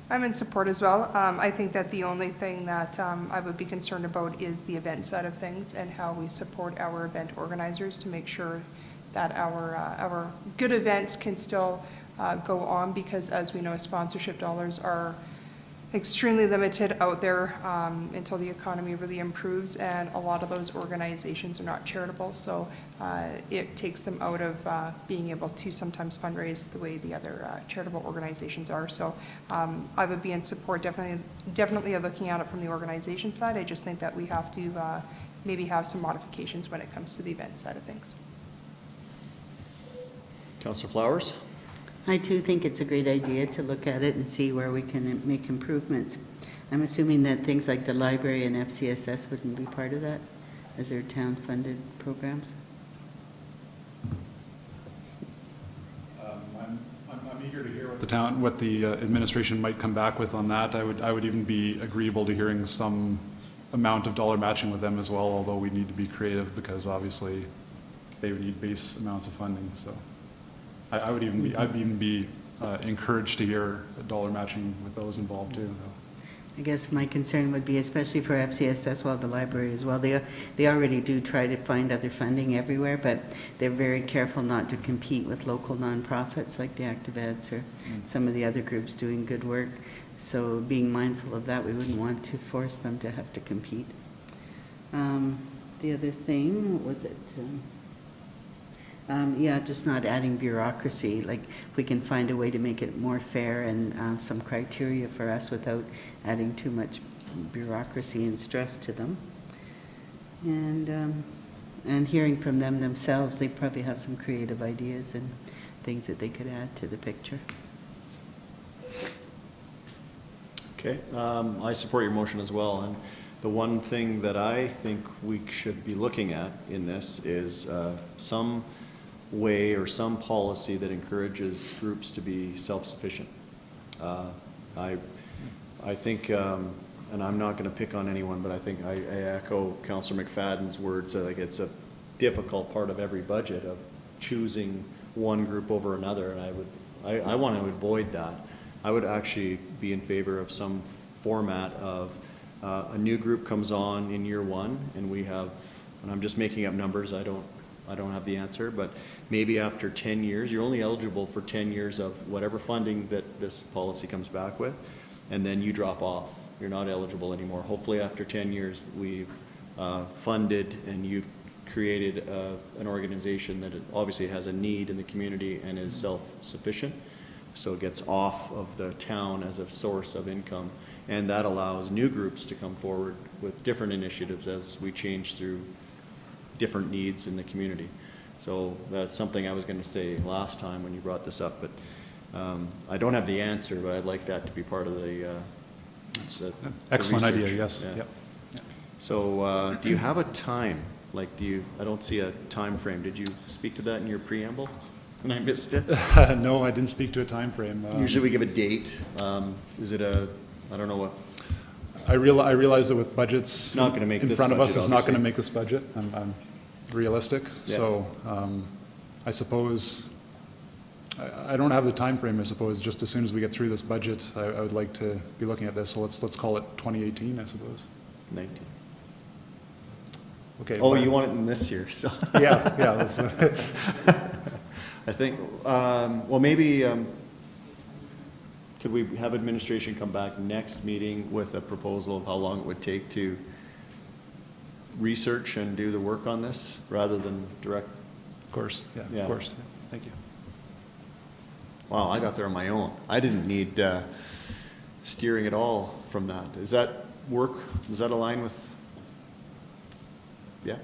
I'm in support as well. I think that the only thing that I would be concerned about is the event side of things and how we support our event organizers to make sure that our good events can still go on, because as we know, sponsorship dollars are extremely limited out there until the economy really improves, and a lot of those organizations are not charitable, so it takes them out of being able to sometimes fundraise the way the other charitable organizations are. So I would be in support, definitely looking at it from the organization side. I just think that we have to maybe have some modifications when it comes to the event side of things. Councillor Flowers. I too think it's a great idea to look at it and see where we can make improvements. I'm assuming that things like the library and FCSS wouldn't be part of that, as they're town-funded programs? I'm eager to hear what the administration might come back with on that. I would even be agreeable to hearing some amount of dollar matching with them as well, although we need to be creative, because obviously they would need base amounts of funding. So I'd even be encouraged to hear a dollar matching with those involved too. I guess my concern would be, especially for FCSS, well, the library as well, they already do try to find other funding everywhere, but they're very careful not to compete with local nonprofits like the ActiveEds or some of the other groups doing good work. So being mindful of that, we wouldn't want to force them to have to compete. The other thing, what was it? Yeah, just not adding bureaucracy. Like, if we can find a way to make it more fair and some criteria for us without adding too much bureaucracy and stress to them. And hearing from them themselves, they probably have some creative ideas and things that they could add to the picture. Okay, I support your motion as well. And the one thing that I think we should be looking at in this is some way or some policy that encourages groups to be self-sufficient. I think, and I'm not going to pick on anyone, but I think I echo Councillor McFadden's words. Like, it's a difficult part of every budget of choosing one group over another, and I want to avoid that. I would actually be in favor of some format of a new group comes on in year one, and we have, and I'm just making up numbers, I don't I don't have the answer, but maybe after 10 years, you're only eligible for 10 years of whatever funding that this policy comes back with, and then you drop off. You're not eligible anymore. Hopefully after 10 years, we've funded and you've created an organization that obviously has a need in the community and is self-sufficient, so it gets off of the town as a source of income, and that allows new groups to come forward with different initiatives as we change through different needs in the community. So that's something I was going to say last time when you brought this up, but I don't have the answer, but I'd like that to be part of the Excellent idea, research. yes. Yeah. Yep. So do you have a time? Like, I don't see a time frame. Did you speak to that in your preamble? And I missed it? No, I didn't speak to a time frame. Usually we give a date. Is it I don't know what. I realize that with budgets Not gonna make in this front of us, budget, it's not going to obviously. make this budget. I'm realistic. Yeah. So I suppose, I don't have the time frame. I suppose, just as soon as we get through this budget, I would like to be looking at this. So let's call it 2018, I suppose. 19. Okay. Oh, but- you want it in this year, so. Yeah, that's, I think, well, maybe, could we have administration come back next meeting with a proposal of how long it would take to research and do the work on this, rather than direct? Of course, yeah, Yeah. of course. Yeah. Thank you. Wow, I got there on my own. I didn't need steering at all from that. Does that work? Does that align with? Yeah,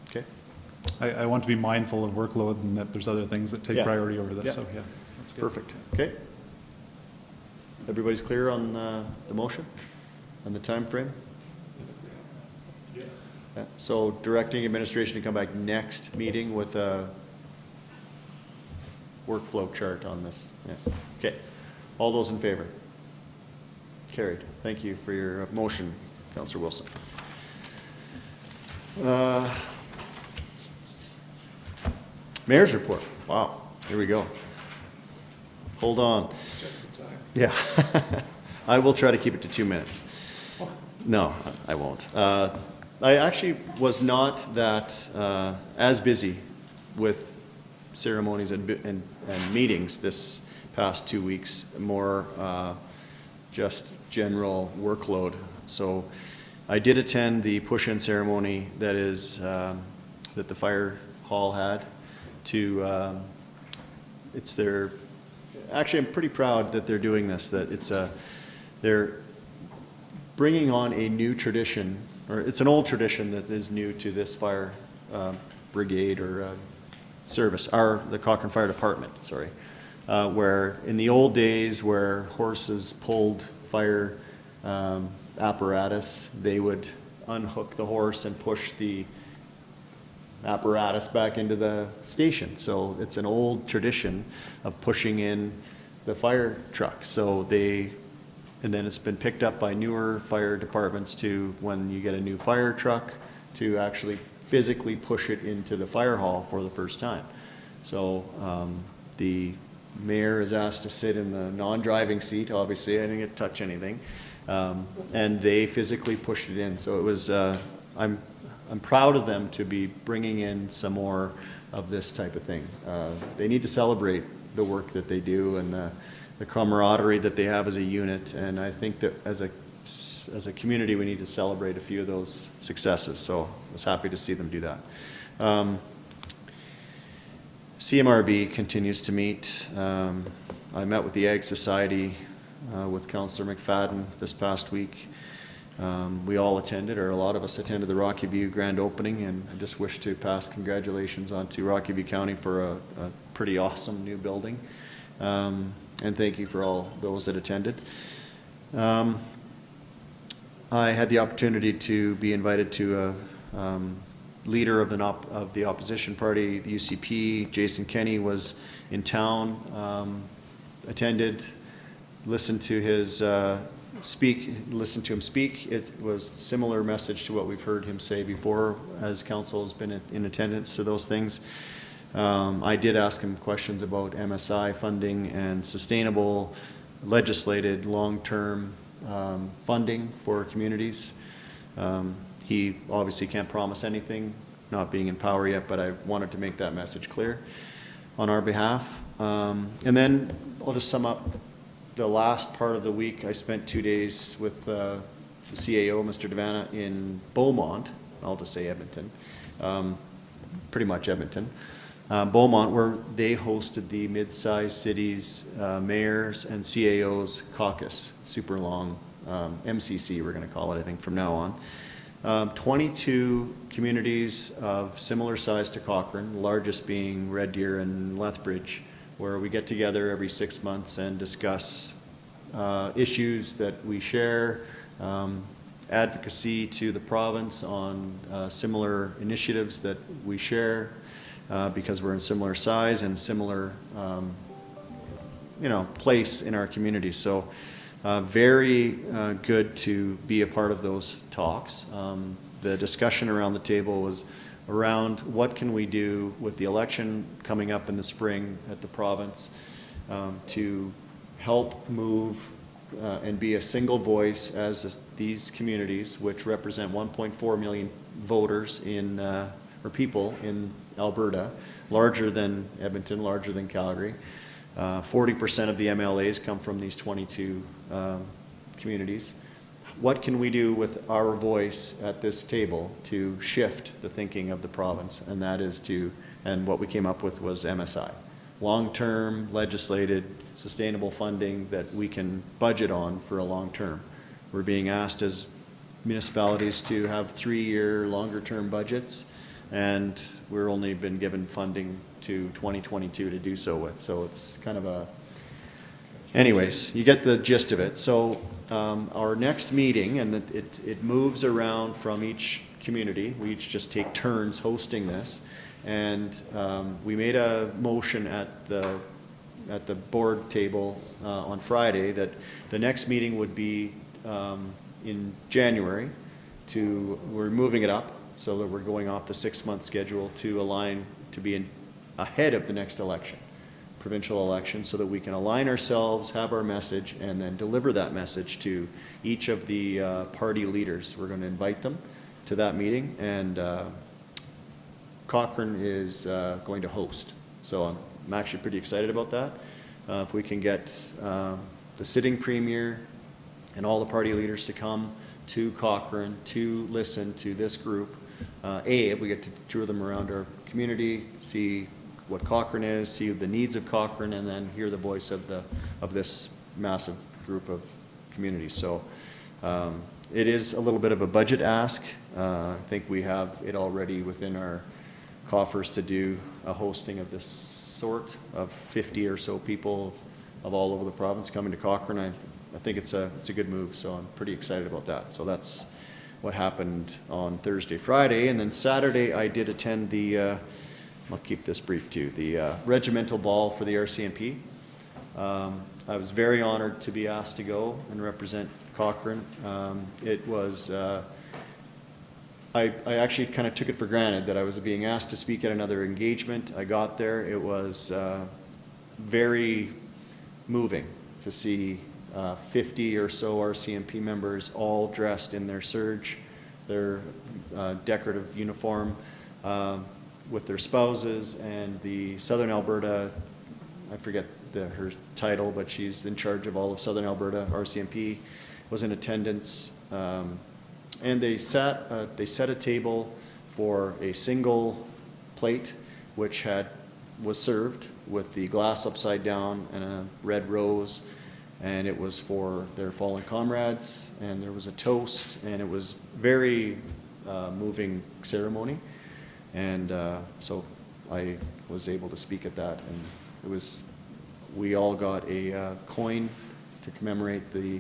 okay. I want to be mindful of workload and that there's other things that take Yeah. priority over this, Yeah. so yeah, that's good. Perfect, okay. Everybody's clear on the motion and the time frame? Yeah. So directing administration to come back next meeting with a workflow chart on this. Yeah. Okay, all those in favor? Carried. Thank you for your motion, Councillor Wilson. Mayor's report. Wow, here we go. Hold on. Yeah, I will try to keep it to 2 minutes. No, I won't. I actually was not that as busy with ceremonies and meetings this past 2 weeks, more just general workload. So I did attend the push-in ceremony that is, that the fire hall had to, it's their, actually I'm pretty proud that they're doing this, that it's they're bringing on a new tradition, or it's an old tradition that is new to this fire brigade or service, the Cochrane Fire Department, sorry, where in the old days where horses pulled fire apparatus, they would unhook the horse and push the apparatus back into the station. So it's an old tradition of pushing in the fire truck. So and then it's been picked up by newer fire departments to, when you get a new fire truck, to actually physically push it into the fire hall for the first time. So the mayor is asked to sit in the non-driving seat, obviously, I didn't get to touch anything, and they physically pushed it in. So it was, I'm proud of them to be bringing in some more of this type of thing. They need to celebrate the work that they do and the camaraderie that they have as a unit, and I think that as a community we need to celebrate a few of those successes, so I was happy to see them do that. CMRB continues to meet. I met with the Ag Society with Councillor McFadden this past week. We all attended, or a lot of us attended, the Rocky View grand opening, and I just wish to pass congratulations on to Rocky View County for a pretty awesome new building. And thank you for all those that attended. I had the opportunity to be invited to a leader of the opposition party, the UCP. Jason Kenney was in town, attended, listened to his listened to him speak. It was a similar message to what we've heard him say before, as council has been in attendance to those things. I did ask him questions about MSI funding and sustainable legislated long-term funding for communities. He obviously can't promise anything not being in power yet, but I wanted to make that message clear on our behalf. And then I'll just sum up the last part of the week. I spent 2 days with the CAO, Mr. Devanna, in Beaumont. I'll just say Edmonton, pretty much Edmonton. Beaumont, where they hosted the mid-sized cities mayors and CAOs caucus, super long MCC we're going to call it, I think, from now on. 22 communities of similar size to Cochrane, the largest being Red Deer and Lethbridge, where we get together every 6 months and discuss issues that we share, advocacy to the province on similar initiatives that we share, because we're in similar size and similar, place in our community. So very good to be a part of those talks. The discussion around the table was around what can we do with the election coming up in the spring at the province to help move and be a single voice as these communities, which represent 1.4 million voters or people in Alberta, larger than Edmonton, larger than Calgary. 40% of the MLAs come from these 22 communities. What can we do with our voice at this table to shift the thinking of the province? And that is and what we came up with was MSI. Long-term, legislated, sustainable funding that we can budget on for a long term. We're being asked as municipalities to have 3-year, longer-term budgets, and we're only been given funding to 2022 to do so with. So it's kind of anyways, you get the gist of it. So our next meeting, and it moves around from each community. We each just take turns hosting this. And we made a motion at the board table on Friday that the next meeting would be in January. We're moving it up so that we're going off the 6-month schedule to align to be ahead of the next election, provincial election, so that we can align ourselves, have our message, and then deliver that message to each of the party leaders. We're going to invite them to that meeting, and Cochrane is going to host. So I'm actually pretty excited about that. If we can get the sitting premier and all the party leaders to come to Cochrane to listen to this group, if we get to tour them around our community, see what Cochrane is, see the needs of Cochrane, and then hear the voice of this massive group of communities. So it is a little bit of a budget ask. I think we have it already within our coffers to do a hosting of this sort of 50 or so people of all over the province coming to Cochrane. I think it's a good move, so I'm pretty excited about that. So that's what happened on Thursday, Friday, and then Saturday I did attend I'll keep this brief too, the regimental ball for the RCMP. I was very honored to be asked to go and represent Cochrane. It was, I actually kind of took it for granted that I was being asked to speak at another engagement. I got there. It was very moving to see 50 or so RCMP members all dressed in their serge, their decorative uniform, with their spouses, and the Southern Alberta, I forget her title, but she's in charge of all of Southern Alberta RCMP, was in attendance. And they set a table for a single plate, which was served with the glass upside down and a red rose, and it was for their fallen comrades, and there was a toast, and it was very moving ceremony. And so I was able to speak at that, and we all got a coin to commemorate the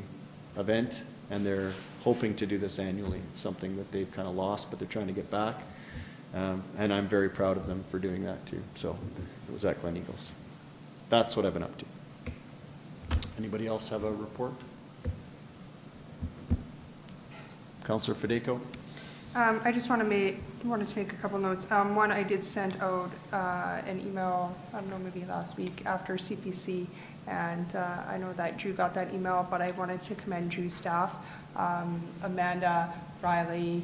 event, and they're hoping to do this annually. It's something that they've kind of lost, but they're trying to get back. And I'm very proud of them for doing that too. So it was at Glen Eagles. That's what I've been up to. Anybody else have a report? Councillor Federico? I just wanted to make a couple notes. One, I did send out an email, I don't know, maybe last week after CPC, and I know that Drew got that email, but I wanted to commend Drew's staff, Amanda, Riley,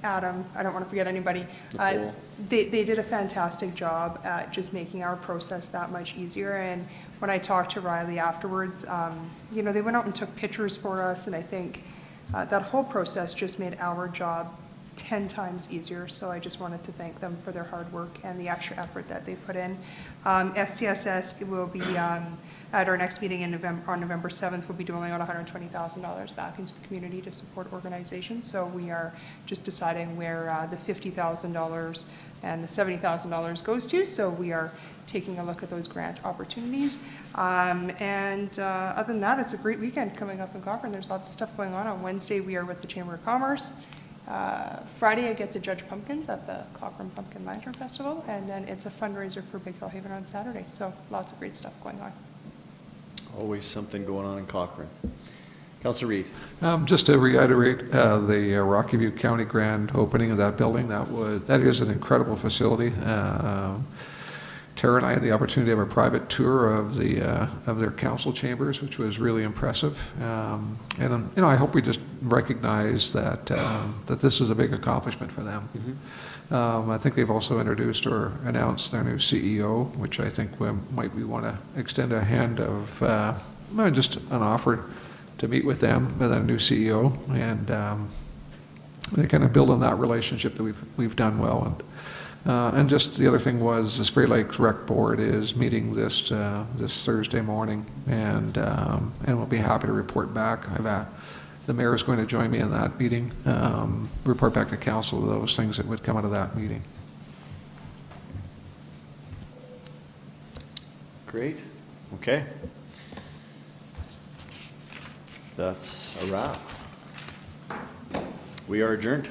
Adam, I don't want to forget anybody. Nicole. They did a fantastic job at just making our process that much easier. And when I talked to Riley afterwards, you know, they went out and took pictures for us, and I think that whole process just made our job 10 times easier. So I just wanted to thank them for their hard work and the extra effort that they put in. FCSS will be, at our next meeting in on November 7th, we'll be doling out $120,000 back into the community to support organizations. So we are just deciding where the $50,000 and the $70,000 goes to. So we are taking a look at those grant opportunities. Other than that, it's a great weekend coming up in Cochrane. There's lots of stuff going on. On Wednesday, we are with the Chamber of Commerce. Friday, I get to judge pumpkins at the Cochrane Pumpkin Lantern Festival, and then it's a fundraiser for Big Hill Haven on Saturday. So lots of great stuff going on. Always something going on in Cochrane. Councillor Reid. Just to reiterate, the Rocky View County grand opening of that building, that is an incredible facility. Tara and I had the opportunity to have a private tour of their council chambers, which was really impressive. And you know, I hope we just recognize that this is a big accomplishment for them. I think they've also introduced or announced their new CEO, which I think we want to extend a hand of just an offer to meet with them, with a new CEO, and they kind of build on that relationship that we've done well. And just the other thing was the Spray Lakes Rec Board is meeting this Thursday morning, and we'll be happy to report back. The mayor is going to join me in that meeting, report back to council those things that would come out of that meeting. Great. Okay. That's a wrap. We are adjourned.